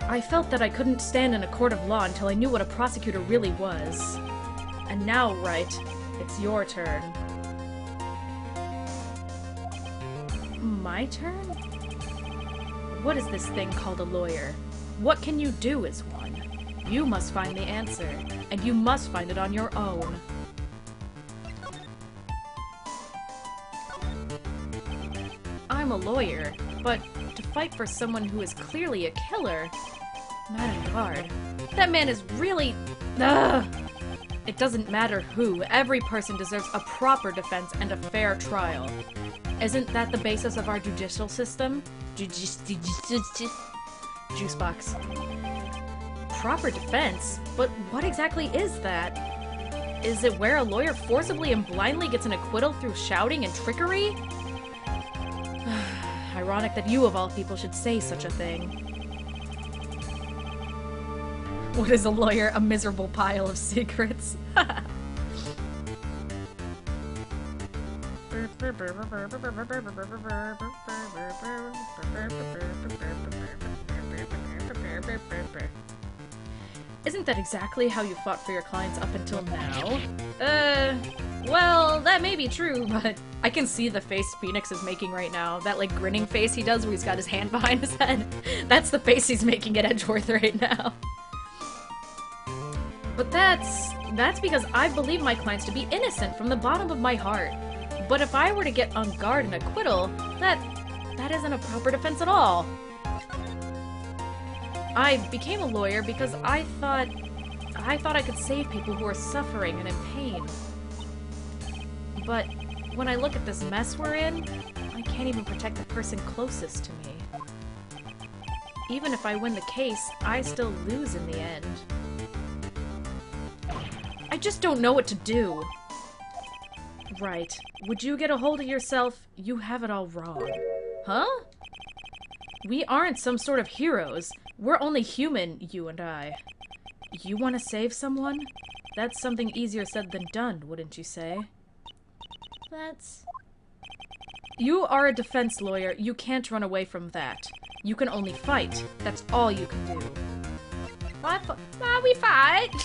I felt that I couldn't stand in a court of law until I knew what a prosecutor really was. And now, Wright, it's your turn. My turn? What is this thing called a lawyer? What can you do as one? You must find the answer, and you must find it on your own. am a lawyer, but to fight for someone who is clearly a killer... Madame Guard. That man is really... Ugh! It doesn't matter who. Every person deserves a proper defense and a fair trial. Isn't that the basis of our judicial system? Juicebox. Proper defense? But what exactly is that? Is it where a lawyer forcibly and blindly gets an acquittal through shouting and trickery? Ironic that you, of all people, should say such a thing. What is a lawyer? A miserable pile of secrets. Isn't that exactly how you fought for your clients up until now? Well, that may be true, but I can see the face Phoenix is making right now. That, like, grinning face he does where he's got his hand behind his head. That's the face he's making at Edgeworth right now. But that's because I believe my clients to be innocent from the bottom of my heart. But if I were to get on guard and acquittal, that isn't a proper defense at all. I became a lawyer because I thought I could save people who are suffering and in pain. But when I look at this mess we're in, I can't even protect the person closest to me. Even if I win the case, I still lose in the end. I just don't know what to do. Right. Would you get a hold of yourself? You have it all wrong. Huh? We aren't some sort of heroes. We're only human, you and I. You want to save someone? That's something easier said than done, wouldn't you say? You are a defense lawyer. You can't run away from that. You can only fight. That's all you can do. Why we fight?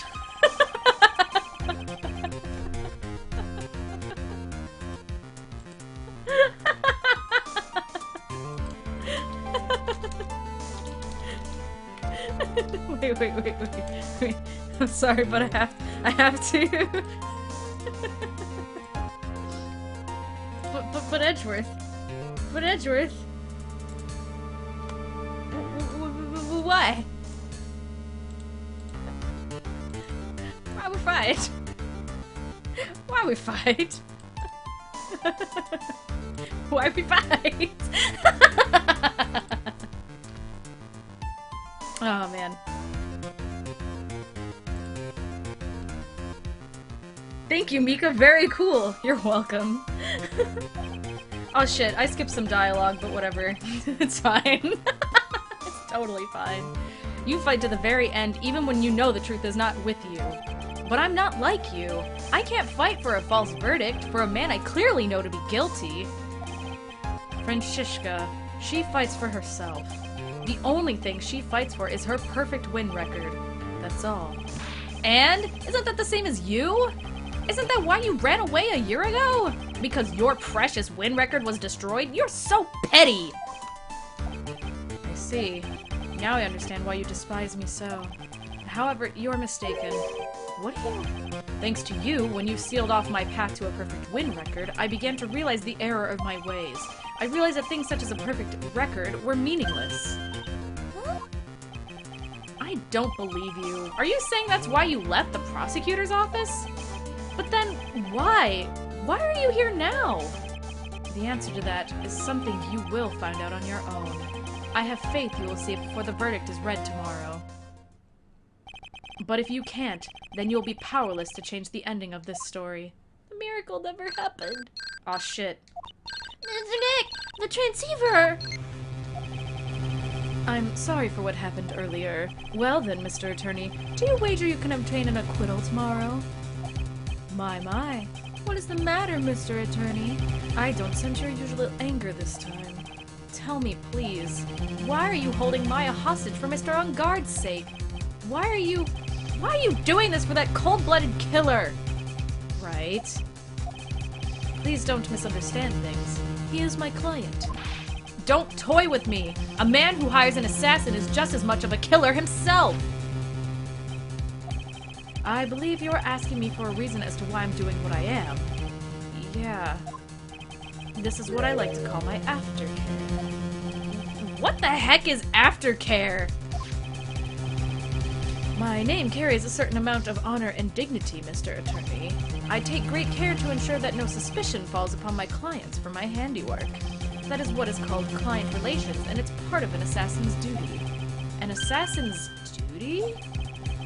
Wait. I'm sorry, but I have to. but Edgeworth. Why? Why we fight? Why we fight? Why we fight? Oh, man. Thank you, Mika. Very cool. You're welcome. Oh, shit. I skipped some dialogue, but whatever. It's fine. It's totally fine. You fight to the very end, even when you know the truth is not with you. But I'm not like you. I can't fight for a false verdict for a man I clearly know to be guilty. Francisca, she fights for herself. The only thing she fights for is her perfect win record. That's all. And? Isn't that the same as you? Isn't that why you ran away a year ago? Because your precious win record was destroyed? You're so petty! I see. Now I understand why you despise me so. However, you're mistaken. What do you... Thanks to you, when you sealed off my path to a perfect win record, I began to realize the error of my ways. I realized that things such as a perfect record were meaningless. Huh? I don't believe you. Are you saying that's why you left the prosecutor's office? But then, why? Why are you here now? The answer to that is something you will find out on your own. I have faith you will see it before the verdict is read tomorrow. But if you can't, then you'll be powerless to change the ending of this story. The miracle never happened. Aw, shit. Mr. Nick! The transceiver! I'm sorry for what happened earlier. Well then, Mr. Attorney, do you wager you can obtain an acquittal tomorrow? My. What is the matter, Mr. Attorney? I don't sense your usual anger this time. Tell me, please, why are you holding Maya hostage for Mr. On Guard's sake? Why are you doing this for that cold-blooded killer? Right. Please don't misunderstand things. He is my client. Don't toy with me! A man who hires an assassin is just as much of a killer himself! I believe you're asking me for a reason as to why I'm doing what I am. Yeah. This is what I like to call my aftercare. What the heck is aftercare? My name carries a certain amount of honor and dignity, Mr. Attorney. I take great care to ensure that no suspicion falls upon my clients for my handiwork. That is what is called client relations, and it's part of an assassin's duty. An assassin's duty?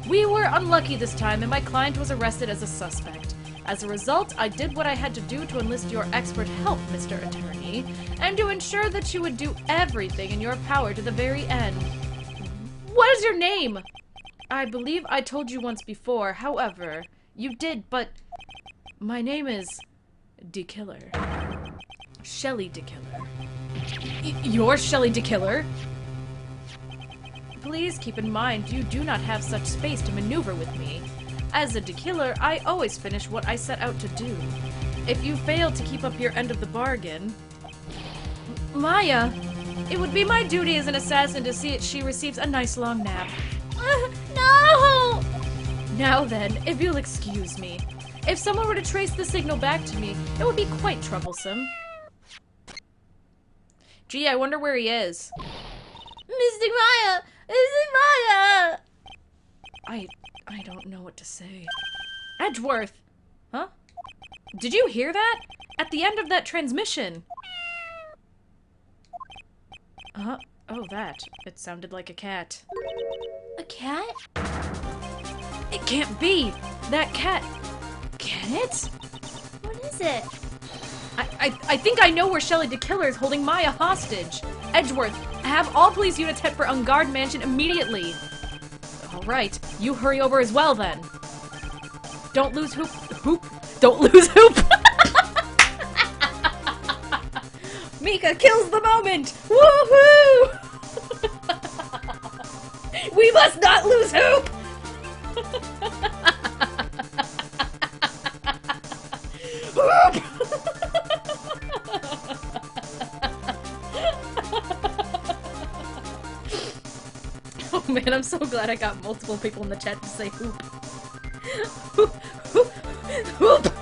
We were unlucky this time, and my client was arrested as a suspect. As a result, I did what I had to do to enlist your expert help, Mr. Attorney, and to ensure that you would do everything in your power to the very end. What is your name? I believe I told you once before, however, you did, but my name is DeKiller. Shelly DeKiller. You're Shelly DeKiller? Please keep in mind you do not have such space to maneuver with me. As a DeKiller, I always finish what I set out to do. If you fail to keep up your end of the bargain... Maya, it would be my duty as an assassin to see that she receives a nice long nap. No! Now then, if you'll excuse me. If someone were to trace the signal back to me, it would be quite troublesome. Gee, I wonder where he is. Mystic Maya! Mystic Maya! I don't know what to say. Edgeworth! Huh? Did you hear that? At the end of that transmission. Oh, that. It sounded like a cat. A cat? It can't be! That cat... Can it? What is it? I think I know where Shelly DeKiller is holding Maya hostage. Edgeworth, have all police units head for Ungard Mansion immediately. Alright, you hurry over as well then. Don't lose Hoop. Don't lose Hoop! Mika kills the moment! Woohoo! We must not lose Hoop! Hoop! Oh man, I'm so glad I got multiple people in the chat to say Hoop. Hoop! Hoop! Hoop!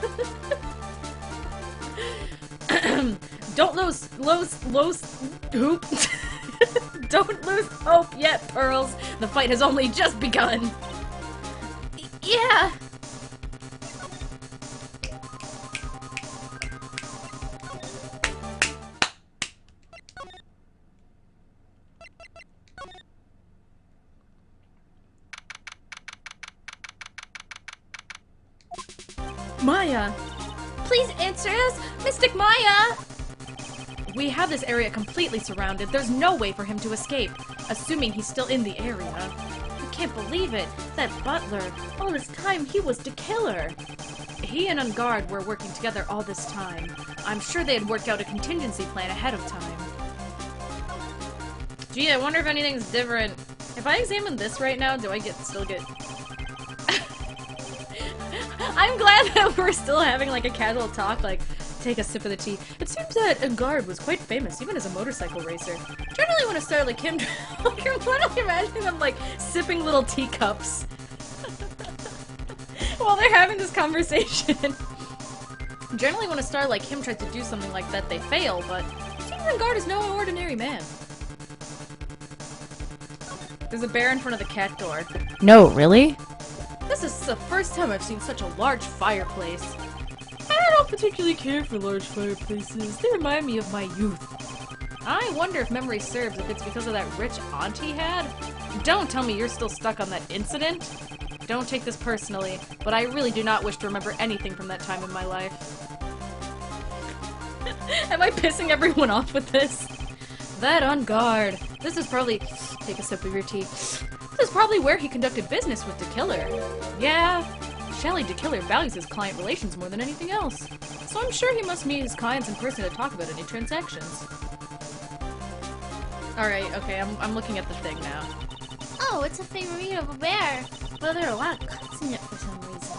Don't lose Hoop! Don't lose hope yet, Pearls! The fight has only just begun! Yeah! Maya! Please answer us! Mystic Maya! We have this area completely surrounded. There's no way for him to escape, assuming he's still in the area. I can't believe it. That butler, all this time he was DeKiller. He and Ungard were working together all this time. I'm sure they had worked out a contingency plan ahead of time. Gee, I wonder if anything's different. If I examine this right now, do I still get... I'm glad that we're still having like a casual talk, like, take a sip of the tea. It seems that Ungard was quite famous, even as a motorcycle racer. Generally when I start like him, like, I'm literally imagining them like sipping little teacups while they're having this conversation. Generally when a star like him tries to do something like that, they fail, but it seems Ungard is no ordinary man. There's a bear in front of the cat door. No, really? This is the first time I've seen such a large fireplace. I don't particularly care for large fireplaces. They remind me of my youth. I wonder if memory serves, if it's because of that rich aunt he had? Don't tell me you're still stuck on that incident. Don't take this personally, but I really do not wish to remember anything from that time in my life. Am I pissing everyone off with this? That Ungard. This is probably... Take a sip of your tea. This is probably where he conducted business with DeKiller. Yeah, Shelly DeKiller values his client relations more than anything else. So I'm sure he must meet his clients in person to talk about any transactions. Alright, okay, I'm looking at the thing now. Oh, it's a favorite of a bear. But there are a lot of cuts in it for some reason.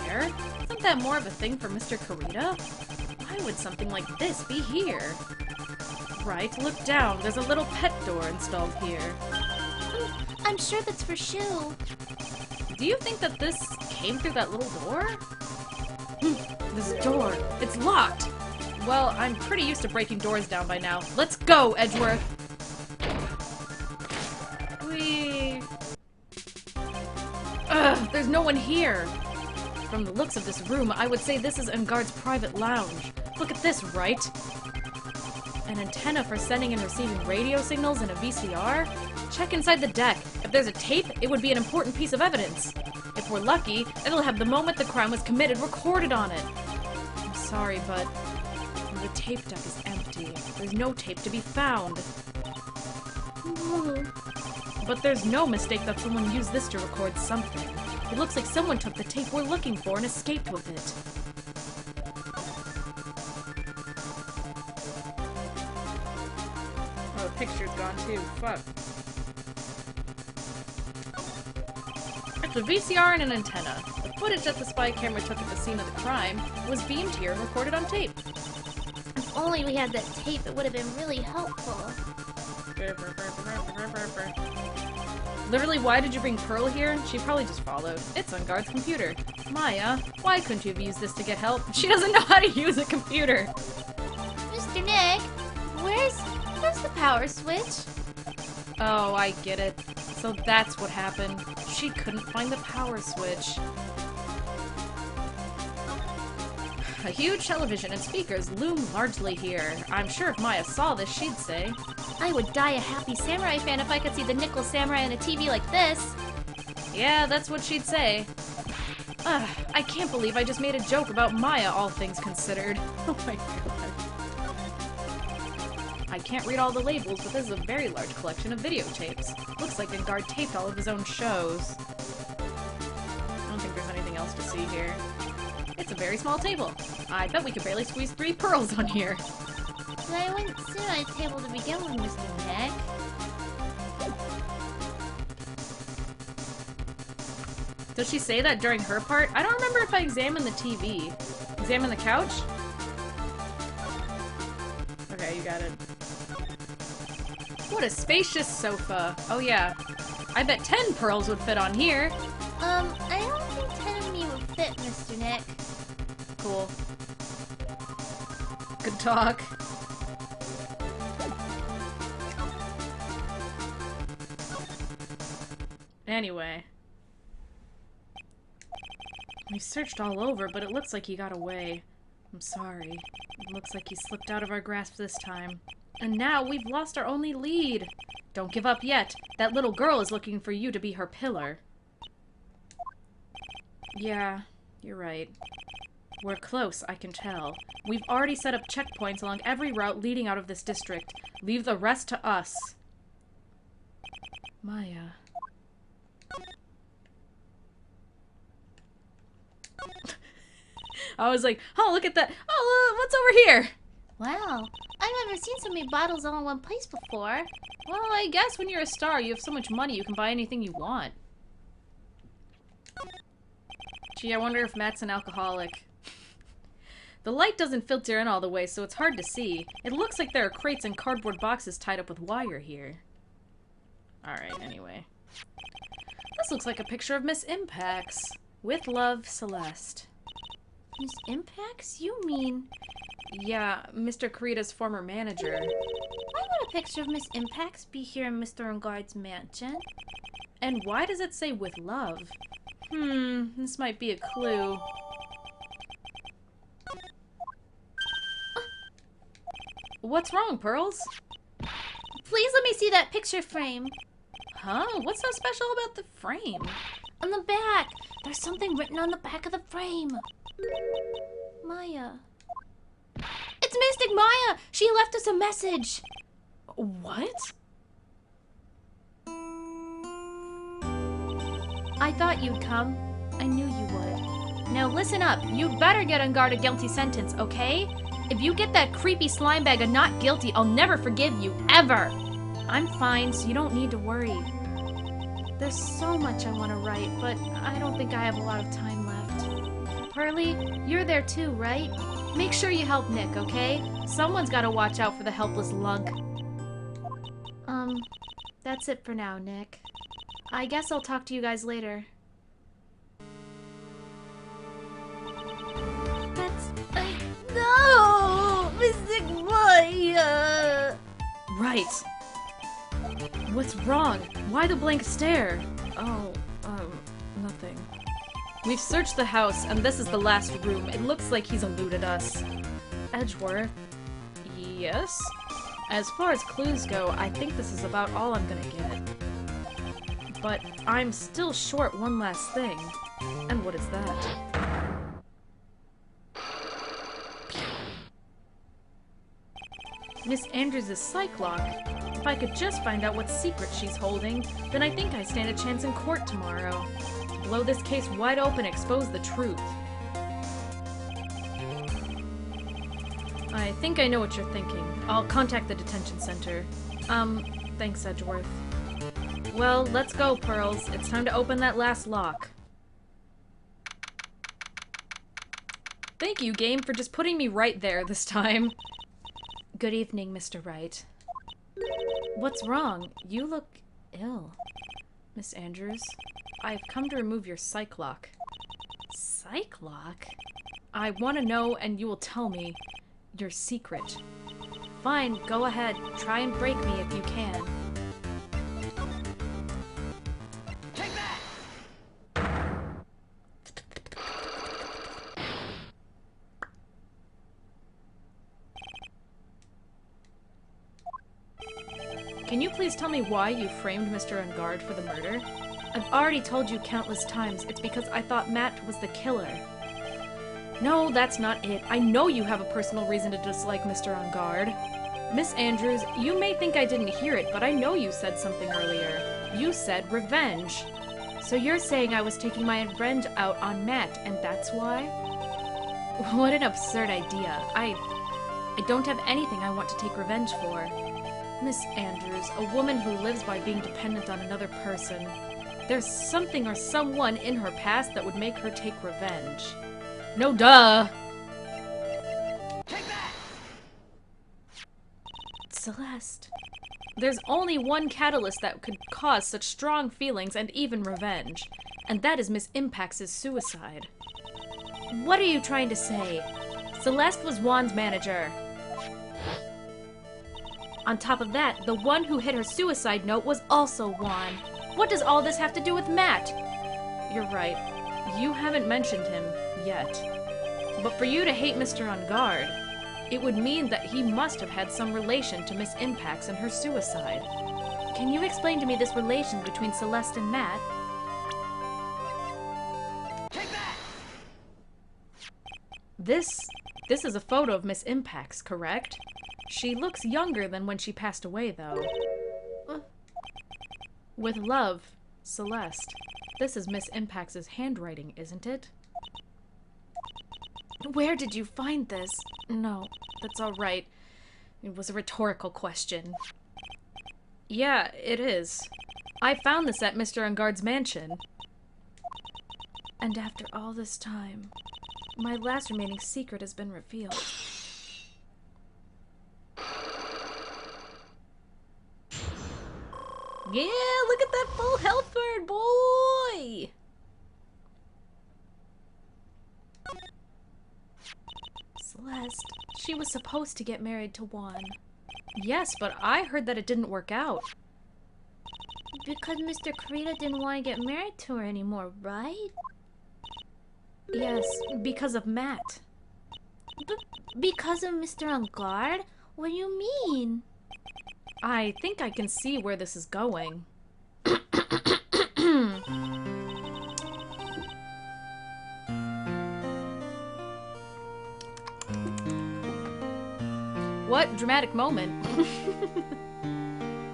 There? Isn't that more of a thing for Mr. Karita? Why would something like this be here? Right, look down. There's a little pet door installed here. I'm sure that's for Shu. Do you think that this came through that little door? This door, it's locked! Well, I'm pretty used to breaking doors down by now. Let's go, Edgeworth! Whee! Ugh, there's no one here! From the looks of this room, I would say this is Engard's private lounge. Look at this, right? An antenna for sending and receiving radio signals and a VCR? Check inside the deck. If there's a tape, it would be an important piece of evidence. If we're lucky, it'll have the moment the crime was committed recorded on it. I'm sorry, but the tape deck is empty. There's no tape to be found. But there's no mistake that someone used this to record something. It looks like someone took the tape we're looking for and escaped with it. Oh, the picture's gone too. Fuck. It's a VCR and an antenna. The footage that the spy camera took at the scene of the crime was beamed here and recorded on tape. If only we had that tape, it would have been really helpful. Literally, why did you bring Pearl here? She probably just followed. It's on Guard's computer. Maya, why couldn't you have used this to get help? She doesn't know how to use a computer. Mr. Nick, where's the power switch? Oh, I get it. So that's what happened. She couldn't find the power switch. A huge television and speakers loom largely here. I'm sure if Maya saw this, she'd say, I would die a happy samurai fan if I could see the nickel samurai on a TV like this. yeah, that's what she'd say. I can't believe I just made a joke about Maya, all things considered. Oh my god. I can't read all the labels, but this is a very large collection of videotapes. Looks like Engard taped all of his own shows. I don't think there's anything else to see here. It's a very small table. I bet we could barely squeeze 3 pearls on here. But I wouldn't sit on a table to begin with, Mr. Nick. Does she say that during her part? I don't remember if I examined the TV. Examine the couch? Okay, you got it. What a spacious sofa. Oh yeah. I bet 10 pearls would fit on here. I don't think 10 of me would fit, Mr. Nick. Cool. Good talk. Anyway. We searched all over, but it looks like he got away. I'm sorry. It looks like he slipped out of our grasp this time. And now we've lost our only lead. Don't give up yet. That little girl is looking for you to be her pillar. Yeah, you're right. We're close, I can tell. We've already set up checkpoints along every route leading out of this district. Leave the rest to us. Maya. I was like, oh, look at that. Oh, what's over here? Wow, I've never seen so many bottles all in one place before. Well, I guess when you're a star, you have so much money, you can buy anything you want. Gee, I wonder if Matt's an alcoholic. The light doesn't filter in all the way, so it's hard to see. It looks like there are crates and cardboard boxes tied up with wire here. Alright, anyway. This looks like a picture of Miss Impax. With love, Celeste. Miss Impax? You mean... Yeah, Mr. Kurita's former manager. Why would a picture of Miss Impax be here in Mr. Engard's mansion? And why does it say with love? This might be a clue. What's wrong, Pearls? Please let me see that picture frame. Huh? What's so special about the frame? On the back. There's something written on the back of the frame. Maya. It's Mystic Maya! She left us a message! What? I thought you'd come. I knew you would. Now listen up. You better get on guard a guilty sentence, okay? If you get that creepy slime bag of not guilty, I'll never forgive you, ever! I'm fine, so you don't need to worry. There's so much I want to write, but I don't think I have a lot of time left. Pearly, you're there too, right? Make sure you help Nick, okay? Someone's gotta watch out for the helpless lug. That's it for now, Nick. I guess I'll talk to you guys later. Right. What's wrong? Why the blank stare? Oh, nothing. We've searched the house, and this is the last room. It looks like he's eluded us. Edgeworth? Yes? As far as clues go, I think this is about all I'm gonna get. But I'm still short one last thing. And what is that? Miss Andrews' psych lock. If I could just find out what secret she's holding, then I think I stand a chance in court tomorrow. Blow this case wide open, expose the truth. I think I know what you're thinking. I'll contact the detention center. Thanks, Edgeworth. Well, let's go, Pearls. It's time to open that last lock. Thank you, game, for just putting me right there this time. Good evening, Mr. Wright. What's wrong? You look ill. Miss Andrews, I've come to remove your psych lock. Psych lock? I want to know, and you will tell me your secret. Fine, go ahead. Try and break me if you can. Take that! Can you please tell me why you framed Mr. Ungard for the murder? I've already told you countless times, it's because I thought Matt was the killer. No, that's not it. I know you have a personal reason to dislike Mr. Ungard. Miss Andrews, you may think I didn't hear it, but I know you said something earlier. You said revenge. So you're saying I was taking my revenge out on Matt, and that's why? What an absurd idea. I don't have anything I want to take revenge for. Miss Andrews, a woman who lives by being dependent on another person. There's something or someone in her past that would make her take revenge. No duh! Take that! Celeste. There's only one catalyst that could cause such strong feelings and even revenge, and that is Miss Impax's suicide. What are you trying to say? Celeste was Juan's manager. On top of that, the one who hit her suicide note was also Juan. What does all this have to do with Matt? You're right. You haven't mentioned him yet. But for you to hate Mr. Ungard, it would mean that he must have had some relation to Miss Impax and her suicide. Can you explain to me this relation between Celeste and Matt? Take that! This is a photo of Miss Impax, correct? She looks younger than when she passed away, though. With love, Celeste. This is Miss Impax's handwriting, isn't it? Where did you find this? No, that's all right. It was a rhetorical question. Yeah, it is. I found this at Mr. Ungard's mansion. And after all this time, my last remaining secret has been revealed. Yeah, look at that full health bird, boy! Celeste, she was supposed to get married to Juan. Yes, but I heard that it didn't work out. Because Mr. Karita didn't want to get married to her anymore, right? Yes, because of Matt. But because of Mr. Ungard? What do you mean? I think I can see where this is going. What dramatic moment.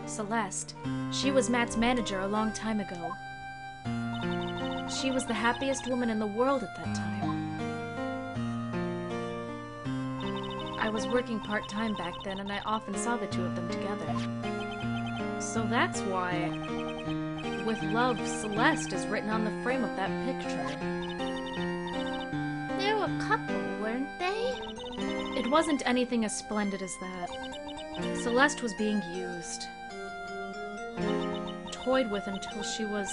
Celeste. She was Matt's manager a long time ago. She was the happiest woman in the world at that time. I was working part-time back then, and I often saw the two of them together. So that's why, with love, Celeste is written on the frame of that picture. They were a couple, weren't they? It wasn't anything as splendid as that. Celeste was being used. Toyed with until she was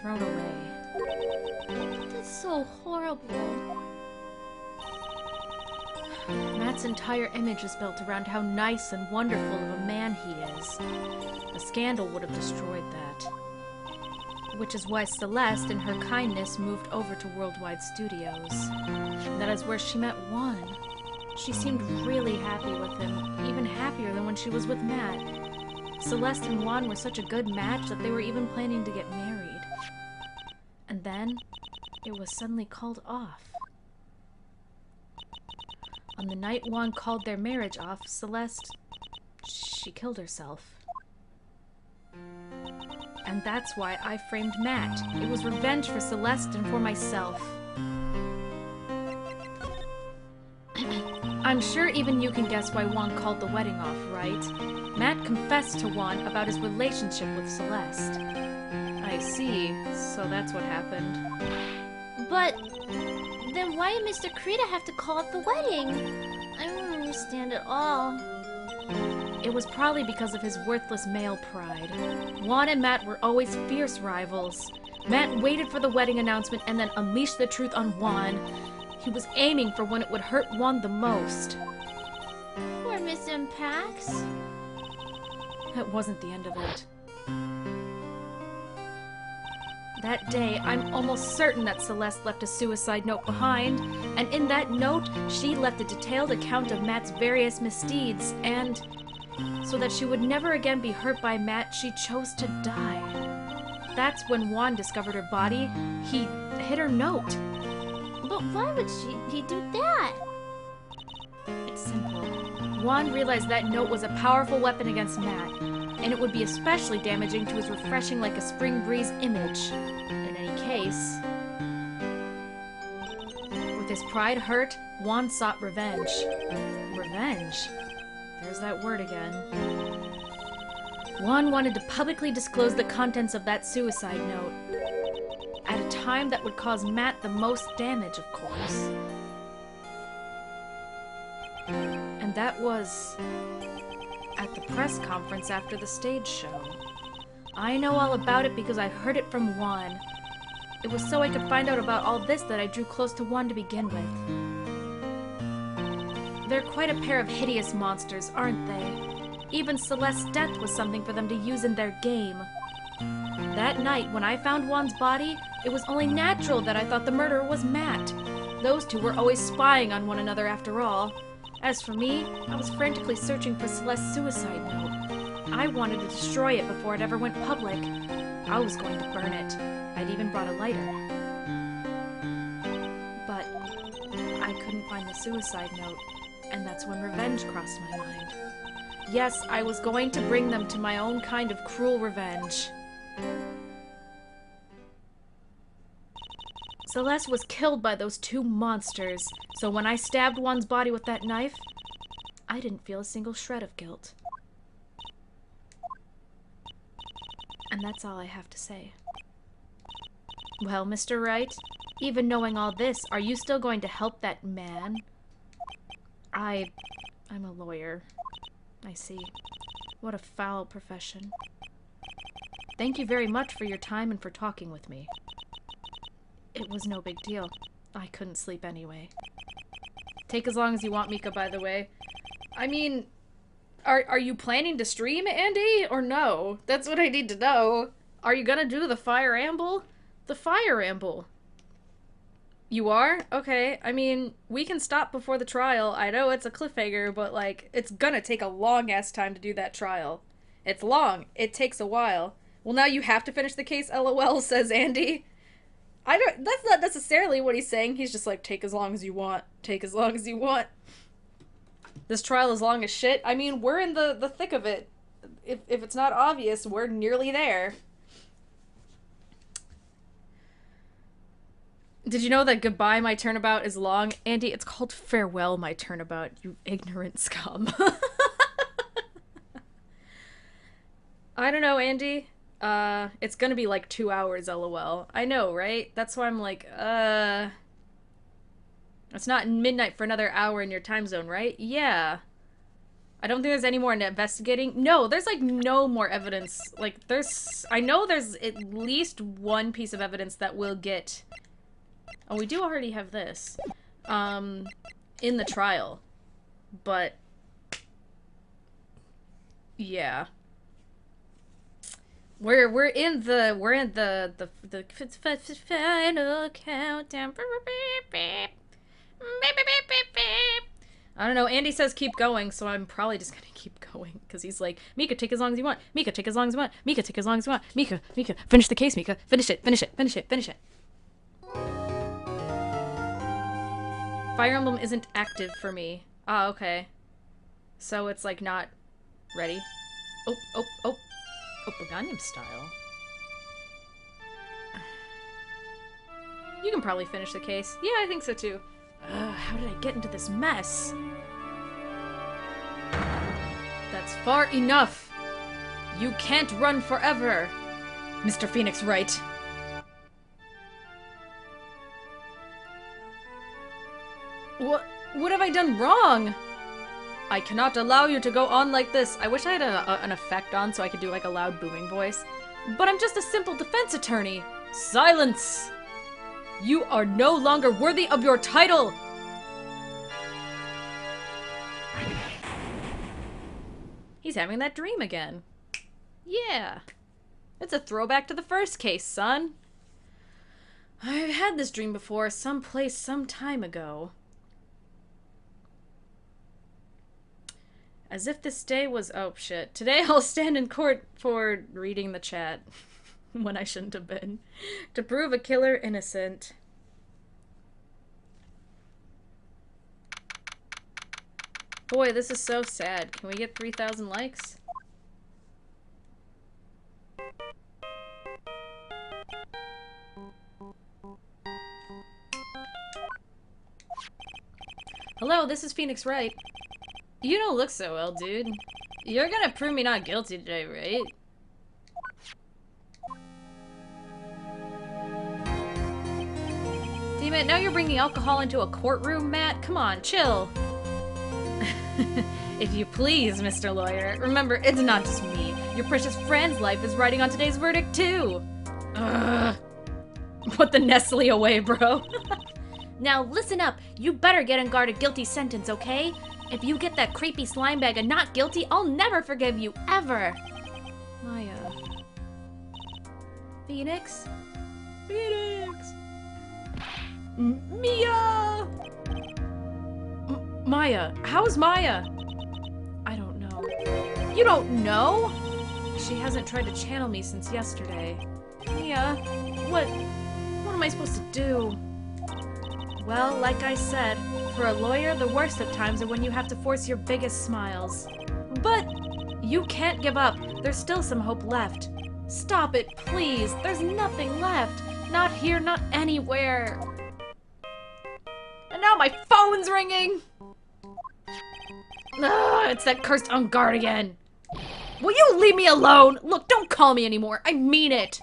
thrown away. That's so horrible. Matt's entire image is built around how nice and wonderful of a man he is. A scandal would have destroyed that. Which is why Celeste, in her kindness, moved over to Worldwide Studios. That is where she met Juan. She seemed really happy with him, even happier than when she was with Matt. Celeste and Juan were such a good match that they were even planning to get married. And then, it was suddenly called off. On the night Juan called their marriage off, Celeste, she killed herself. And that's why I framed Matt. It was revenge for Celeste and for myself. I'm sure even you can guess why Juan called the wedding off, right? Matt confessed to Juan about his relationship with Celeste. I see. So that's what happened. But then why did Mr. Krita have to call off the wedding? I don't understand at all. It was probably because of his worthless male pride. Juan and Matt were always fierce rivals. Matt waited for the wedding announcement and then unleashed the truth on Juan. He was aiming for when it would hurt Juan the most. Poor Miss Impax. That wasn't the end of it. That day, I'm almost certain that Celeste left a suicide note behind, and in that note, she left a detailed account of Matt's various misdeeds, and so that she would never again be hurt by Matt, she chose to die. That's when Juan discovered her body. He hid her note. But why would he do that? It's simple. Juan realized that note was a powerful weapon against Matt, and it would be especially damaging to his refreshing like a spring breeze image. In any case, with his pride hurt, Juan sought revenge. Revenge? There's that word again. Juan wanted to publicly disclose the contents of that suicide note. At a time that would cause Matt the most damage, of course. And that was at the press conference after the stage show. I know all about it because I heard it from Juan. It was so I could find out about all this that I drew close to Juan to begin with. They're quite a pair of hideous monsters, aren't they? Even Celeste's death was something for them to use in their game. That night, when I found Juan's body, it was only natural that I thought the murderer was Matt. Those two were always spying on one another after all. As for me, I was frantically searching for Celeste's suicide note. I wanted to destroy it before it ever went public. I was going to burn it. I'd even brought a lighter. But I couldn't find the suicide note, and that's when revenge crossed my mind. Yes, I was going to bring them to my own kind of cruel revenge. Celeste was killed by those two monsters, so when I stabbed Juan's body with that knife, I didn't feel a single shred of guilt. And that's all I have to say. Well, Mr. Wright, even knowing all this, are you still going to help that man? I'm a lawyer. I see. What a foul profession. Thank you very much for your time and for talking with me. It was no big deal. I couldn't sleep anyway. Take as long as you want, Mika, by the way. I mean, are you planning to stream, Andy, or no? That's what I need to know. Are you gonna do the fire amble? The fire amble. You are? Okay, I mean, we can stop before the trial. I know it's a cliffhanger, but, like, it's gonna take a long-ass time to do that trial. It's long. It takes a while. Well, now you have to finish the case, LOL, says Andy. That's not necessarily what he's saying. He's just like, take as long as you want. Take as long as you want. This trial is long as shit. I mean, we're in the thick of it. If it's not obvious, we're nearly there. Did you know that goodbye, my turnabout is long? Andy, it's called farewell, my turnabout, you ignorant scum. I don't know, Andy. It's gonna be like 2 hours, LOL. I know, right? That's why I'm like, it's not midnight for another hour in your time zone, right? Yeah. I don't think there's any more investigating. No, there's like no more evidence. Like, I know there's at least one piece of evidence that we'll get. Oh, we do already have this. In the trial. But yeah. We're in the final countdown. I don't know. Andy says keep going, so I'm probably just gonna keep going because he's like, Mika, take as long as you want. Mika, take as long as you want. Mika, take as long as you want. Mika, finish the case. Mika, finish it. Finish it. Finish it. Finish it. Fire Emblem isn't active for me. Ah, okay. So it's like not ready. Oh, Paganium style. You can probably finish the case. Yeah, I think so too. How did I get into this mess? That's far enough! You can't run forever! Mr. Phoenix Wright. What have I done wrong? I cannot allow you to go on like this. I wish I had an effect on so I could do like a loud booming voice. But I'm just a simple defense attorney. Silence! You are no longer worthy of your title! He's having that dream again. Yeah. It's a throwback to the first case, son. I've had this dream before, someplace, some time ago. As if this day was... Oh, shit. Today I'll stand in court for reading the chat. When I shouldn't have been. To prove a killer innocent. Boy, this is so sad. Can we get 3,000 likes? Hello, this is Phoenix Wright. You don't look so well, dude. You're gonna prove me not guilty today, right? Damn it, now you're bringing alcohol into a courtroom, Matt? Come on, chill. If you please, Mr. Lawyer. Remember, it's not just me. Your precious friend's life is riding on today's verdict, too. Ugh. Put the Nestle away, bro. Now listen up. You better get on guard a guilty sentence, okay? If you get that creepy slime bag and not guilty, I'll never forgive you, ever. Maya. Phoenix? Phoenix! Mia! Maya. How's Maya? I don't know. You don't know? She hasn't tried to channel me since yesterday. Mia, what am I supposed to do? Well, like I said, for a lawyer, the worst of times are when you have to force your biggest smiles. But You can't give up. There's still some hope left. stop it, please. There's nothing left. Not here, not anywhere. And now my phone's ringing! Ugh, it's that cursed on guard again. Will you leave me alone? Look, don't call me anymore. I mean it.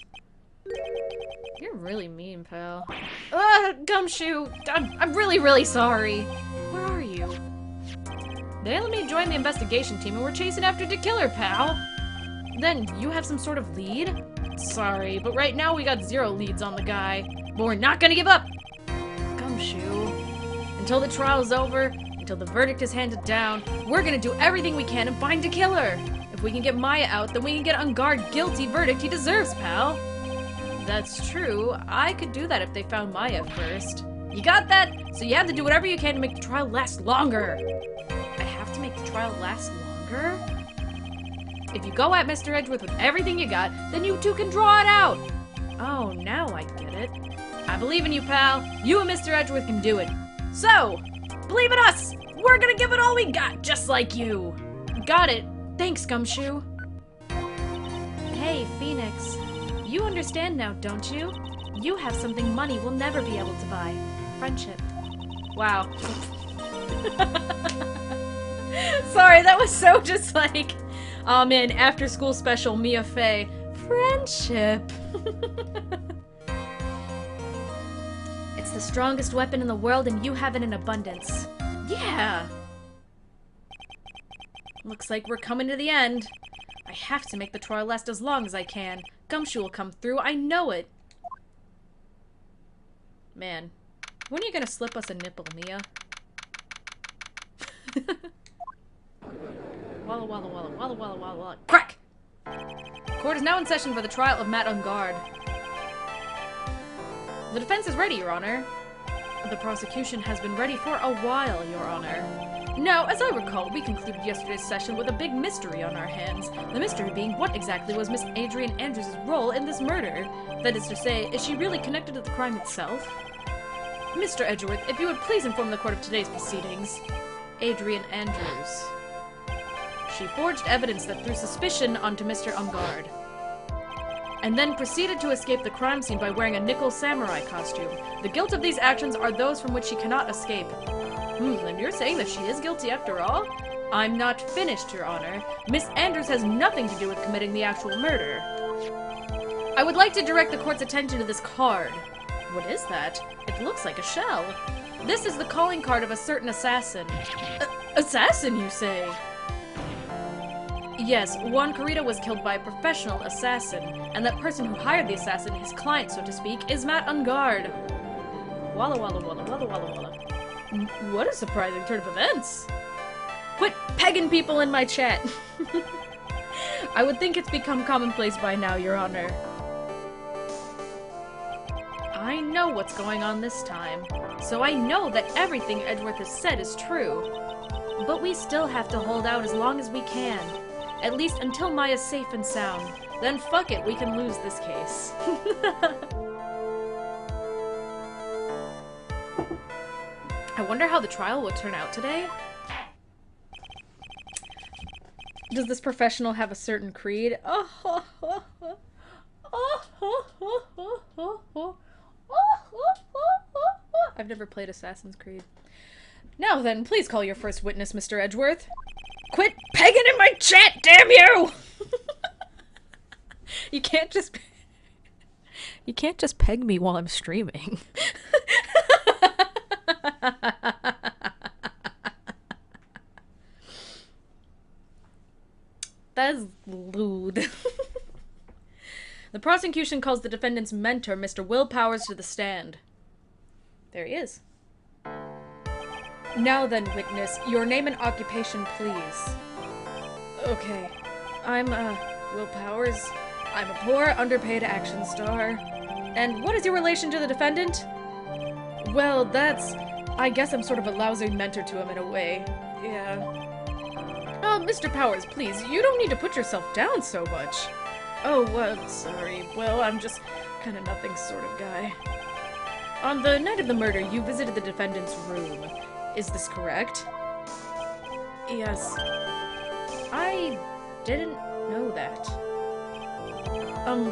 You're really mean, pal. Gumshoe. I'm really, really sorry. Where are you? They let me join the investigation team and we're chasing after the killer, pal. Then you have some sort of lead? Sorry, but right now we got 0 leads on the guy. But we're not gonna give up. Gumshoe. Until the trial's over, until the verdict is handed down, we're gonna do everything we can to find the killer. If we can get Maya out, then we can get on guard guilty verdict he deserves, pal. That's true. I could do that if they found Maya first. You got that? So you have to do whatever you can to make the trial last longer. I have to make the trial last longer? If you go at Mr. Edgeworth with everything you got, then you two can draw it out. Oh, now I get it. I believe in you, pal. You and Mr. Edgeworth can do it. So, believe in us! We're gonna give it all we got, just like you. Got it. Thanks, Gumshoe. Hey, Phoenix. You understand now, don't you? You have something money will never be able to buy. Friendship. Wow. Sorry, that was so just like, in after school special, Mia Fey. Friendship. It's the strongest weapon in the world and you have it in abundance. Yeah. Looks like we're coming to the end. I have to make the trial last as long as I can. Gumshoe will come through, I know it. Man, when are you gonna slip us a nipple, Mia? Walla walla walla walla walla walla walla. Crack! Court is now in session for the trial of Matt Ungard. The defense is ready, Your Honor. The prosecution has been ready for a while, Your Honor. Now, as I recall, we concluded yesterday's session with a big mystery on our hands. The mystery being what exactly was Miss Adrian Andrews' role in this murder. That is to say, is she really connected to the crime itself? Mr. Edgeworth, if you would please inform the court of today's proceedings. Adrian Andrews. She forged evidence that threw suspicion onto Mr. Ungard, and then proceeded to escape the crime scene by wearing a nickel samurai costume. The guilt of these actions are those from which she cannot escape. Then you're saying that she is guilty after all? I'm not finished, Your Honor. Miss Andrews has nothing to do with committing the actual murder. I would like to direct the court's attention to this card. What is that? It looks like a shell. This is the calling card of a certain assassin. Assassin, you say? Yes, Juan Carita was killed by a professional assassin, and that person who hired the assassin, his client, so to speak, is Matt Ungard. Walla walla walla walla walla walla. What a surprising turn of events! Quit pegging people in my chat! I would think it's become commonplace by now, Your Honor. I know what's going on this time, so I know that everything Edgeworth has said is true. But we still have to hold out as long as we can. At least until Maya's safe and sound. Then fuck it, we can lose this case. I wonder how the trial will turn out today. Does this professional have a certain creed? I've never played Assassin's Creed. Now then, please call your first witness, Mr. Edgeworth. Quit pegging in my chat, damn you! You can't just peg me while I'm streaming. That's lewd. The prosecution calls the defendant's mentor, Mr. Will Powers, to the stand. There he is. Now then, witness, your name and occupation, please. Okay. I'm, Will Powers. I'm a poor, underpaid action star. And what is your relation to the defendant? Well, I guess I'm sort of a lousy mentor to him in a way. Yeah. Mr. Powers, please, you don't need to put yourself down so much. Oh, sorry. Well, I'm just kind of nothing sort of guy. On the night of the murder, you visited the defendant's room. Is this correct? Yes. I didn't know that.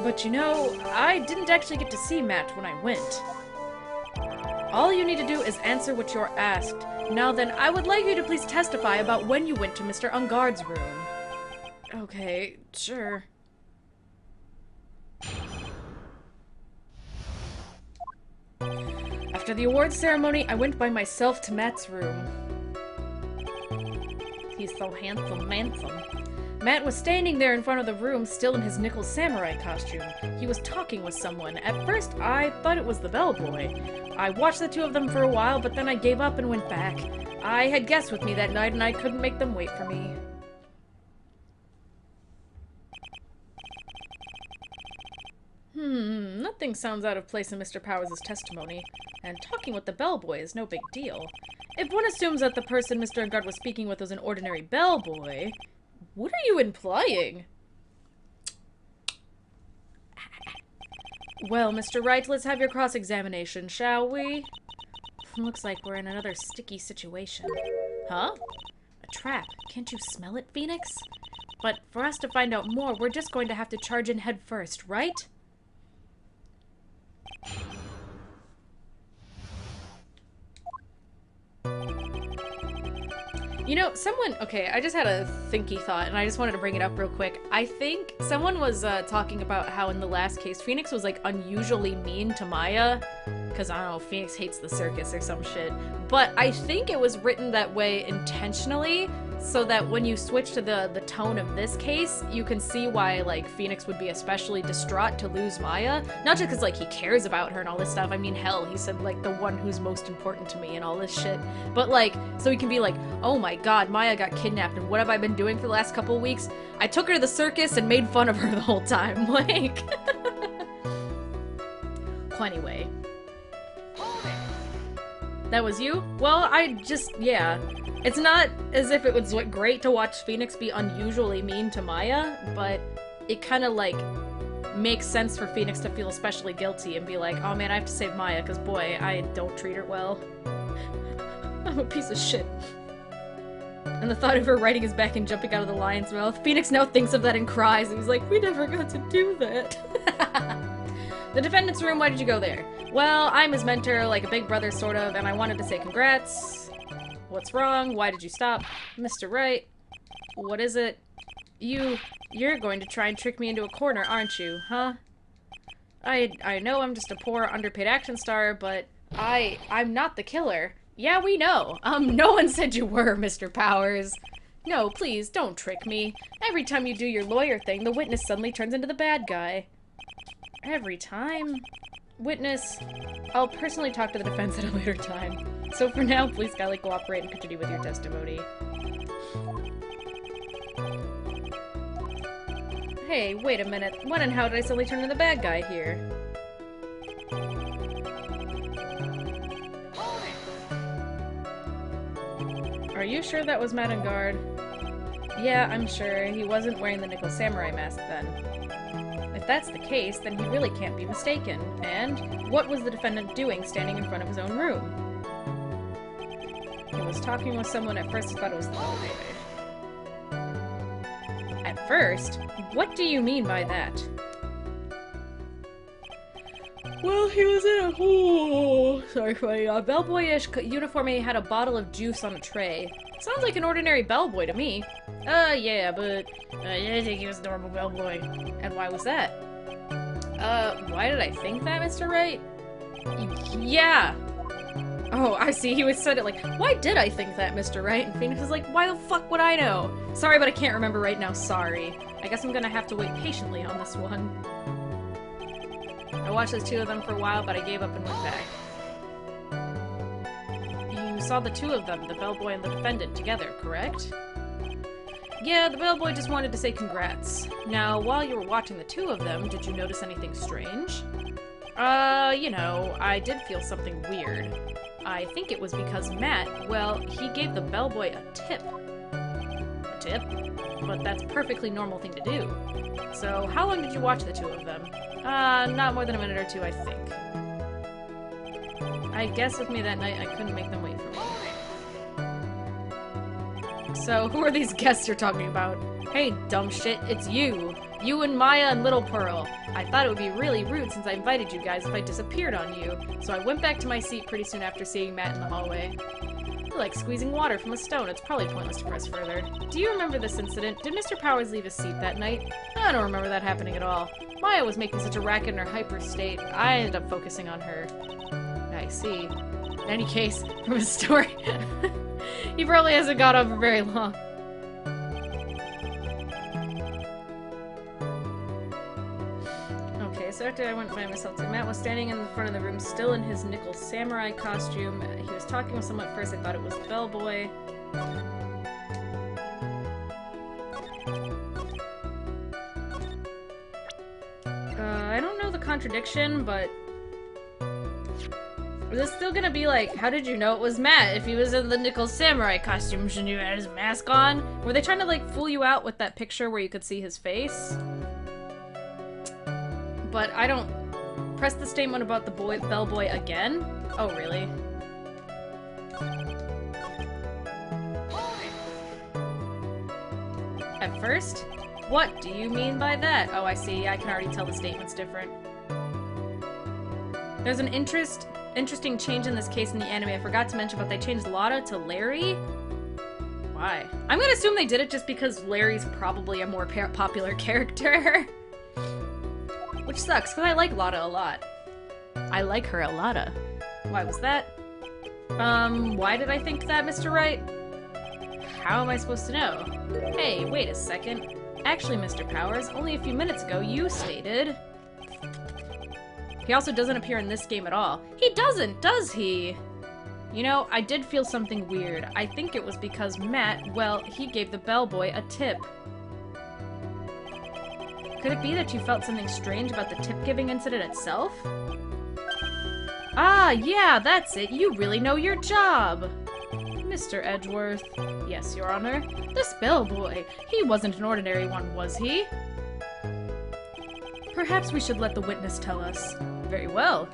But you know, I didn't actually get to see Matt when I went. All you need to do is answer what you're asked. Now then, I would like you to please testify about when you went to Mr. Ungard's room. Okay, sure. After the awards ceremony, I went by myself to Matt's room. He's so handsome, mansome. Matt was standing there in front of the room, still in his nickel samurai costume. He was talking with someone. At first, I thought it was the bellboy. I watched the two of them for a while, but then I gave up and went back. I had guests with me that night, and I couldn't make them wait for me. Nothing sounds out of place in Mr. Powers' testimony, and talking with the bellboy is no big deal. If one assumes that the person Mr. Ungard was speaking with was an ordinary bellboy, what are you implying? Well, Mr. Wright, let's have your cross-examination, shall we? Looks like we're in another sticky situation. Huh? A trap. Can't you smell it, Phoenix? But for us to find out more, we're just going to have to charge in head first, right? You know, okay, I just had a thinky thought, and I just wanted to bring it up real quick. I think someone was talking about how in the last case, Phoenix was, like, unusually mean to Maya, because, I don't know, Phoenix hates the circus or some shit. But I think it was written that way intentionally, so that when you switch to the tone of this case, you can see why, like, Phoenix would be especially distraught to lose Maya. Not just because, like, he cares about her and all this stuff. I mean, hell, he said, like, the one who's most important to me and all this shit. But, like, so he can be like, oh my god, Maya got kidnapped, and what have I been doing for the last couple of weeks? I took her to the circus and made fun of her the whole time. Like... Anyway. That was you? Well, yeah. It's not as if it was great to watch Phoenix be unusually mean to Maya, but it kind of, like, makes sense for Phoenix to feel especially guilty and be like, oh man, I have to save Maya, because boy, I don't treat her well. I'm a piece of shit. And the thought of her riding his back and jumping out of the lion's mouth, Phoenix now thinks of that and cries, and he's like, we never got to do that. The defendant's room, why did you go there? Well, I'm his mentor, like a big brother sort of, and I wanted to say congrats. What's wrong? Why did you stop? Mr. Wright, what is it? You're going to try and trick me into a corner, aren't you, huh? I know I'm just a poor, underpaid action star, but I'm not the killer. Yeah, we know. No one said you were, Mr. Powers. No, please, don't trick me. Every time you do your lawyer thing, the witness suddenly turns into the bad guy. Every time? Witness, I'll personally talk to the defense at a later time. So for now, please kindly cooperate and continue with your testimony. Hey, wait a minute. When and how did I suddenly turn into the bad guy here? Are you sure that was Madame Guard? Yeah, I'm sure. He wasn't wearing the nickel samurai mask then. If that's the case, then he really can't be mistaken. And what was the defendant doing standing in front of his own room? He was talking with someone. At first I thought it was the elevator. At first? What do you mean by that? Well, he was in a sorry for my bellboyish uniform. He had a bottle of juice on a tray. Sounds like an ordinary bellboy to me. Yeah, but I think he was a normal bellboy. And why was that? Why did I think that, Mr. Wright? Yeah. Oh, I see. He said it like, why did I think that, Mr. Wright? And Phoenix was like, why the fuck would I know? Sorry, but I can't remember right now. Sorry. I guess I'm gonna have to wait patiently on this one. I watched the two of them for a while, but I gave up and went back. You saw the two of them, the bellboy and the defendant, together, correct? Yeah, the bellboy just wanted to say congrats. Now, while you were watching the two of them, did you notice anything strange? You know, I did feel something weird. I think it was because Matt, well, he gave the bellboy a tip. A tip? But that's a perfectly normal thing to do. So, how long did you watch the two of them? Not more than a minute or two, I think. I guess with me that night, I couldn't make them wait for me. So, who are these guests you're talking about? Hey, dumb shit, it's you! You and Maya and Little Pearl. I thought it would be really rude since I invited you guys if I disappeared on you, so I went back to my seat pretty soon after seeing Matt in the hallway. You're like squeezing water from a stone. It's probably pointless to press further. Do you remember this incident? Did Mr. Powers leave his seat that night? I don't remember that happening at all. Maya was making such a racket in her hyper state, I ended up focusing on her. I see. In any case, from his story, he probably hasn't got on for very long. Okay, so after I went by myself too, Matt was standing in the front of the room, still in his nickel samurai costume. He was talking with someone at first. I thought it was the bellboy. I don't know the contradiction, but is this still gonna be like, how did you know it was Matt if he was in the nickel samurai costume? Shouldn't you have his mask on? Were they trying to like fool you out with that picture where you could see his face? But I don't... Press the statement about the bellboy again? Oh, really? At first? What do you mean by that? Oh, I see. I can already tell the statement's different. There's an interesting change in this case in the anime. I forgot to mention, but they changed Lotta to Larry? Why? I'm gonna assume they did it just because Larry's probably a more popular character. Which sucks, because I like Lotta a lot. I like her a lotta. Why was that? Why did I think that, Mr. Wright? How am I supposed to know? Hey, wait a second. Actually, Mr. Powers, only a few minutes ago you stated... He also doesn't appear in this game at all. He doesn't, does he? You know, I did feel something weird. I think it was because Matt, well, he gave the bellboy a tip. Could it be that you felt something strange about the tip-giving incident itself? Ah, yeah, that's it. You really know your job. Mr. Edgeworth. Yes, Your Honor. This bellboy. He wasn't an ordinary one, was he? Perhaps we should let the witness tell us. Very well.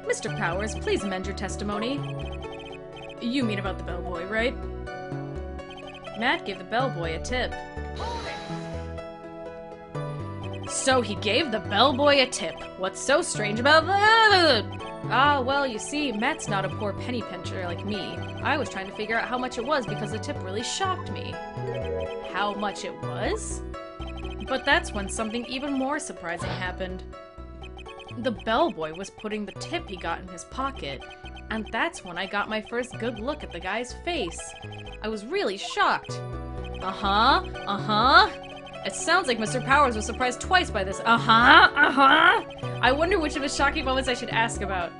Mr. Powers, please amend your testimony. You mean about the bellboy, right? Matt gave the bellboy a tip. So he gave the bellboy a tip. What's so strange about that? Ah, well, you see, Matt's not a poor penny pincher like me. I was trying to figure out how much it was because the tip really shocked me. How much it was? But that's when something even more surprising happened. The bellboy was putting the tip he got in his pocket, and that's when I got my first good look at the guy's face. I was really shocked. It sounds like Mr. Powers was surprised twice by this. I wonder which of his shocking moments I should ask about.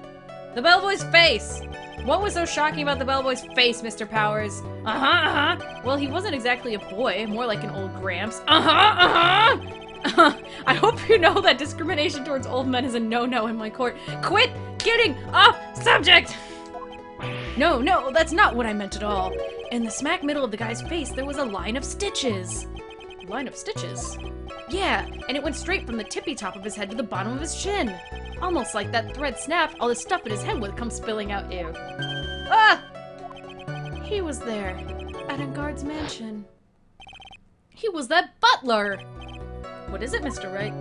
The bellboy's face! What was so shocking about the bellboy's face, Mr. Powers? Well, he wasn't exactly a boy, more like an old gramps. I hope you know that discrimination towards old men is a no-no in my court. Quit getting off subject! No, that's not what I meant at all. In the smack middle of the guy's face, there was a line of stitches. Line of stitches? Yeah, and it went straight from the tippy top of his head to the bottom of his chin. Almost like that thread snapped, all the stuff in his head would come spilling out. Ew. Ah! He was there, at Engard's mansion. He was that butler! What is it, Mr. Wright?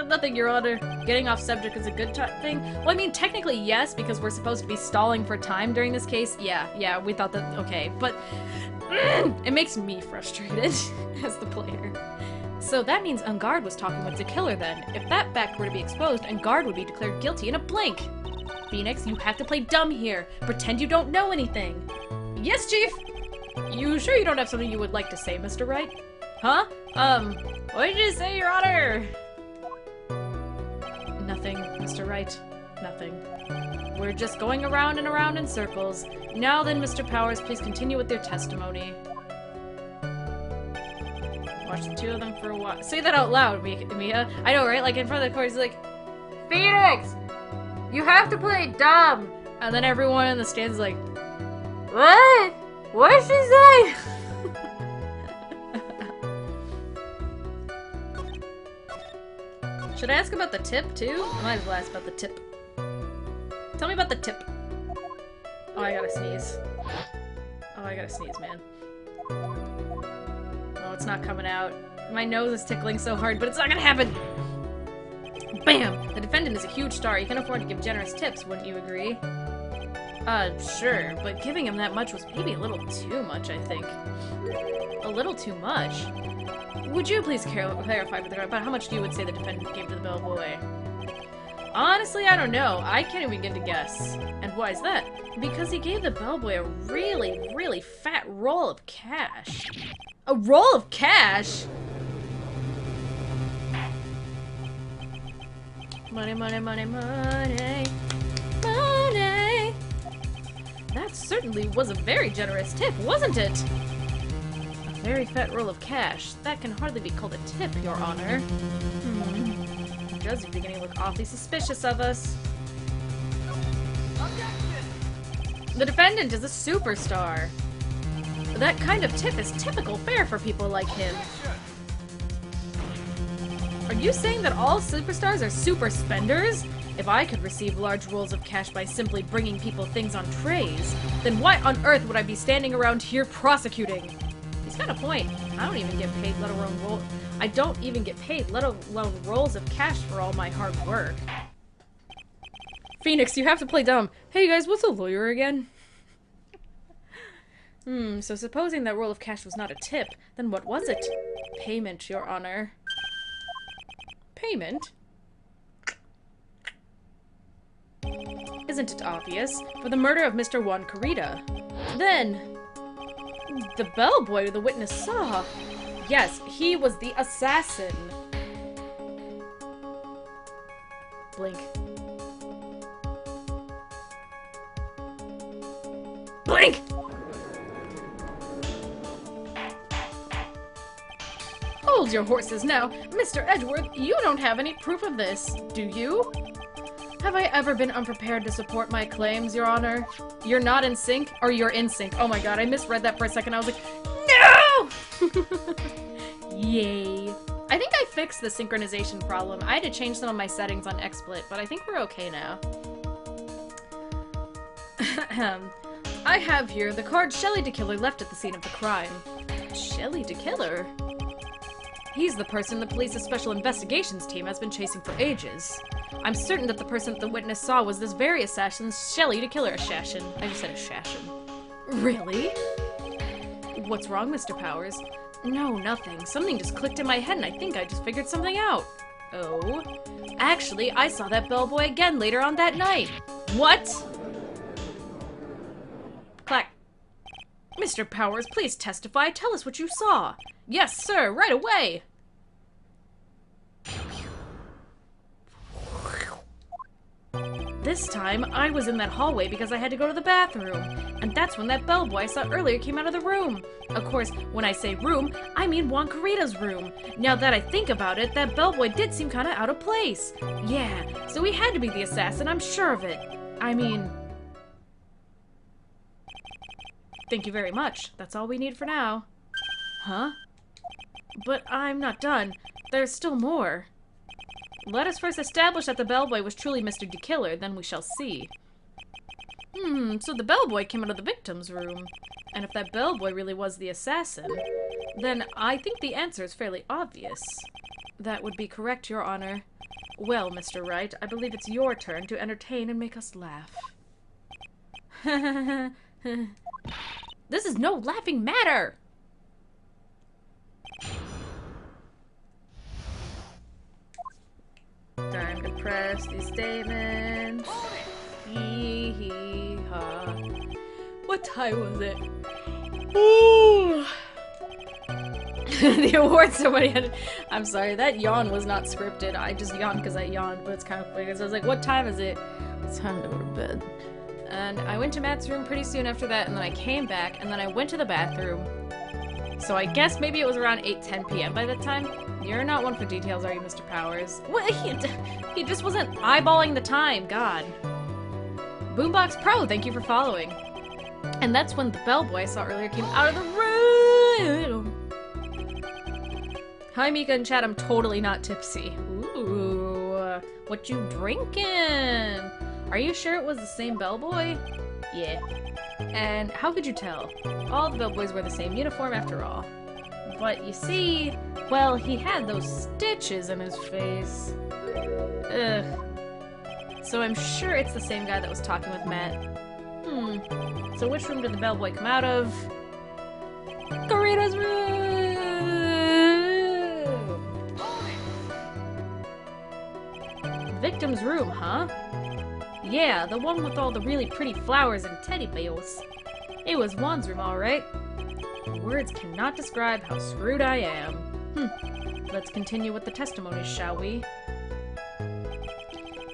Nothing, Your Honor. Getting off subject is a good thing. Well, I mean, technically, yes, because we're supposed to be stalling for time during this case. Yeah, we thought that, okay, but it makes me frustrated as the player. So that means Engard was talking with the killer then. If that fact were to be exposed, Engard would be declared guilty in a blink. Phoenix, you have to play dumb here. Pretend you don't know anything. Yes, Chief! You sure you don't have something you would like to say, Mr. Wright? Huh? What did you say, Your Honor? Nothing, Mr. Wright. Nothing. We're just going around and around in circles. Now then, Mr. Powers, please continue with your testimony. Watch the two of them for a while. Say that out loud, Mia. I know, right? Like, in front of the court, he's like, Phoenix! You have to play dumb! And then everyone in the stands is like, what? What did she say? Should I ask about the tip, too? I might as well ask about the tip. Tell me about the tip. Oh, I gotta sneeze. Oh, I gotta sneeze, man. Oh, it's not coming out. My nose is tickling so hard, but it's not gonna happen! Bam! The defendant is a huge star. He can afford to give generous tips, wouldn't you agree? Sure, but giving him that much was maybe a little too much, I think. A little too much? Would you please clarify about how much you would say the defendant gave to the bellboy? Honestly, I don't know. I can't even begin to guess. And why is that? Because he gave the bellboy a really, really fat roll of cash. A roll of cash? Money, money, money, money. Money! That certainly was a very generous tip, wasn't it? A very fat roll of cash. That can hardly be called a tip, Your Honor. The judge is beginning to look awfully suspicious of us. The defendant is a superstar. That kind of tip is typical fare for people like him. Are you saying that all superstars are super spenders? If I could receive large rolls of cash by simply bringing people things on trays, then why on earth would I be standing around here prosecuting? He's got a point. I don't even get paid, let alone roll. I don't even get paid, let alone rolls of cash for all my hard work. Phoenix, you have to play dumb. Hey guys, what's a lawyer again? So supposing that roll of cash was not a tip, then what was it? Payment, Your Honor. Payment? Isn't it obvious? For the murder of Mr. Juan Carita. Then, The bellboy the witness saw. Yes, he was the assassin. Blink. Blink! Hold your horses now. Mr. Edgeworth, you don't have any proof of this, do you? Have I ever been unprepared to support my claims, Your Honor? You're not in sync? Or you're in sync? Oh my god, I misread that for a second. I was like, no! Yay. I think I fixed the synchronization problem. I had to change some of my settings on XSplit, but I think we're okay now. I have here the card Shelley DeKiller left at the scene of the crime. Shelley DeKiller? He's the person the police's special investigations team has been chasing for ages. I'm certain that the person the witness saw was this very assassin, Shelley DeKiller assassin. I just said assassin. Really? What's wrong, Mr. Powers? No, nothing. Something just clicked in my head and I think I just figured something out. Oh? Actually, I saw that bellboy again later on that night. What? Clack. Mr. Powers, please testify. Tell us what you saw. Yes, sir, right away. This time, I was in that hallway because I had to go to the bathroom. And that's when that bellboy I saw earlier came out of the room. Of course, when I say room, I mean Juan Carita's room. Now that I think about it, that bellboy did seem kinda out of place. Yeah, so he had to be the assassin, I'm sure of it. I mean... Thank you very much. That's all we need for now. Huh? But I'm not done. There's still more. Let us first establish that the bellboy was truly Mr. DeKiller, then we shall see. So the bellboy came out of the victim's room. And if that bellboy really was the assassin, then I think the answer is fairly obvious. That would be correct, Your Honor. Well, Mr. Wright, I believe it's your turn to entertain and make us laugh. This is no laughing matter! Time to press these statements. Hee-hee-ha. What time was it? Ooh. The award ceremony had... I'm sorry, that yawn was not scripted. I just yawned because I yawned, but it's kind of funny. So I was like, what time is it? It's time to go to bed. And I went to Matt's room pretty soon after that, and then I came back, and then I went to the bathroom. So I guess maybe it was around 8:10 p.m. by that time. You're not one for details, are you, Mr. Powers? What? He just wasn't eyeballing the time, God. Boombox Pro, thank you for following. And that's when the bellboy I saw earlier came out of the room. Hi, Mika and chat, I'm totally not tipsy. Ooh, what you drinking? Are you sure it was the same bellboy? Yeah. And how could you tell? All the bellboys wear the same uniform after all. But you see, well, he had those stitches in his face. Ugh. So I'm sure it's the same guy that was talking with Matt. So which room did the bellboy come out of? Carita's room! Victim's room, huh? Yeah, the one with all the really pretty flowers and teddy bears. It was Juan's room, alright. Words cannot describe how screwed I am. Let's continue with the testimonies, shall we?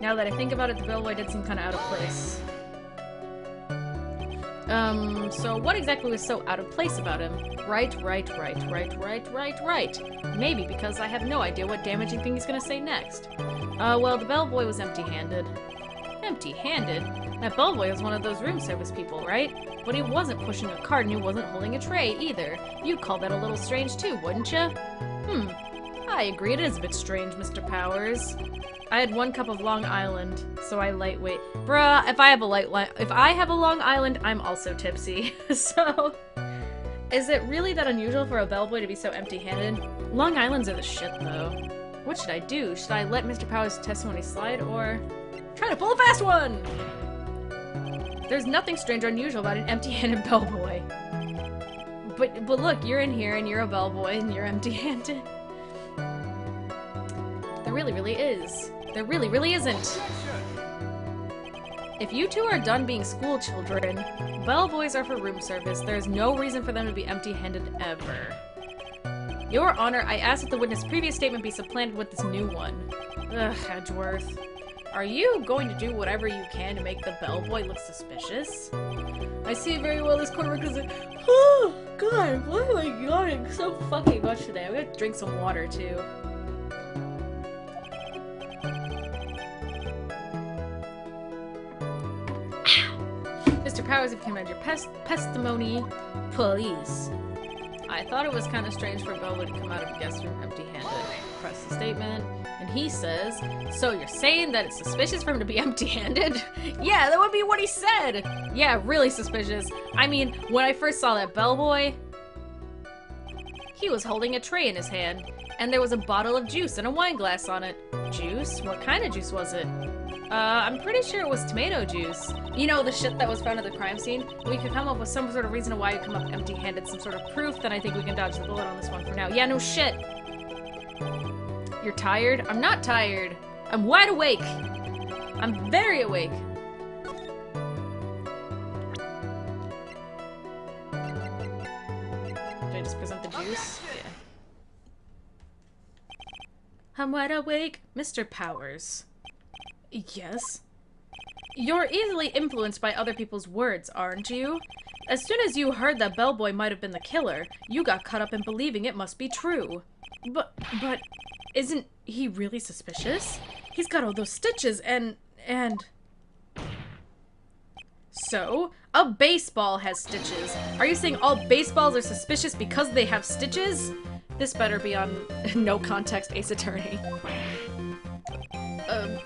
Now that I think about it, the bellboy did seem kinda out of place. So what exactly was so out of place about him? Right. Maybe because I have no idea what damaging thing he's gonna say next. Well, the bellboy was empty-handed. Empty-handed? That bellboy was one of those room service people, right? But he wasn't pushing a cart and he wasn't holding a tray, either. You'd call that a little strange too, wouldn't ya? I agree, it is a bit strange, Mr. Powers. I had 1 cup of Long Island, so I lightweight. Bruh, if I have a Long Island, I'm also tipsy. So, is it really that unusual for a bellboy to be so empty-handed? Long Islands are the shit, though. What should I do? Should I let Mr. Powers' testimony slide, or try to pull a fast one? There's nothing strange or unusual about an empty-handed bellboy. But look, you're in here and you're a bellboy and you're empty-handed. There really is. There really isn't. If you two are done being school children, bellboys are for room service. There is no reason for them to be empty-handed ever. Your Honor, I ask that the witness' previous statement be supplanted with this new one. Ugh, Edgeworth. Are you going to do whatever you can to make the bellboy look suspicious? I see very well this court requisite. Oh, God, why am I yawning so fucking much today? I'm gonna drink some water, too. Mr. Powers, if you can read your testimony, please. I thought it was kind of strange for a bellboy to come out of a guest room empty-handed. Press the statement, and he says, so you're saying that it's suspicious for him to be empty-handed? Yeah, that would be what he said! Yeah, really suspicious. I mean, when I first saw that bellboy, he was holding a tray in his hand, and there was a bottle of juice and a wine glass on it. Juice? What kind of juice was it? I'm pretty sure it was tomato juice. You know, the shit that was found at the crime scene? We could come up with some sort of reason why you come up empty-handed, some sort of proof, then I think we can dodge the bullet on this one for now. Yeah, no shit! You're tired? I'm not tired. I'm wide awake. I'm very awake. Did I just present the juice? Yeah. I'm wide awake. Mr. Powers. Yes? You're easily influenced by other people's words, aren't you? As soon as you heard that bellboy might have been the killer, you got caught up in believing it must be true. But, isn't he really suspicious? He's got all those stitches and... So? A baseball has stitches. Are you saying all baseballs are suspicious because they have stitches? This better be on No Context Ace Attorney.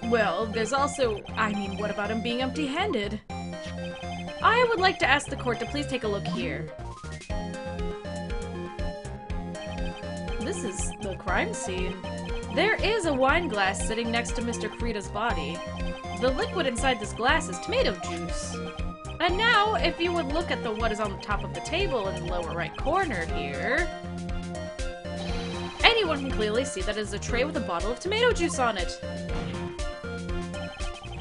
Well, there's also... I mean, what about him being empty-handed? I would like to ask the court to please take a look here. This is the crime scene. There is a wine glass sitting next to Mr. Kreda's body. The liquid inside this glass is tomato juice. And now, if you would look at what is on the top of the table in the lower right corner here, anyone can clearly see that it is a tray with a bottle of tomato juice on it.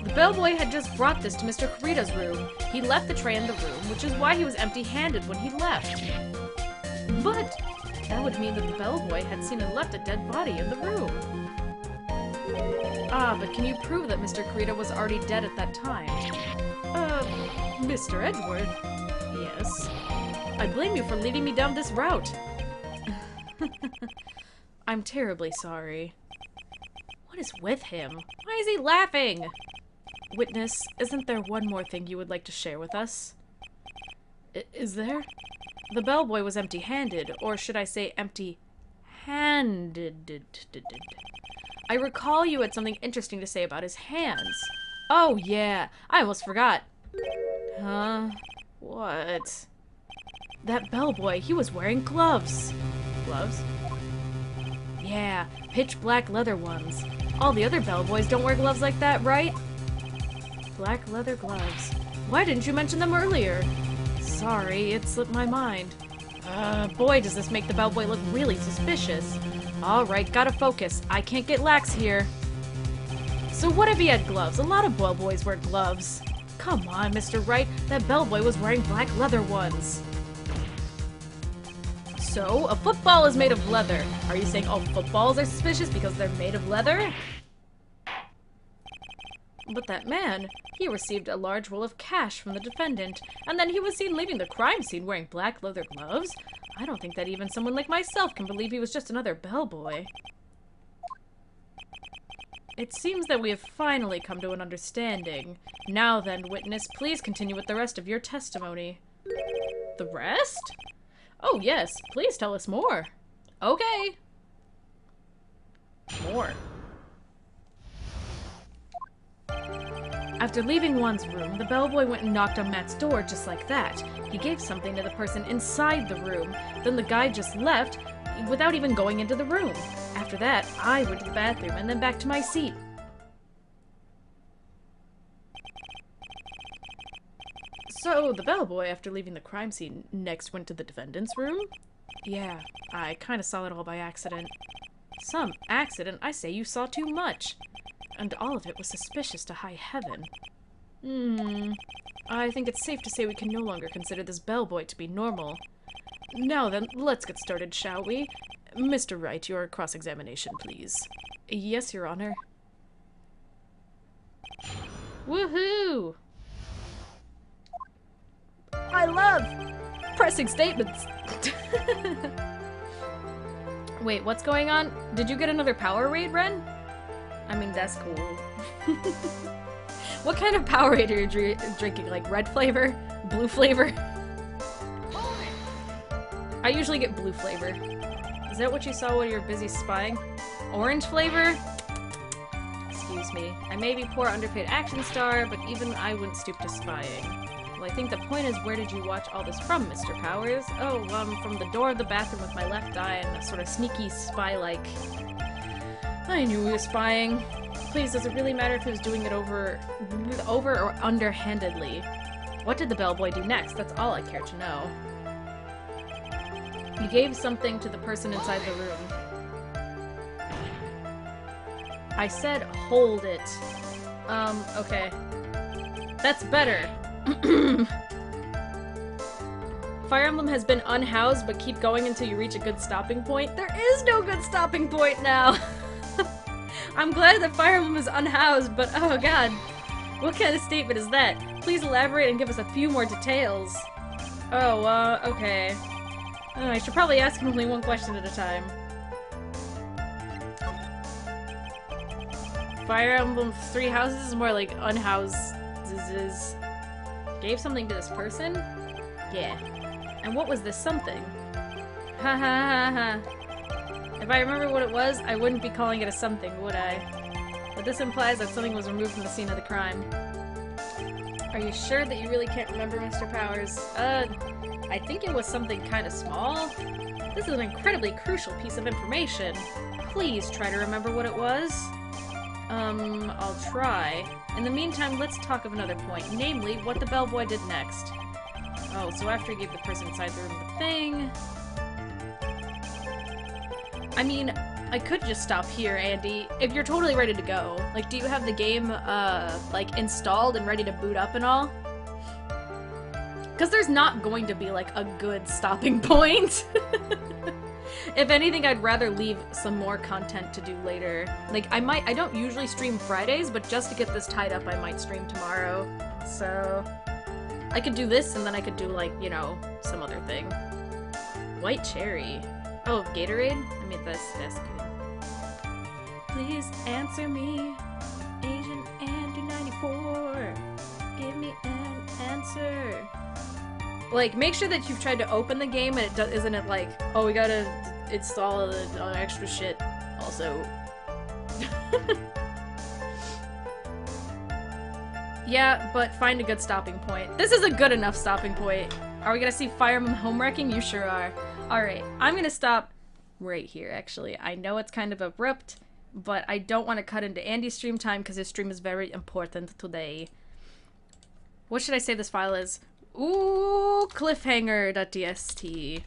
The bellboy had just brought this to Mr. Kreda's room. He left the tray in the room, which is why he was empty-handed when he left. But that would mean that the bellboy had seen and left a dead body in the room. Ah, but can you prove that Mr. Kreda was already dead at that time? Mr. Edgeworth? Yes? I blame you for leading me down this route. I'm terribly sorry. What is with him? Why is he laughing? Witness, isn't there one more thing you would like to share with us? Is there? The bellboy was empty-handed, or should I say empty-handed. I recall you had something interesting to say about his hands. Oh, yeah. I almost forgot. Huh? What? That bellboy, he was wearing gloves. Gloves? Yeah, pitch black leather ones. All the other bellboys don't wear gloves like that, right? Black leather gloves. Why didn't you mention them earlier? Sorry, it slipped my mind. Boy, does this make the bellboy look really suspicious. Alright, gotta focus. I can't get lax here. So what if he had gloves? A lot of bellboys wear gloves. Come on, Mr. Wright. That bellboy was wearing black leather ones. So, a football is made of leather. Are you saying all footballs are suspicious because they're made of leather? But that man, he received a large roll of cash from the defendant, and then he was seen leaving the crime scene wearing black leather gloves? I don't think that even someone like myself can believe he was just another bellboy. It seems that we have finally come to an understanding. Now then, witness, please continue with the rest of your testimony. The rest? Oh yes, please tell us more. Okay. More. After leaving Juan's room, the bellboy went and knocked on Matt's door just like that. He gave something to the person inside the room. Then the guy just left without even going into the room. After that, I went to the bathroom and then back to my seat. So, the bellboy, after leaving the crime scene, next went to the defendant's room? Yeah, I kinda saw it all by accident. Some accident? I say you saw too much. And all of it was suspicious to high heaven. I think it's safe to say we can no longer consider this bellboy to be normal. Now then, let's get started, shall we? Mr. Wright, your cross-examination, please. Yes, Your Honor. Woohoo! I love pressing statements! Wait, what's going on? Did you get another Powerade, Ren? I mean, that's cool. What kind of Powerade are you drinking? Like red flavor? Blue flavor? I usually get blue flavor. Is that what you saw while you were busy spying? Orange flavor? Excuse me. I may be poor underpaid action star, but even I wouldn't stoop to spying. Well, I think the point is, where did you watch all this from, Mr. Powers? Oh, from the door of the bathroom with my left eye and a sort of sneaky spy-like. I knew he was spying. Please, does it really matter if he was doing it over or underhandedly? What did the bellboy do next? That's all I care to know. You gave something to the person inside the room. I said hold it. Okay. That's better. Fire Emblem has been unhoused, but keep going until you reach a good stopping point. There is no good stopping point now! I'm glad that Fire Emblem is unhoused, but oh god. What kind of statement is that? Please elaborate and give us a few more details. Oh, okay. I should probably ask him only one question at a time. Fire Emblem Three Houses is more like unhoused. Gave something to this person? Yeah. And what was this something? Ha ha ha ha. If I remember what it was, I wouldn't be calling it a something, would I? But this implies that something was removed from the scene of the crime. Are you sure that you really can't remember, Mr. Powers? I think it was something kind of small. This is an incredibly crucial piece of information. Please try to remember what it was. I'll try. In the meantime, let's talk of another point, namely, what the bellboy did next. Oh, so after he gave the person inside the room the thing... I mean, I could just stop here, Andy, if you're totally ready to go. Like, do you have the game, like, installed and ready to boot up and all? Because there's not going to be, like, a good stopping point. If anything, I'd rather leave some more content to do later. Like, I don't usually stream Fridays, but just to get this tied up, I might stream tomorrow. So, I could do this, and then I could do, like, you know, some other thing. White cherry. Oh, Gatorade? I mean, that's good. Please answer me, Asian Andy 94. Give me an answer. Like, make sure that you've tried to open the game and isn't it like, oh, we gotta install the extra shit also. Yeah, but find a good stopping point. This is a good enough stopping point. Are we gonna see Fire Emblem home wrecking? You sure are. Alright, I'm gonna stop right here, actually. I know it's kind of abrupt, but I don't want to cut into Andy's stream time because his stream is very important today. What should I say this file is? Ooh, cliffhanger.txt.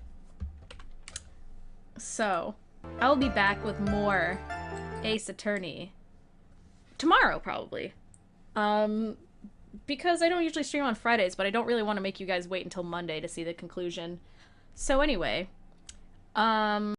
So, I'll be back with more Ace Attorney. Tomorrow, probably. Because I don't usually stream on Fridays, but I don't really want to make you guys wait until Monday to see the conclusion. So anyway,